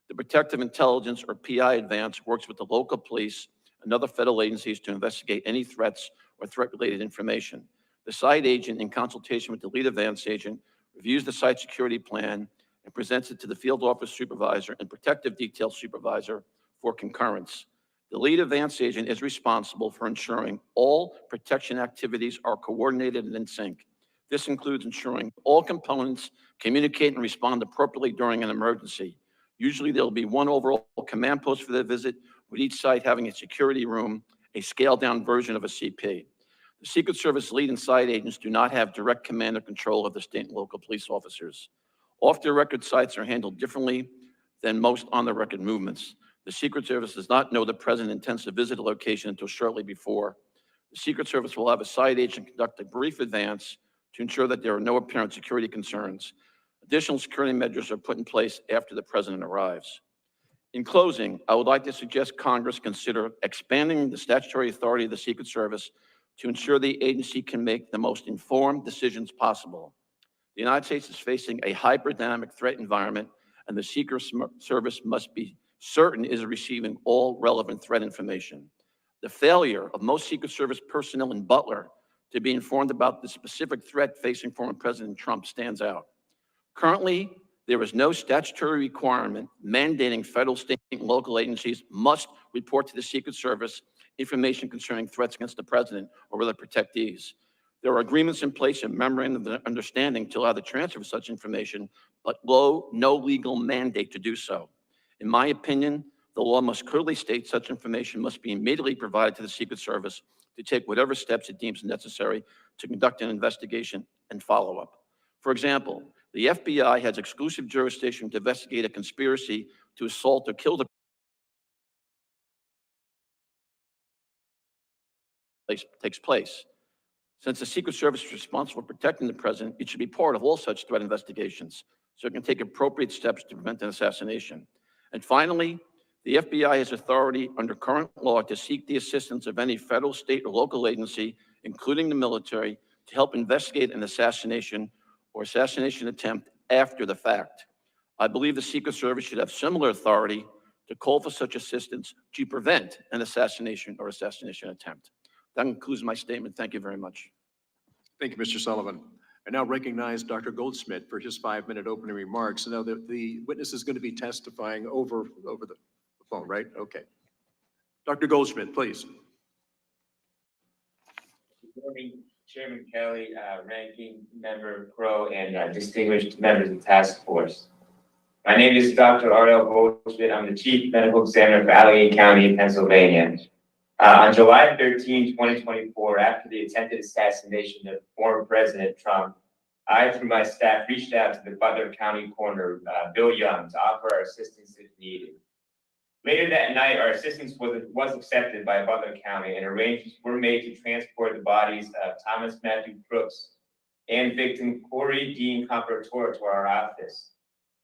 C: The Protective Intelligence, or PI advance, works with the local police and other federal agencies to investigate any threats or threat-related information. The site agent, in consultation with the lead advance agent, reviews the site security plan and presents it to the field office supervisor and protective detail supervisor for concurrence. The lead advance agent is responsible for ensuring all protection activities are coordinated and in sync. This includes ensuring all components communicate and respond appropriately during an emergency. Usually there will be one overall command post for the visit, with each site having a security room, a scaled-down version of a CP. The Secret Service lead and site agents do not have direct command or control of the state and local police officers. Off-the-record sites are handled differently than most on-the-record movements. The Secret Service does not know the president intends to visit a location until shortly before. The Secret Service will have a site agent conduct a brief advance to ensure that there are no apparent security concerns. Additional security measures are put in place after the president arrives. In closing, I would like to suggest Congress consider expanding the statutory authority of the Secret Service to ensure the agency can make the most informed decisions possible. The United States is facing a hyper-dynamic threat environment, and the Secret Service must be certain is receiving all relevant threat information. The failure of most Secret Service personnel in Butler to be informed about the specific threat facing former President Trump stands out. Currently, there is no statutory requirement mandating federal, state, and local agencies must report to the Secret Service information concerning threats against the president or other protectees. There are agreements in place and memorandum of understanding to allow the transfer of such information, but no legal mandate to do so. In my opinion, the law must clearly state such information must be immediately provided to the Secret Service to take whatever steps it deems necessary to conduct an investigation and follow-up. For example, the FBI has exclusive jurisdiction to investigate a conspiracy to assault or kill the takes place. Since the Secret Service is responsible for protecting the president, it should be part of all such threat investigations so it can take appropriate steps to prevent an assassination. And finally, the FBI has authority under current law to seek the assistance of any federal, state, or local agency, including the military, to help investigate an assassination or assassination attempt after the fact. I believe the Secret Service should have similar authority to call for such assistance to prevent an assassination or assassination attempt. That concludes my statement. Thank you very much.
B: Thank you, Mr. Sullivan. I now recognize Dr. Goldsmith for his 5-minute opening remarks. Now, the witness is going to be testifying over the phone, right? Okay. Dr. Goldsmith, please.
D: Good morning, Chairman Kelly, Ranking Member Crow, and distinguished members of the task force. My name is Dr. Ariel Goldschmidt. I'm the Chief Medical Examiner for Allegheny County, Pennsylvania. On July 13, 2024, after the attempted assassination of former President Trump, I, through my staff, reached out to the Butler County coroner, Bill Young, to offer our assistance if needed. Later that night, our assistance was accepted by Butler County, and arrangements were made to transport the bodies of Thomas Matthew Crooks and victim Corey Dean Comparator to our office.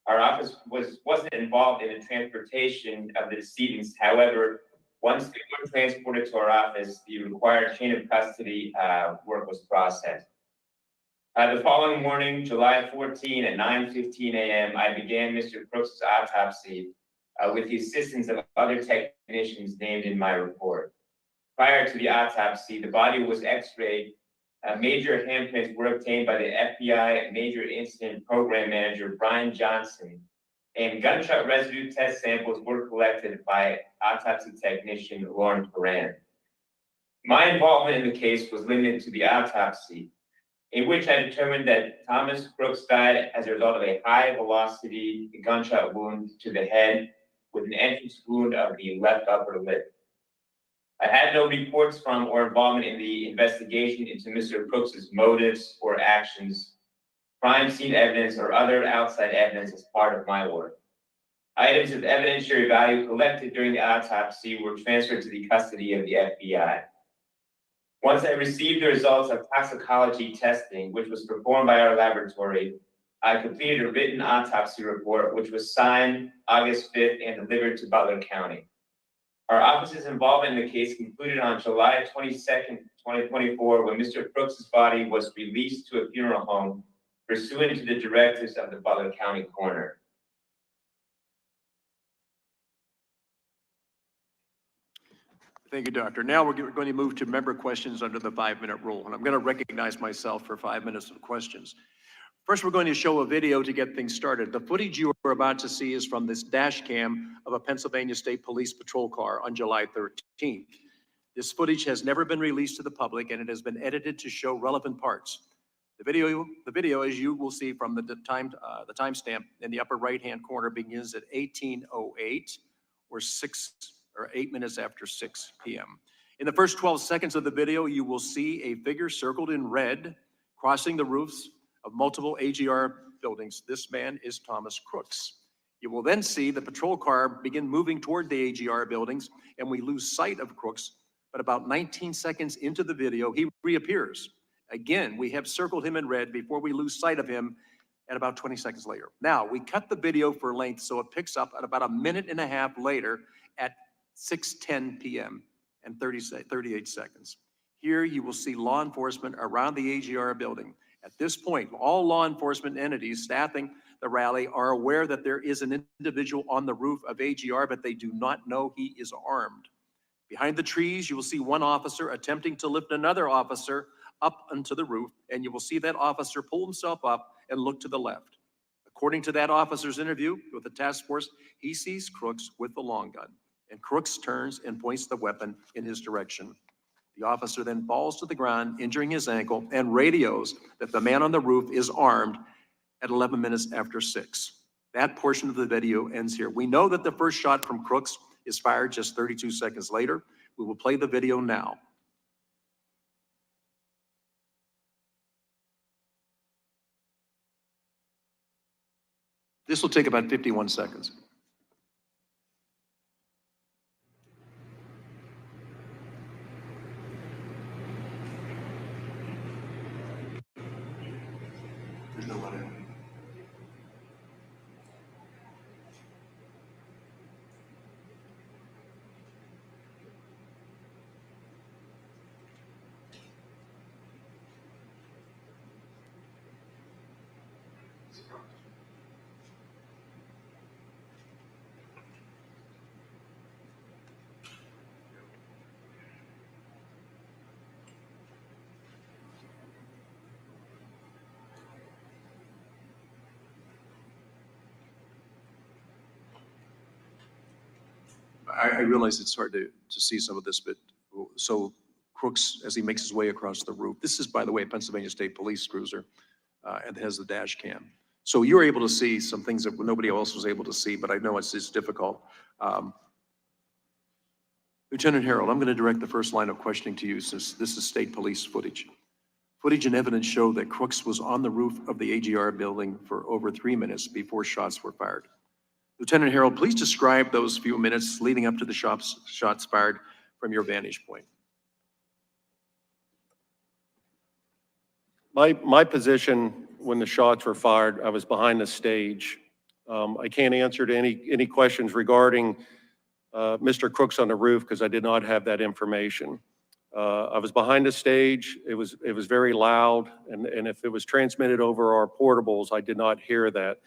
D: Our office wasn't involved in the transportation of the decedents. However, once they were transported to our office, the required chain of custody work was processed. The following morning, July 14 at 9:15 a.m., I began Mr. Crooks' autopsy with the assistance of other technicians named in my report. Prior to the autopsy, the body was x-rayed. Major handprints were obtained by the FBI Major Incident Program Manager, Brian Johnson, and gunshot residue test samples were collected by autopsy technician Lauren Perrin. My involvement in the case was limited to the autopsy, in which I determined that Thomas Crooks died as a result of a high-velocity gunshot wound to the head with an entrance wound of the left upper lip. I had no reports from or involvement in the investigation into Mr. Crooks' motives or actions, crime scene evidence, or other outside evidence as part of my work. Items of evidentiary value collected during the autopsy were transferred to the custody of the FBI. Once I received the results of toxicology testing, which was performed by our laboratory, I completed a written autopsy report, which was signed August 5th and delivered to Butler County. Our office's involvement in the case concluded on July 22nd, 2024, when Mr. Crooks' body was released to a funeral home pursuant to the directives of the Butler County coroner.
B: Thank you, Doctor. Now we're going to move to member questions under the 5-minute rule, and I'm going to recognize myself for 5 minutes of questions. First, we're going to show a video to get things started. The footage you are about to see is from this dash cam of a Pennsylvania State Police patrol car on July 13th. This footage has never been released to the public, and it has been edited to show relevant parts. The video, as you will see from the timestamp in the upper right-hand corner, begins at 18:08 or 8 minutes after 6 p.m. In the first 12 seconds of the video, you will see a figure circled in red crossing the roofs of multiple AGR buildings. This man is Thomas Crooks. You will then see the patrol car begin moving toward the AGR buildings, and we lose sight of Crooks, but about 19 seconds into the video, he reappears. Again, we have circled him in red before we lose sight of him at about 20 seconds later. Now, we cut the video for length, so it picks up at about a minute and a half later at 6:10 p.m. and 38 seconds. Here you will see law enforcement around the AGR building. At this point, all law enforcement entities staffing the rally are aware that there is an individual on the roof of AGR, but they do not know he is armed. Behind the trees, you will see one officer attempting to lift another officer up onto the roof, and you will see that officer pull himself up and look to the left. According to that officer's interview with the task force, he sees Crooks with the long gun, and Crooks turns and points the weapon in his direction. The officer then falls to the ground, injuring his ankle, and radios that the man on the roof is armed at 11 minutes after 6. That portion of the video ends here. We know that the first shot from Crooks is fired just 32 seconds later. We will play the video now. This will take about 51 seconds. There's nobody. I realize it's hard to see some of this, but so Crooks, as he makes his way across the roof, this is, by the way, a Pennsylvania State Police cruiser, and it has the dash cam. So you're able to see some things that nobody else was able to see, but I know it's difficult. Lieutenant Harold, I'm going to direct the first line of questioning to you, since this is state police footage. Footage and evidence show that Crooks was on the roof of the AGR building for over 3 minutes before shots were fired. Lieutenant Harold, please describe those few minutes leading up to the shots fired from your vantage point.
A: My position when the shots were fired, I was behind the stage. I can't answer to any questions regarding Mr. Crooks on the roof because I did not have that information. I was behind the stage. It was very loud, and if it was transmitted over our portables, I did not hear that.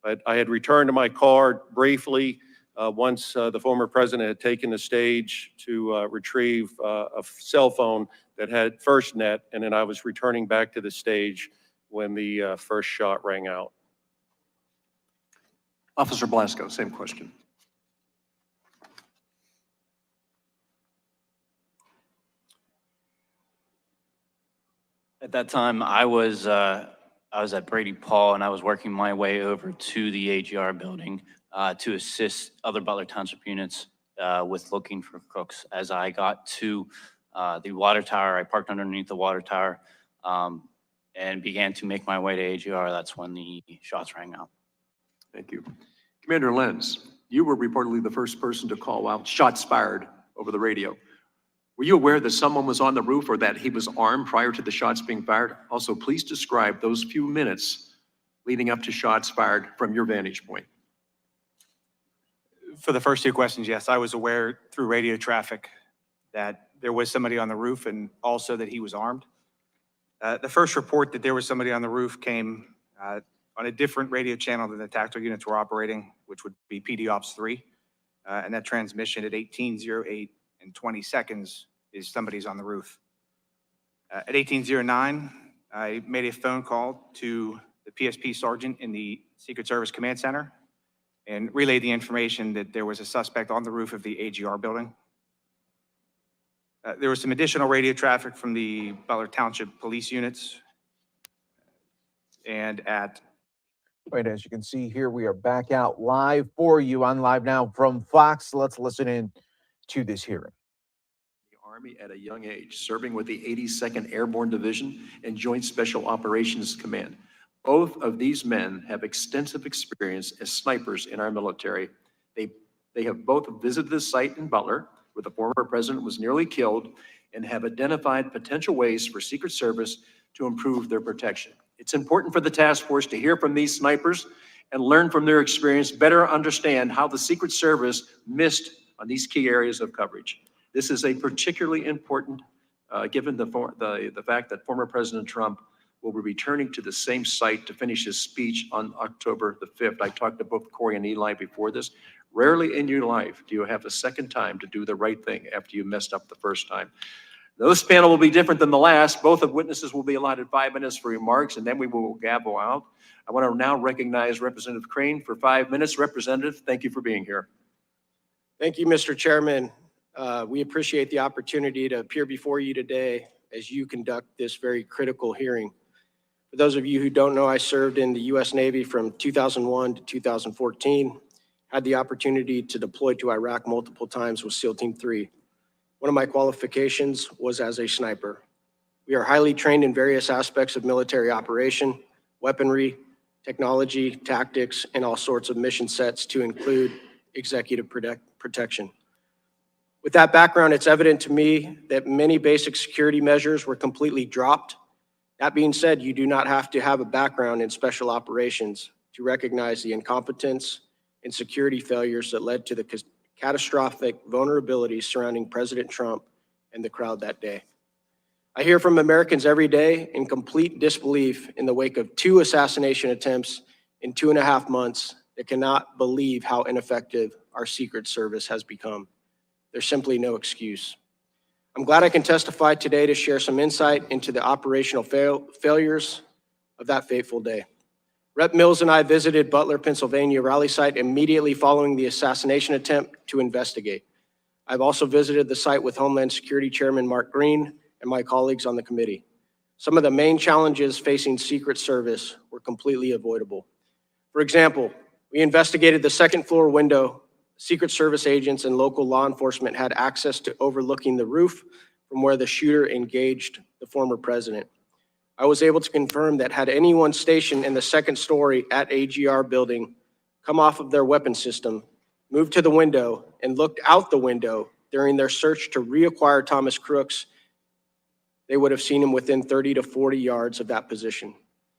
A: But I had returned to my car briefly once the former president had taken the stage to retrieve a cell phone that had FirstNet, and then I was returning back to the stage when the first shot rang out.
B: Officer Blasco, same question.
E: At that time, I was at Brady Paul, and I was working my way over to the AGR building to assist other Butler Township units with looking for Crooks. As I got to the water tower, I parked underneath the water tower and began to make my way to AGR. That's when the shots rang out.
B: Thank you. Commander Lenz, you were reportedly the first person to call out shots fired over the radio. Were you aware that someone was on the roof or that he was armed prior to the shots being fired? Also, please describe those few minutes leading up to shots fired from your vantage point.
F: For the first two questions, yes, I was aware through radio traffic that there was somebody on the roof and also that he was armed. The first report that there was somebody on the roof came on a different radio channel than the tactical units were operating, which would be PD Ops 3. And that transmission at 18:08 and 20 seconds is somebody's on the roof. At 18:09, I made a phone call to the PSP sergeant in the Secret Service Command Center and relayed the information that there was a suspect on the roof of the AGR building. There was some additional radio traffic from the Butler Township police units. And at
S: Right, as you can see here, we are back out live for you on Live Now from Fox. Let's listen in to this hearing.
B: The Army at a young age, serving with the 82nd Airborne Division and Joint Special Operations Command. Both of these men have extensive experience as snipers in our military. They have both visited the site in Butler, where the former president was nearly killed, and have identified potential ways for Secret Service to improve their protection. It's important for the task force to hear from these snipers and learn from their experience, better understand how the Secret Service missed on these key areas of coverage. This is a particularly important, given the fact that former President Trump will be returning to the same site to finish his speech on October the 5th. I talked to both Corey and Eli before this. Rarely in your life do you have a second time to do the right thing after you messed up the first time. This panel will be different than the last. Both of witnesses will be allotted 5 minutes for remarks, and then we will gavel out. I want to now recognize Representative Crane for 5 minutes. Representative, thank you for being here.
T: Thank you, Mr. Chairman. We appreciate the opportunity to appear before you today as you conduct this very critical hearing. For those of you who don't know, I served in the U.S. Navy from 2001 to 2014, had the opportunity to deploy to Iraq multiple times with SEAL Team 3. One of my qualifications was as a sniper. We are highly trained in various aspects of military operation, weaponry, technology, tactics, and all sorts of mission sets to include executive protection. With that background, it's evident to me that many basic security measures were completely dropped. That being said, you do not have to have a background in special operations to recognize the incompetence and security failures that led to the catastrophic vulnerabilities surrounding President Trump and the crowd that day. I hear from Americans every day in complete disbelief in the wake of 2 assassination attempts in 2.5 months that cannot believe how ineffective our Secret Service has become. There's simply no excuse. I'm glad I can testify today to share some insight into the operational failures of that fateful day. Rep. Mills and I visited Butler, Pennsylvania rally site immediately following the assassination attempt to investigate. I've also visited the site with Homeland Security Chairman Mark Green and my colleagues on the committee. Some of the main challenges facing Secret Service were completely avoidable. For example, we investigated the second floor window. Secret Service agents and local law enforcement had access to overlooking the roof from where the shooter engaged the former president. I was able to confirm that had anyone stationed in the second story at AGR building come off of their weapon system, moved to the window, and looked out the window during their search to reacquire Thomas Crooks, they would have seen him within 30 to 40 yards of that position.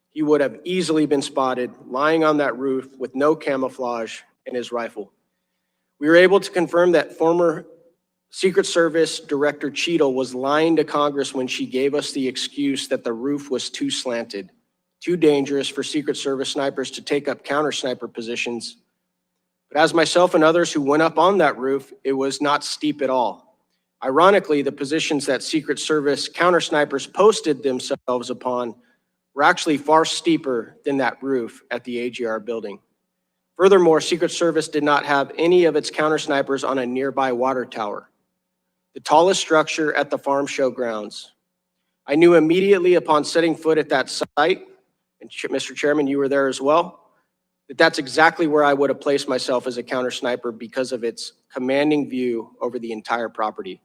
T: He would have easily been spotted lying on that roof with no camouflage and his rifle. We were able to confirm that former Secret Service Director Cheadle was lying to Congress when she gave us the excuse that the roof was too slanted, too dangerous for Secret Service snipers to take up counter sniper positions. But as myself and others who went up on that roof, it was not steep at all. Ironically, the positions that Secret Service counter snipers posted themselves upon were actually far steeper than that roof at the AGR building. Furthermore, Secret Service did not have any of its counter snipers on a nearby water tower, the tallest structure at the farm show grounds. I knew immediately upon setting foot at that site, and Mr. Chairman, you were there as well, that that's exactly where I would have placed myself as a counter sniper because of its commanding view over the entire property.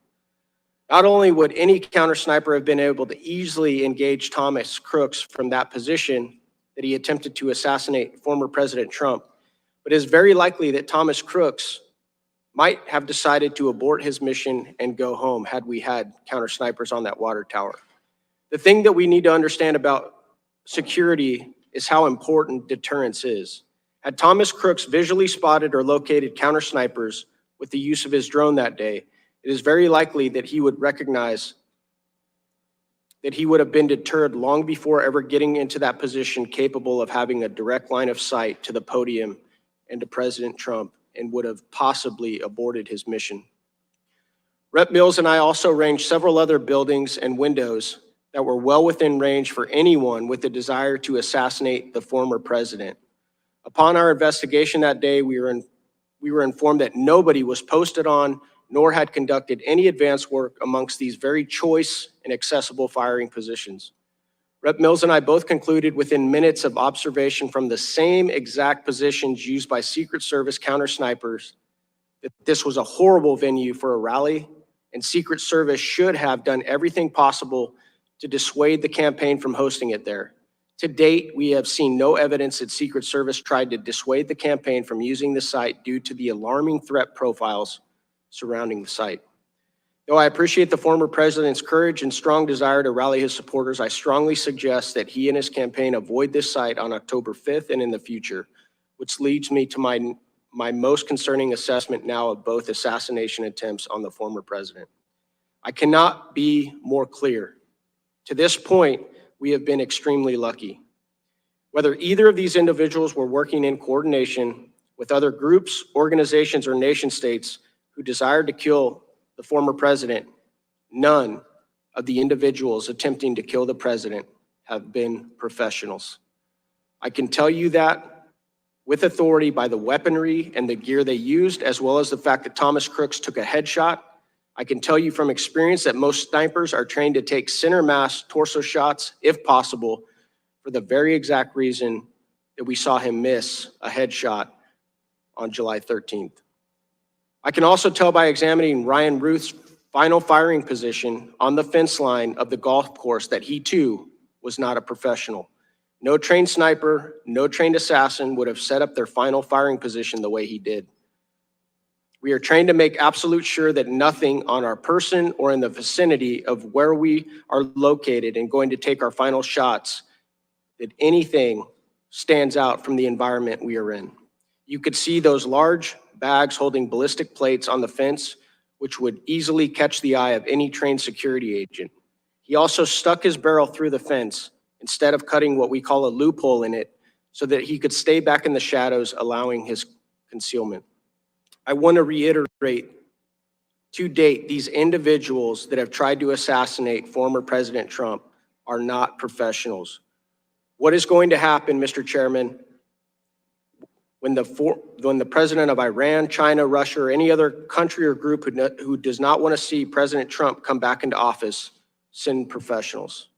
T: Not only would any counter sniper have been able to easily engage Thomas Crooks from that position that he attempted to assassinate former President Trump, but it is very likely that Thomas Crooks might have decided to abort his mission and go home had we had counter snipers on that water tower. The thing that we need to understand about security is how important deterrence is. Had Thomas Crooks visually spotted or located counter snipers with the use of his drone that day, it is very likely that he would recognize that he would have been deterred long before ever getting into that position capable of having a direct line of sight to the podium and to President Trump, and would have possibly aborted his mission. Rep. Mills and I also ranged several other buildings and windows that were well within range for anyone with the desire to assassinate the former president. Upon our investigation that day, we were informed that nobody was posted on nor had conducted any advanced work amongst these very choice and accessible firing positions. Rep. Mills and I both concluded within minutes of observation from the same exact positions used by Secret Service counter snipers that this was a horrible venue for a rally, and Secret Service should have done everything possible to dissuade the campaign from hosting it there. To date, we have seen no evidence that Secret Service tried to dissuade the campaign from using the site due to the alarming threat profiles surrounding the site. Though I appreciate the former president's courage and strong desire to rally his supporters, I strongly suggest that he and his campaign avoid this site on October 5th and in the future, which leads me to my most concerning assessment now of both assassination attempts on the former president. I cannot be more clear. To this point, we have been extremely lucky. Whether either of these individuals were working in coordination with other groups, organizations, or nation states who desired to kill the former president, none of the individuals attempting to kill the president have been professionals. I can tell you that with authority by the weaponry and the gear they used, as well as the fact that Thomas Crooks took a headshot. I can tell you from experience that most snipers are trained to take center mass torso shots, if possible, for the very exact reason that we saw him miss a headshot on July 13th. I can also tell by examining Ryan Ruth's final firing position on the fence line of the golf course that he too was not a professional. No trained sniper, no trained assassin would have set up their final firing position the way he did. We are trained to make absolute sure that nothing on our person or in the vicinity of where we are located and going to take our final shots, that anything stands out from the environment we are in. You could see those large bags holding ballistic plates on the fence, which would easily catch the eye of any trained security agent. He also stuck his barrel through the fence instead of cutting what we call a loophole in it so that he could stay back in the shadows, allowing his concealment. I want to reiterate, to date, these individuals that have tried to assassinate former President Trump are not professionals. What is going to happen, Mr. Chairman, when the president of Iran, China, Russia, or any other country or group who does not want to see President Trump come back into office send professionals?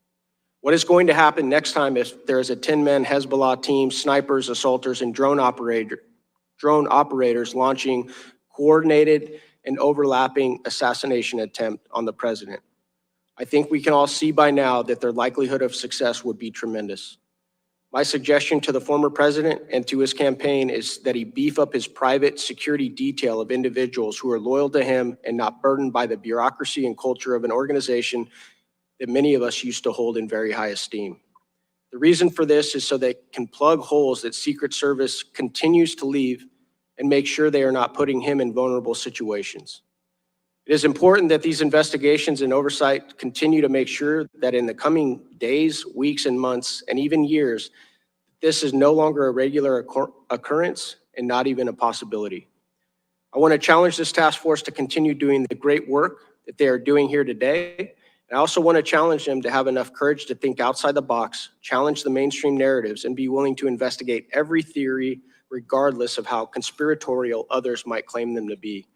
T: What is going to happen next time if there is a 10-man Hezbollah team, snipers, assaulters, and drone operators launching coordinated and overlapping assassination attempt on the president? I think we can all see by now that their likelihood of success would be tremendous. My suggestion to the former president and to his campaign is that he beef up his private security detail of individuals who are loyal to him and not burdened by the bureaucracy and culture of an organization that many of us used to hold in very high esteem. The reason for this is so they can plug holes that Secret Service continues to leave and make sure they are not putting him in vulnerable situations. It is important that these investigations and oversight continue to make sure that in the coming days, weeks, and months, and even years, this is no longer a regular occurrence and not even a possibility. I want to challenge this task force to continue doing the great work that they are doing here today. And I also want to challenge them to have enough courage to think outside the box, challenge the mainstream narratives, and be willing to investigate every theory, regardless of how conspiratorial others might claim them to be.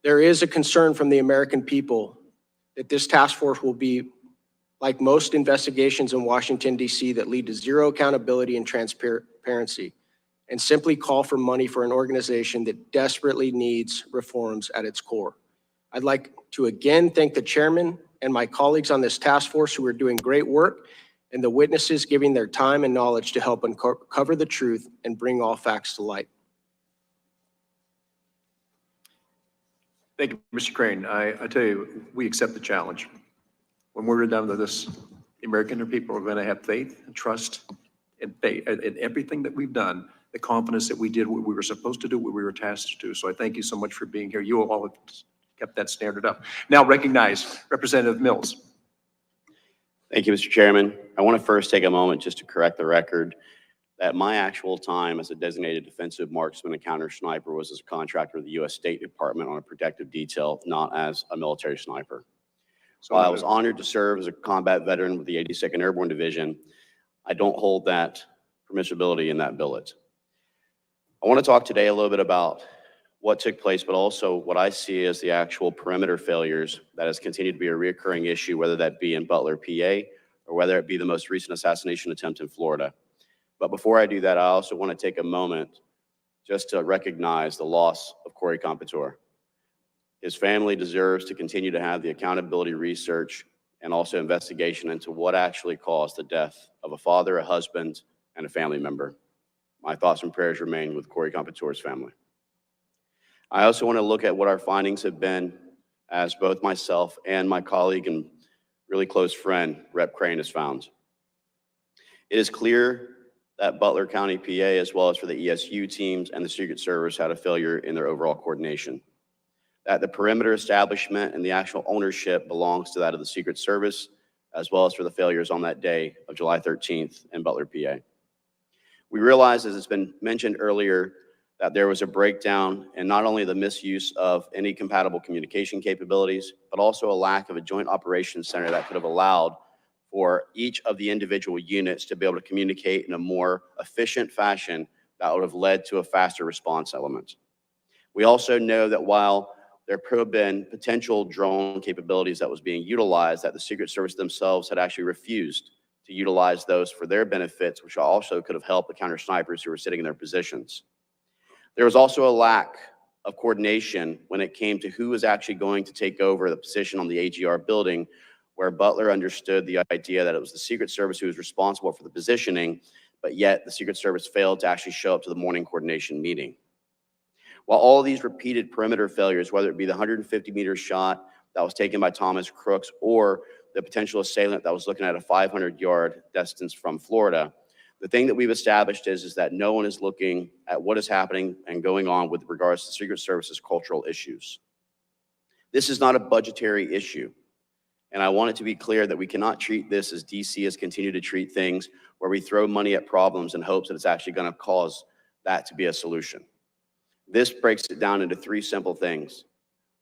T: There is a concern from the American people that this task force will be like most investigations in Washington, D.C. that lead to zero accountability and transparency, and simply call for money for an organization that desperately needs reforms at its core. I'd like to again thank the chairman and my colleagues on this task force who are doing great work, and the witnesses giving their time and knowledge to help uncover the truth and bring all facts to light.
B: Thank you, Mr. Crane. I tell you, we accept the challenge. When we're done with this, the American people are going to have faith and trust in everything that we've done, the confidence that we did what we were supposed to do, what we were tasked to do. So I thank you so much for being here. You all have kept that standard up. Now recognize Representative Mills.
U: Thank you, Mr. Chairman. I want to first take a moment just to correct the record that my actual time as a designated defensive marksman and counter sniper was as a contractor of the U.S. State Department on a protective detail, not as a military sniper. So while I was honored to serve as a combat veteran with the 82nd Airborne Division, I don't hold that permissibility in that billet. I want to talk today a little bit about what took place, but also what I see as the actual perimeter failures that has continued to be a reoccurring issue, whether that be in Butler, PA, or whether it be the most recent assassination attempt in Florida. But before I do that, I also want to take a moment just to recognize the loss of Corey Competore. His family deserves to continue to have the accountability research and also investigation into what actually caused the death of a father, a husband, and a family member. My thoughts and prayers remain with Corey Competore's family. I also want to look at what our findings have been, as both myself and my colleague and really close friend, Rep. Crane, has found. It is clear that Butler County, PA, as well as for the ESU teams and the Secret Service, had a failure in their overall coordination. That the perimeter establishment and the actual ownership belongs to that of the Secret Service, as well as for the failures on that day of July 13th in Butler, PA. We realize, as it's been mentioned earlier, that there was a breakdown in not only the misuse of any compatible communication capabilities, but also a lack of a joint operations center that could have allowed for each of the individual units to be able to communicate in a more efficient fashion that would have led to a faster response element. We also know that while there could have been potential drone capabilities that was being utilized, that the Secret Service themselves had actually refused to utilize those for their benefits, which also could have helped the counter snipers who were sitting in their positions. There was also a lack of coordination when it came to who was actually going to take over the position on the AGR building, where Butler understood the idea that it was the Secret Service who was responsible for the positioning, but yet the Secret Service failed to actually show up to the morning coordination meeting. While all of these repeated perimeter failures, whether it be the 150-meter shot that was taken by Thomas Crooks or the potential assailant that was looking at a 500-yard distance from Florida, the thing that we've established is that no one is looking at what is happening and going on with regards to Secret Service's cultural issues. This is not a budgetary issue. And I want it to be clear that we cannot treat this as DC has continued to treat things, where we throw money at problems in hopes that it's actually going to cause that to be a solution. This breaks it down into three simple things.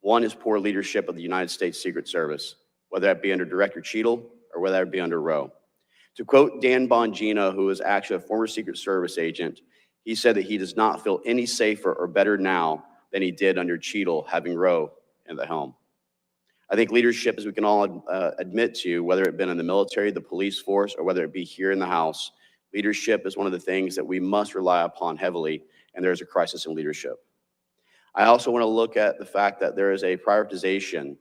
U: One is poor leadership of the United States Secret Service, whether that be under Director Cheadle or whether that be under Rowe. To quote Dan Bongino, who is actually a former Secret Service agent, he said that he does not feel any safer or better now than he did under Cheadle, having Rowe in the helm. I think leadership, as we can all admit to, whether it be in the military, the police force, or whether it be here in the House, leadership is one of the things that we must rely upon heavily, and there's a crisis in leadership. I also want to look at the fact that there is a prioritization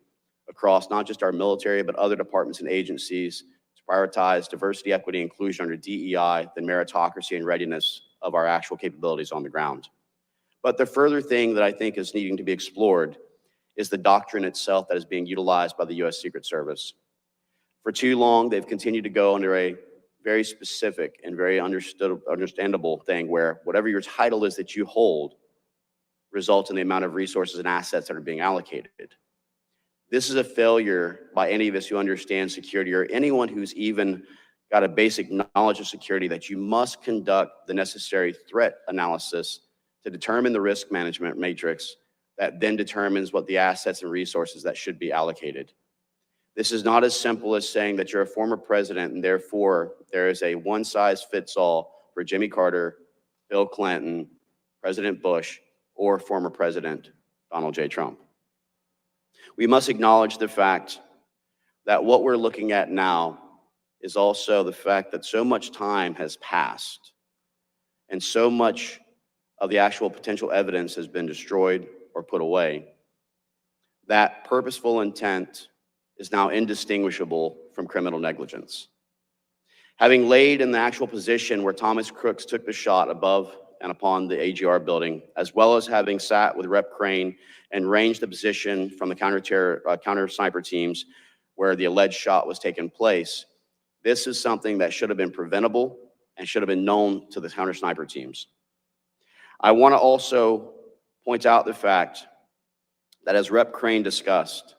U: across not just our military, but other departments and agencies to prioritize diversity, equity, inclusion under DEI, the meritocracy and readiness of our actual capabilities on the ground. But the further thing that I think is needing to be explored is the doctrine itself that is being utilized by the U.S. Secret Service. For too long, they've continued to go under a very specific and very understandable thing where whatever your title is that you hold results in the amount of resources and assets that are being allocated. This is a failure by any of us who understand security, or anyone who's even got a basic knowledge of security, that you must conduct the necessary threat analysis to determine the risk management matrix that then determines what the assets and resources that should be allocated. This is not as simple as saying that you're a former president and therefore there is a one-size-fits-all for Jimmy Carter, Bill Clinton, President Bush, or former President Donald J. Trump. We must acknowledge the fact that what we're looking at now is also the fact that so much time has passed and so much of the actual potential evidence has been destroyed or put away, that purposeful intent is now indistinguishable from criminal negligence. Having laid in the actual position where Thomas Crooks took the shot above and upon the AGR building, as well as having sat with Rep. Crane and ranged the position from the counter sniper teams where the alleged shot was taking place, this is something that should have been preventable and should have been known to the counter sniper teams. I want to also point out the fact that, as Rep. Crane discussed,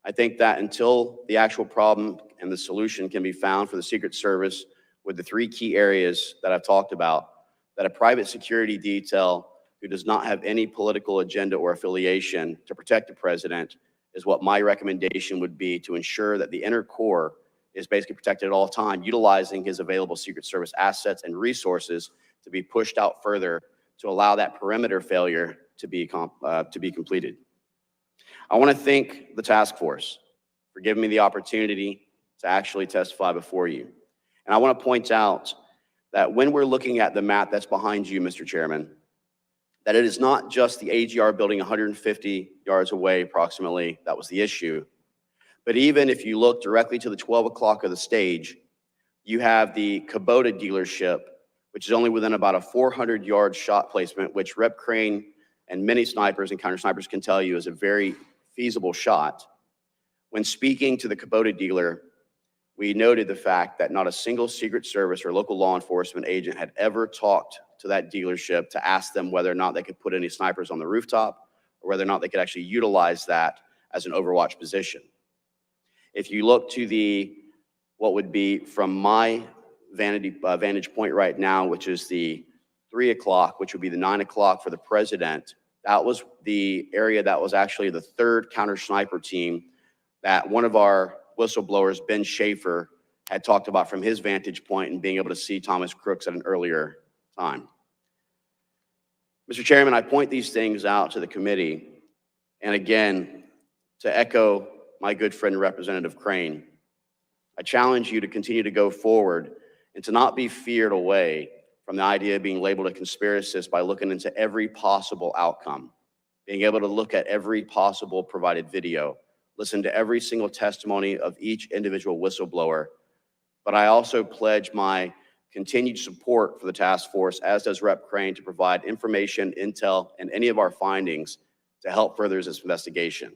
U: I think that until the actual problem and the solution can be found for the Secret Service with the three key areas that I've talked about, that a private security detail who does not have any political agenda or affiliation to protect the president is what my recommendation would be, to ensure that the inner core is basically protected at all times, utilizing his available Secret Service assets and resources to be pushed out further to allow that perimeter failure to be completed. I want to thank the task force for giving me the opportunity to actually testify before you. And I want to point out that when we're looking at the map that's behind you, Mr. Chairman, that it is not just the AGR building 150 yards away approximately that was the issue, but even if you look directly to the 12 o'clock of the stage, you have the Kubota dealership, which is only within about a 400-yard shot placement, which Rep. Crane and many snipers and counter snipers can tell you is a very feasible shot. When speaking to the Kubota dealer, we noted the fact that not a single Secret Service or local law enforcement agent had ever talked to that dealership to ask them whether or not they could put any snipers on the rooftop or whether or not they could actually utilize that as an overwatch position. If you look to what would be from my vantage point right now, which is the 3 o'clock, which would be the 9 o'clock for the president, that was the area that was actually the third counter sniper team that one of our whistleblowers, Ben Schaefer, had talked about from his vantage point and being able to see Thomas Crooks at an earlier time. Mr. Chairman, I point these things out to the committee, and again, to echo my good friend Representative Crane, I challenge you to continue to go forward and to not be feared away from the idea of being labeled a conspiracist by looking into every possible outcome, being able to look at every possible provided video, listen to every single testimony of each individual whistleblower. But I also pledge my continued support for the task force, as does Rep. Crane, to provide information, intel, and any of our findings to help further this investigation.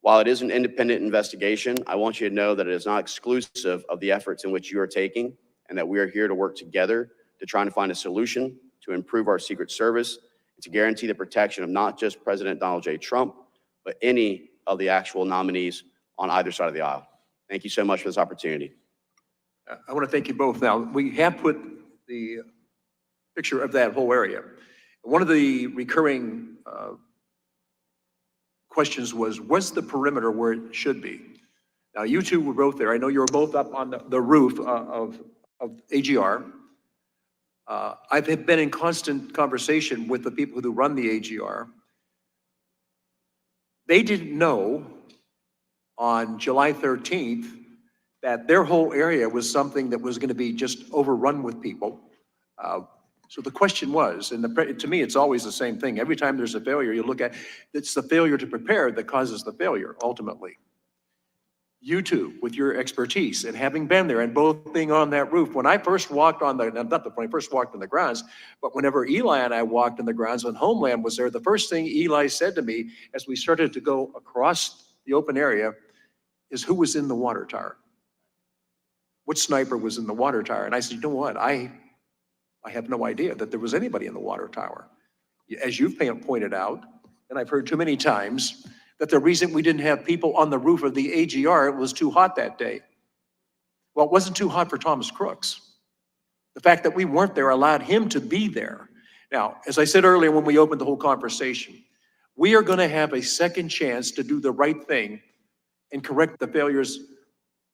U: While it is an independent investigation, I want you to know that it is not exclusive of the efforts in which you are taking, and that we are here to work together to try and find a solution to improve our Secret Service and to guarantee the protection of not just President Donald J. Trump, but any of the actual nominees on either side of the aisle. Thank you so much for this opportunity.
B: I want to thank you both. Now, we have put the picture of that whole area. One of the recurring questions was, what's the perimeter where it should be? Now, you two were both there. I know you were both up on the roof of AGR. I've been in constant conversation with the people who run the AGR. They didn't know on July 13th that their whole area was something that was going to be just overrun with people. So the question was, and to me, it's always the same thing. Every time there's a failure, you look at, it's the failure to prepare that causes the failure, ultimately. You two, with your expertise and having been there and both being on that roof, when I first walked on the, not when I first walked on the grounds, but whenever Eli and I walked on the grounds when Homeland was there, the first thing Eli said to me as we started to go across the open area is, who was in the water tower? What sniper was in the water tower? And I said, you know what? I have no idea that there was anybody in the water tower. As you've pointed out, and I've heard too many times, that the reason we didn't have people on the roof of the AGR, it was too hot that day. Well, it wasn't too hot for Thomas Crooks. The fact that we weren't there allowed him to be there. Now, as I said earlier when we opened the whole conversation, we are going to have a second chance to do the right thing and correct the failures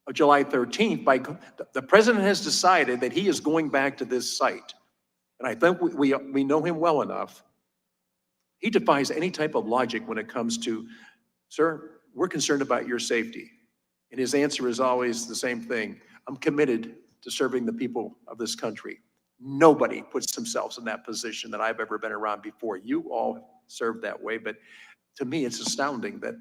B: of July 13th. The president has decided that he is going back to this site. And I think we know him well enough. He defies any type of logic when it comes to, sir, we're concerned about your safety. And his answer is always the same thing. I'm committed to serving the people of this country. Nobody puts themselves in that position that I've ever been around before. You all served that way, but to me, it's astounding that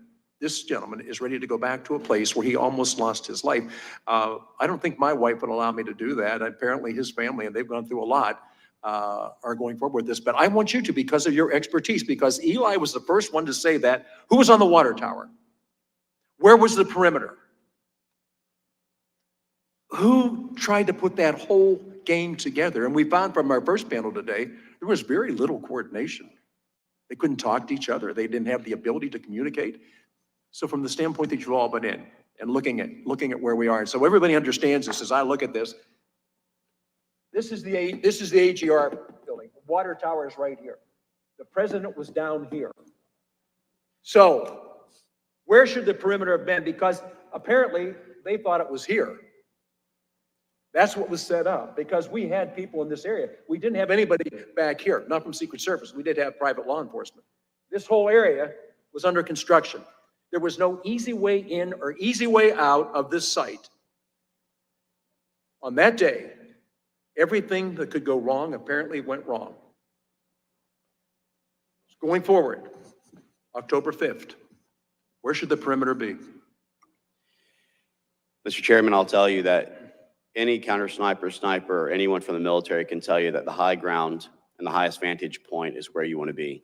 B: this gentleman is ready to go back to a place where he almost lost his life. I don't think my wife would allow me to do that. Apparently his family, and they've gone through a lot, are going forward with this. But I want you to, because of your expertise, because Eli was the first one to say that. Who was on the water tower? Where was the perimeter? Who tried to put that whole game together? And we found from our first panel today, there was very little coordination. They couldn't talk to each other. They didn't have the ability to communicate. So from the standpoint that you've all been in and looking at where we are, so everybody understands this as I look at this. This is the AGR building. The water tower is right here. The president was down here. So where should the perimeter have been? Because apparently they thought it was here. That's what was set up, because we had people in this area. We didn't have anybody back here, not from Secret Service. We did have private law enforcement. This whole area was under construction. There was no easy way in or easy way out of this site. On that day, everything that could go wrong apparently went wrong. Going forward, October 5th, where should the perimeter be?
U: Mr. Chairman, I'll tell you that any counter sniper, or anyone from the military can tell you that the high ground and the highest vantage point is where you want to be.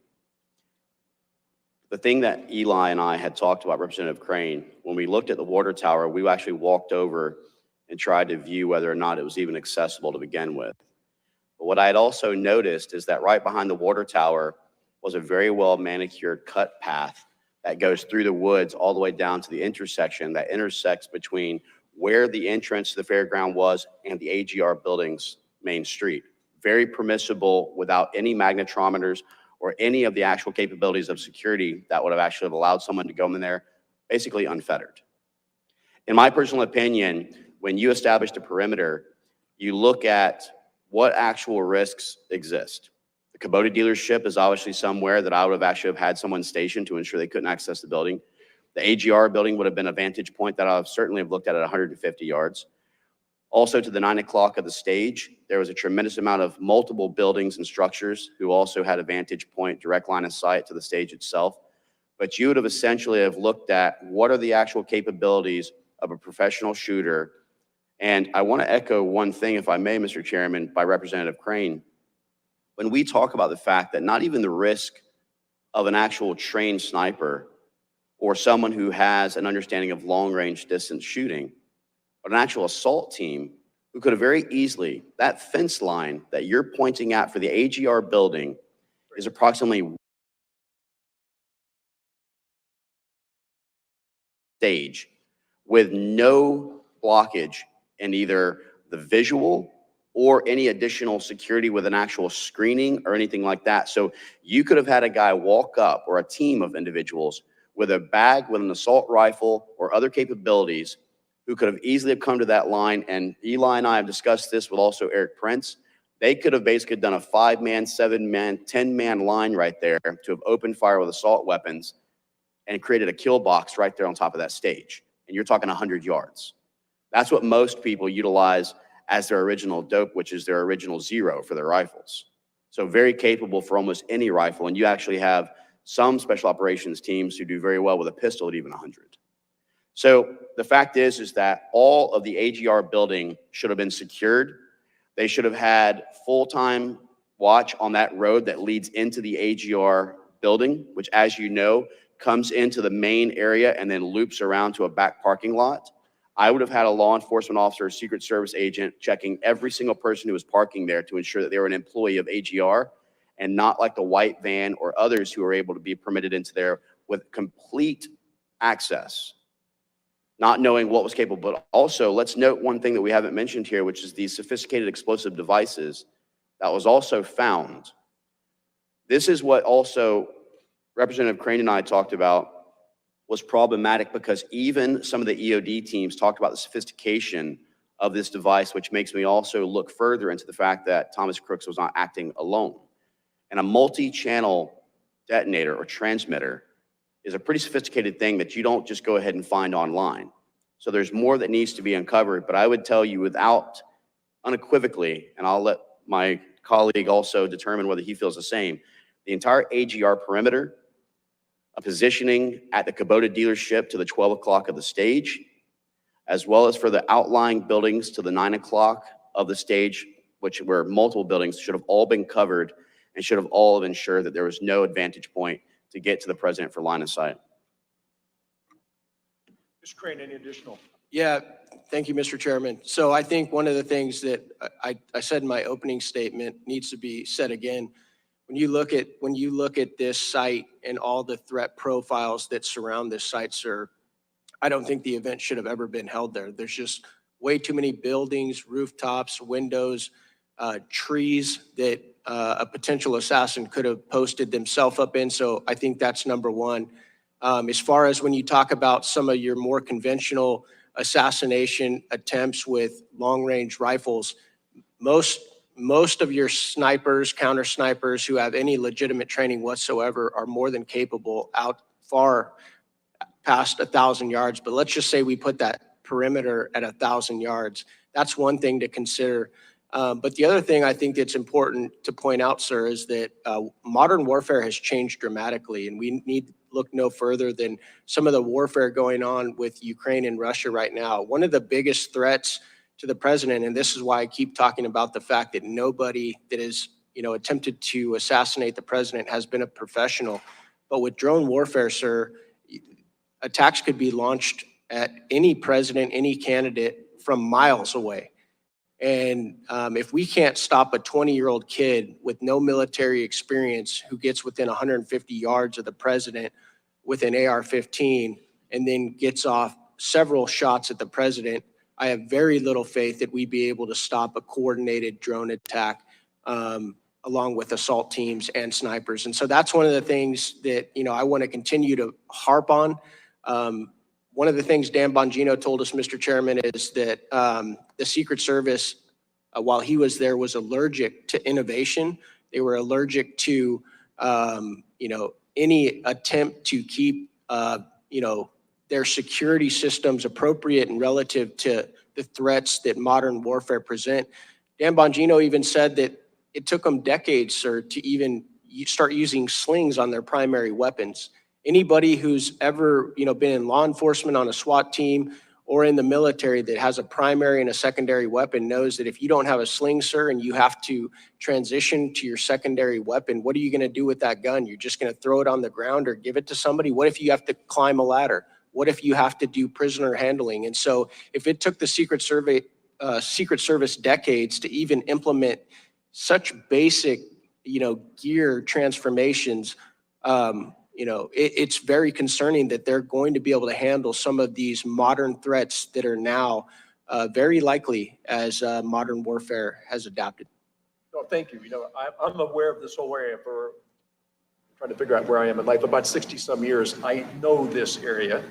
U: The thing that Eli and I had talked about, Representative Crane, when we looked at the water tower, we actually walked over and tried to view whether or not it was even accessible to begin with. But what I had also noticed is that right behind the water tower was a very well manicured cut path that goes through the woods all the way down to the intersection that intersects between where the entrance to the fairground was and the AGR building's main street. Very permissible, without any magnetometers or any of the actual capabilities of security that would have actually allowed someone to go in there, basically unfettered. In my personal opinion, when you establish the perimeter, you look at what actual risks exist. The Kubota dealership is obviously somewhere that I would have actually had someone stationed to ensure they couldn't access the building. The AGR building would have been a vantage point that I would certainly have looked at 150 yards. Also, to the 9 o'clock of the stage, there was a tremendous amount of multiple buildings and structures who also had a vantage point, direct line of sight to the stage itself. But you would have essentially have looked at what are the actual capabilities of a professional shooter. And I want to echo one thing, if I may, Mr. Chairman, by Representative Crane. When we talk about the fact that not even the risk of an actual trained sniper or someone who has an understanding of long-range distance shooting, but an actual assault team who could have very easily, that fence line that you're pointing at for the AGR building is approximately stage with no blockage in either the visual or any additional security with an actual screening or anything like that. So you could have had a guy walk up, or a team of individuals with a bag with an assault rifle or other capabilities, who could have easily come to that line. And Eli and I have discussed this with also Eric Prince. They could have basically done a 5-man, 7-man, 10-man line right there to have opened fire with assault weapons and created a kill box right there on top of that stage. And you're talking 100 yards. That's what most people utilize as their original dope, which is their original 0 for their rifles. So very capable for almost any rifle. And you actually have some special operations teams who do very well with a pistol at even 100. So the fact is that all of the AGR building should have been secured. They should have had full-time watch on that road that leads into the AGR building, which, as you know, comes into the main area and then loops around to a back parking lot. I would have had a law enforcement officer, a Secret Service agent, checking every single person who was parking there to ensure that they were an employee of AGR and not like the white van or others who are able to be permitted into there with complete access, not knowing what was capable. But also, let's note one thing that we haven't mentioned here, which is these sophisticated explosive devices that was also found. This is what also Representative Crane and I talked about was problematic, because even some of the EOD teams talked about the sophistication of this device, which makes me also look further into the fact that Thomas Crooks was not acting alone. And a multi-channel detonator or transmitter is a pretty sophisticated thing that you don't just go ahead and find online. So there's more that needs to be uncovered, but I would tell you without unequivocally, and I'll let my colleague also determine whether he feels the same, the entire AGR perimeter a positioning at the Kubota dealership to the 12 o'clock of the stage, as well as for the outlying buildings to the 9 o'clock of the stage, which were multiple buildings, should have all been covered and should have all have ensured that there was no advantage point to get to the president for line of sight.
B: Mr. Crane, any additional?
T: Yeah, thank you, Mr. Chairman. So I think one of the things that I said in my opening statement needs to be said again. When you look at this site and all the threat profiles that surround this site, sir, I don't think the event should have ever been held there. There's just way too many buildings, rooftops, windows, trees that a potential assassin could have posted themselves up in. So I think that's number one. As far as when you talk about some of your more conventional assassination attempts with long-range rifles, most of your snipers, counter snipers who have any legitimate training whatsoever are more than capable out far past 1,000 yards. But let's just say we put that perimeter at 1,000 yards. That's one thing to consider. But the other thing I think that's important to point out, sir, is that modern warfare has changed dramatically, and we need to look no further than some of the warfare going on with Ukraine and Russia right now. One of the biggest threats to the president, and this is why I keep talking about the fact that nobody that has, attempted to assassinate the president has been a professional. But with drone warfare, sir, attacks could be launched at any president, any candidate from miles away. And if we can't stop a 20-year-old kid with no military experience who gets within 150 yards of the president with an AR-15 and then gets off several shots at the president, I have very little faith that we'd be able to stop a coordinated drone attack along with assault teams and snipers. And so that's one of the things that, I want to continue to harp on. One of the things Dan Bongino told us, Mr. Chairman, is that the Secret Service, while he was there, was allergic to innovation. They were allergic to, any attempt to keep, their security systems appropriate and relative to the threats that modern warfare present. Dan Bongino even said that it took them decades, sir, to even start using slings on their primary weapons. Anybody who's ever, been in law enforcement on a SWAT team or in the military that has a primary and a secondary weapon knows that if you don't have a sling, sir, and you have to transition to your secondary weapon, what are you going to do with that gun? You're just going to throw it on the ground or give it to somebody? What if you have to climb a ladder? What if you have to do prisoner handling? And so if it took the Secret Service decades to even implement such basic, gear transformations, it's very concerning that they're going to be able to handle some of these modern threats that are now very likely as modern warfare has adapted.
B: No, thank you. I'm aware of this whole area for trying to figure out where I am in life. About 60-some years, I know this area.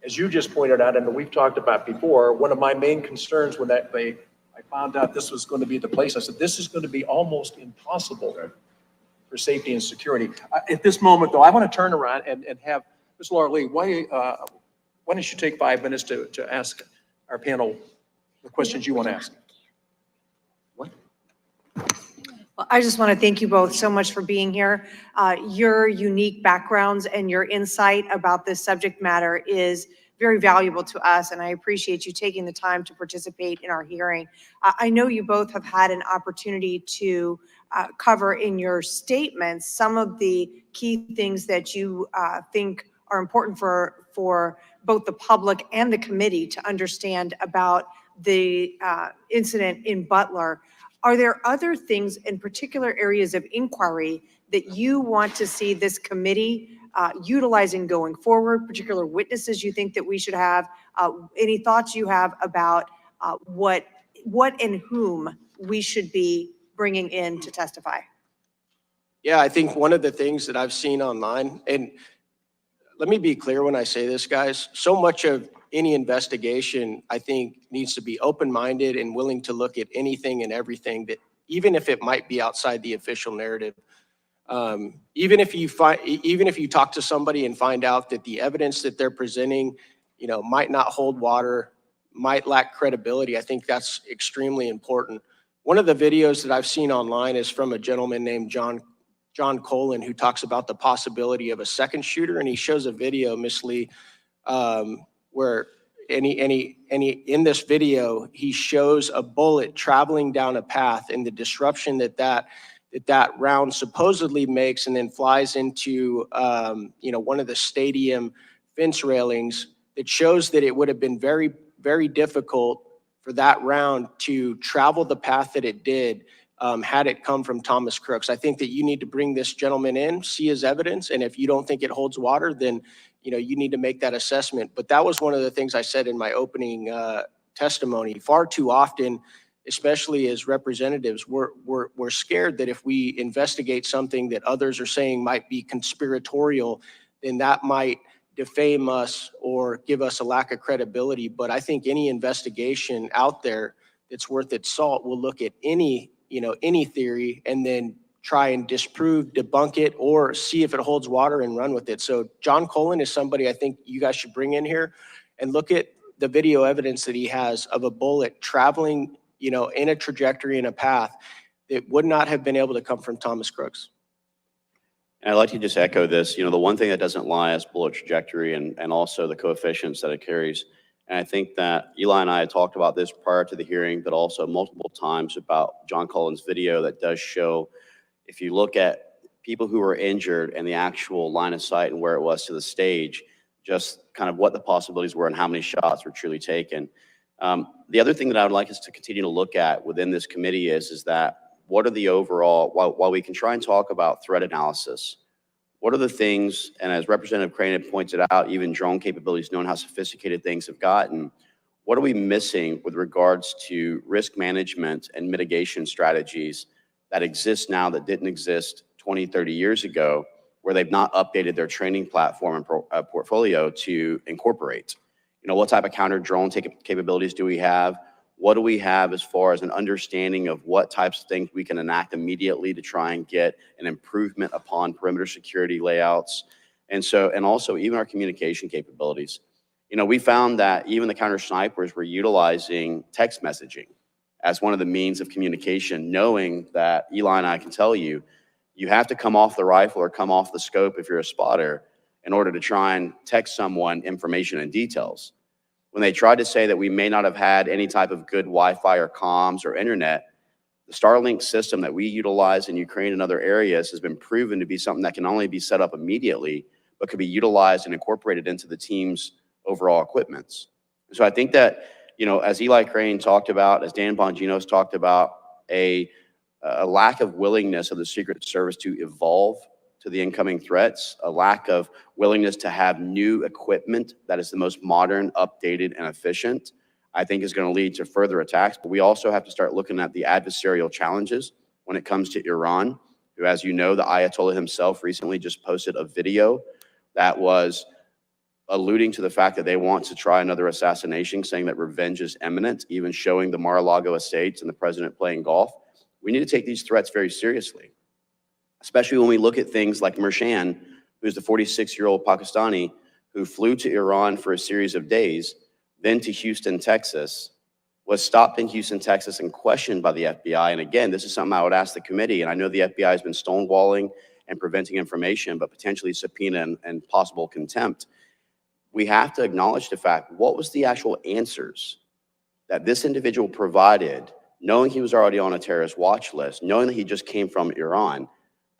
B: As you just pointed out, and we've talked about before, one of my main concerns when I found out this was going to be the place, I said, this is going to be almost impossible for safety and security. At this moment, though, I want to turn around and have Ms. Laura Lee, why don't you take 5 minutes to ask our panel the questions you want to ask?
N: Well, I just want to thank you both so much for being here. Your unique backgrounds and your insight about this subject matter is very valuable to us, and I appreciate you taking the time to participate in our hearing. I know you both have had an opportunity to cover in your statements some of the key things that you think are important for both the public and the committee to understand about the incident in Butler. Are there other things in particular areas of inquiry that you want to see this committee utilizing going forward, particular witnesses you think that we should have? Any thoughts you have about what and whom we should be bringing in to testify?
T: Yeah, I think one of the things that I've seen online, and let me be clear when I say this, guys, so much of any investigation, I think, needs to be open-minded and willing to look at anything and everything that, even if it might be outside the official narrative. Even if you talk to somebody and find out that the evidence that they're presenting, might not hold water, might lack credibility, I think that's extremely important. One of the videos that I've seen online is from a gentleman named John John Colin, who talks about the possibility of a second shooter, and he shows a video, Miss Lee, where in this video, he shows a bullet traveling down a path and the disruption that round supposedly makes, and then flies into, one of the stadium fence railings. It shows that it would have been very, very difficult for that round to travel the path that it did, had it come from Thomas Crooks. I think that you need to bring this gentleman in, see his evidence, and if you don't think it holds water, then you need to make that assessment. But that was one of the things I said in my opening testimony. Far too often, especially as representatives, we're scared that if we investigate something that others are saying might be conspiratorial, then that might defame us or give us a lack of credibility. But I think any investigation out there that's worth its salt will look at any theory and then try and disprove, debunk it, or see if it holds water and run with it. So John Colin is somebody I think you guys should bring in here and look at the video evidence that he has of a bullet traveling, in a trajectory, in a path that would not have been able to come from Thomas Crooks.
U: And I'd like to just echo this. The one thing that doesn't lie is bullet trajectory and also the coefficients that it carries. And I think that Eli and I had talked about this prior to the hearing, but also multiple times about John Cullen's video that does show, if you look at people who were injured and the actual line of sight and where it was to the stage, just kind of what the possibilities were and how many shots were truly taken. The other thing that I would like us to continue to look at within this committee is that what are the overall, while we can try and talk about threat analysis, what are the things, and as Representative Crane had pointed out, even drone capabilities, knowing how sophisticated things have gotten, what are we missing with regards to risk management and mitigation strategies that exist now that didn't exist 20, 30 years ago, where they've not updated their training platform and portfolio to incorporate? What type of counter drone capabilities do we have? What do we have as far as an understanding of what types of things we can enact immediately to try and get an improvement upon perimeter security layouts? And also even our communication capabilities. We found that even the counter snipers were utilizing text messaging as one of the means of communication, knowing that Eli and I can tell you, you have to come off the rifle or come off the scope if you're a spotter in order to try and text someone information and details. When they tried to say that we may not have had any type of good Wi-Fi or comms or internet, the Starlink system that we utilize in Ukraine and other areas has been proven to be something that can only be set up immediately, but could be utilized and incorporated into the team's overall equipments. So I think that, as Eli Crane talked about, as Dan Bongino's talked about, a lack of willingness of the Secret Service to evolve to the incoming threats, a lack of willingness to have new equipment that is the most modern, updated, and efficient, I think is going to lead to further attacks. But we also have to start looking at the adversarial challenges when it comes to Iran, who, as you know, the Ayatollah himself recently just posted a video that was alluding to the fact that they want to try another assassination, saying that revenge is imminent, even showing the Mar-a-Lago estates and the president playing golf. We need to take these threats very seriously, especially when we look at things like Mershan, who's the 46-year-old Pakistani who flew to Iran for a series of days, then to Houston, Texas, was stopped in Houston, Texas, and questioned by the FBI. And again, this is something I would ask the committee, and I know the FBI has been stonewalling and preventing information, but potentially subpoena and possible contempt. We have to acknowledge the fact, what was the actual answers that this individual provided, knowing he was already on a terrorist watch list, knowing that he just came from Iran,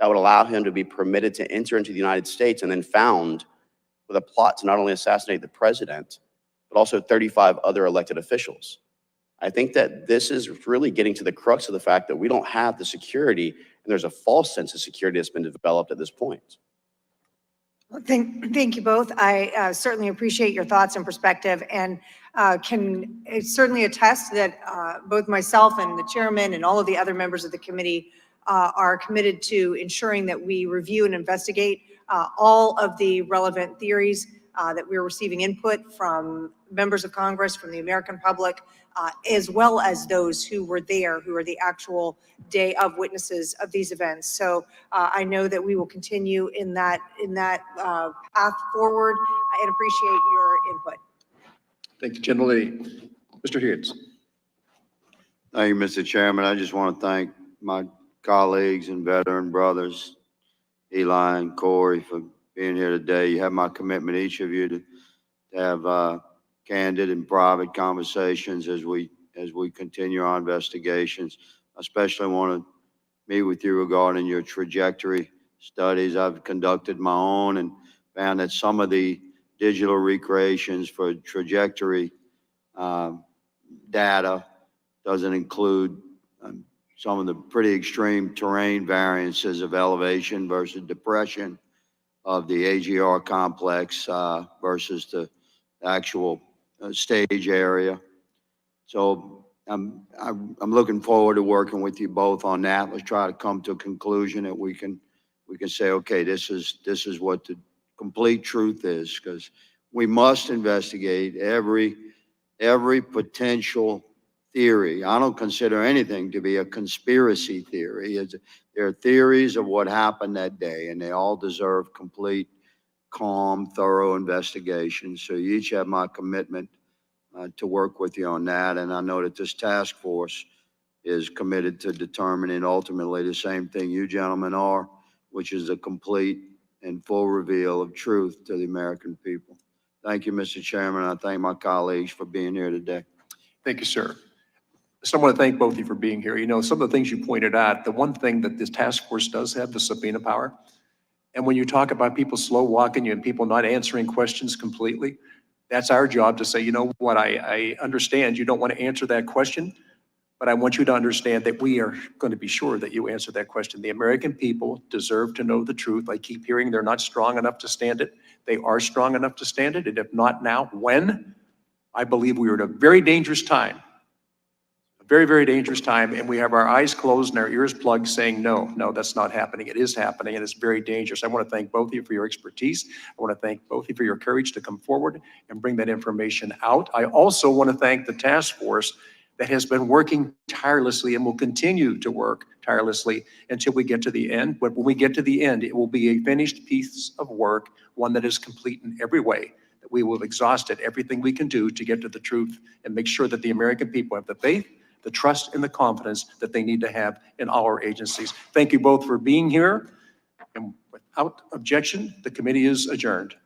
U: that would allow him to be permitted to enter into the United States and then found with a plot to not only assassinate the president, but also 35 other elected officials. I think that this is really getting to the crux of the fact that we don't have the security, and there's a false sense of security that's been developed at this point.
N: Well, thank you both. I certainly appreciate your thoughts and perspective, and can certainly attest that both myself and the chairman and all of the other members of the committee are committed to ensuring that we review and investigate all of the relevant theories, that we're receiving input from members of Congress, from the American public, as well as those who were there, who are the actual day of witnesses of these events. So I know that we will continue in that path forward and appreciate your input.
B: Thank you, Gentlelady. Mr. Hughes.
R: Thank you, Mr. Chairman. I just want to thank my colleagues and veteran brothers Eli and Corey for being here today. You have my commitment, each of you, to have candid and private conversations as we continue our investigations. I especially want to meet with you regarding your trajectory studies. I've conducted my own and found that some of the digital recreations for trajectory data doesn't include some of the pretty extreme terrain variances of elevation versus depression of the AGR complex versus the actual stage area. So I'm looking forward to working with you both on that. Let's try to come to a conclusion that we can say, okay, this is what the complete truth is, because we must investigate every potential theory. I don't consider anything to be a conspiracy theory. There are theories of what happened that day, and they all deserve complete, calm, thorough investigation. So you each have my commitment to work with you on that. And I know that this task force is committed to determining ultimately the same thing you gentlemen are, which is a complete and full reveal of truth to the American people. Thank you, Mr. Chairman. I thank my colleagues for being here today.
B: Thank you, sir. So I want to thank both of you for being here. You know, some of the things you pointed out, the one thing that this task force does have, the subpoena power. And when you talk about people slow walking you and people not answering questions completely, that's our job to say, you know what, I understand you don't want to answer that question, but I want you to understand that we are going to be sure that you answer that question. The American people deserve to know the truth. I keep hearing they're not strong enough to stand it. They are strong enough to stand it. And if not now, when? I believe we are at a very dangerous time. A very, very dangerous time. And we have our eyes closed and our ears plugged saying, no, that's not happening. It is happening and it's very dangerous. I want to thank both of you for your expertise. I want to thank both of you for your courage to come forward and bring that information out. I also want to thank the task force that has been working tirelessly and will continue to work tirelessly until we get to the end. But when we get to the end, it will be a finished piece of work, one that is complete in every way, that we will have exhausted everything we can do to get to the truth and make sure that the American people have the faith, the trust, and the confidence that they need to have in our agencies. Thank you both for being here. And without objection, the committee is adjourned.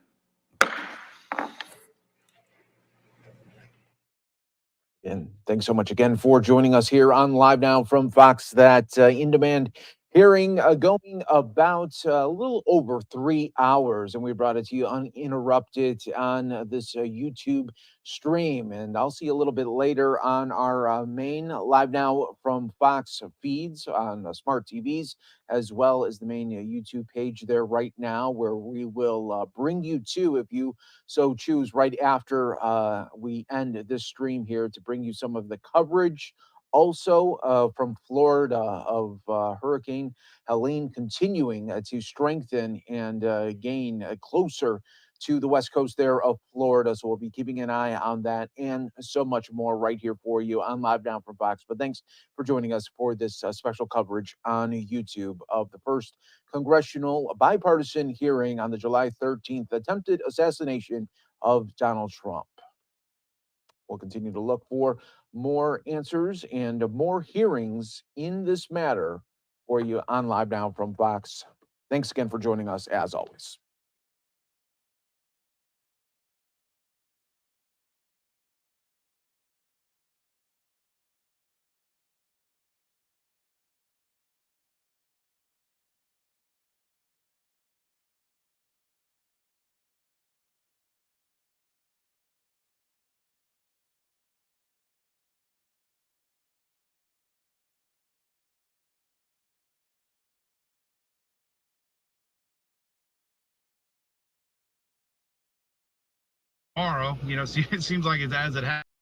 S: And thanks so much again for joining us here on Live Now from Fox. That in-demand hearing going about a little over 3 hours, and we brought it to you uninterrupted on this YouTube stream. And I'll see you a little bit later on our main Live Now from Fox feeds on smart TVs, as well as the main YouTube page there right now, where we will bring you to, if you so choose, right after we end this stream here, to bring you some of the coverage also from Florida of Hurricane Helene continuing to strengthen and gain closer to the west coast there of Florida. So we'll be keeping an eye on that and so much more right here for you on Live Now from Fox. But thanks for joining us for this special coverage on YouTube of the first congressional bipartisan hearing on the July 13th attempted assassination of Donald Trump. We'll continue to look for more answers and more hearings in this matter for you on Live Now from Fox. Thanks again for joining us, as always.
H: Tomorrow, you know, it seems like it's as it happens.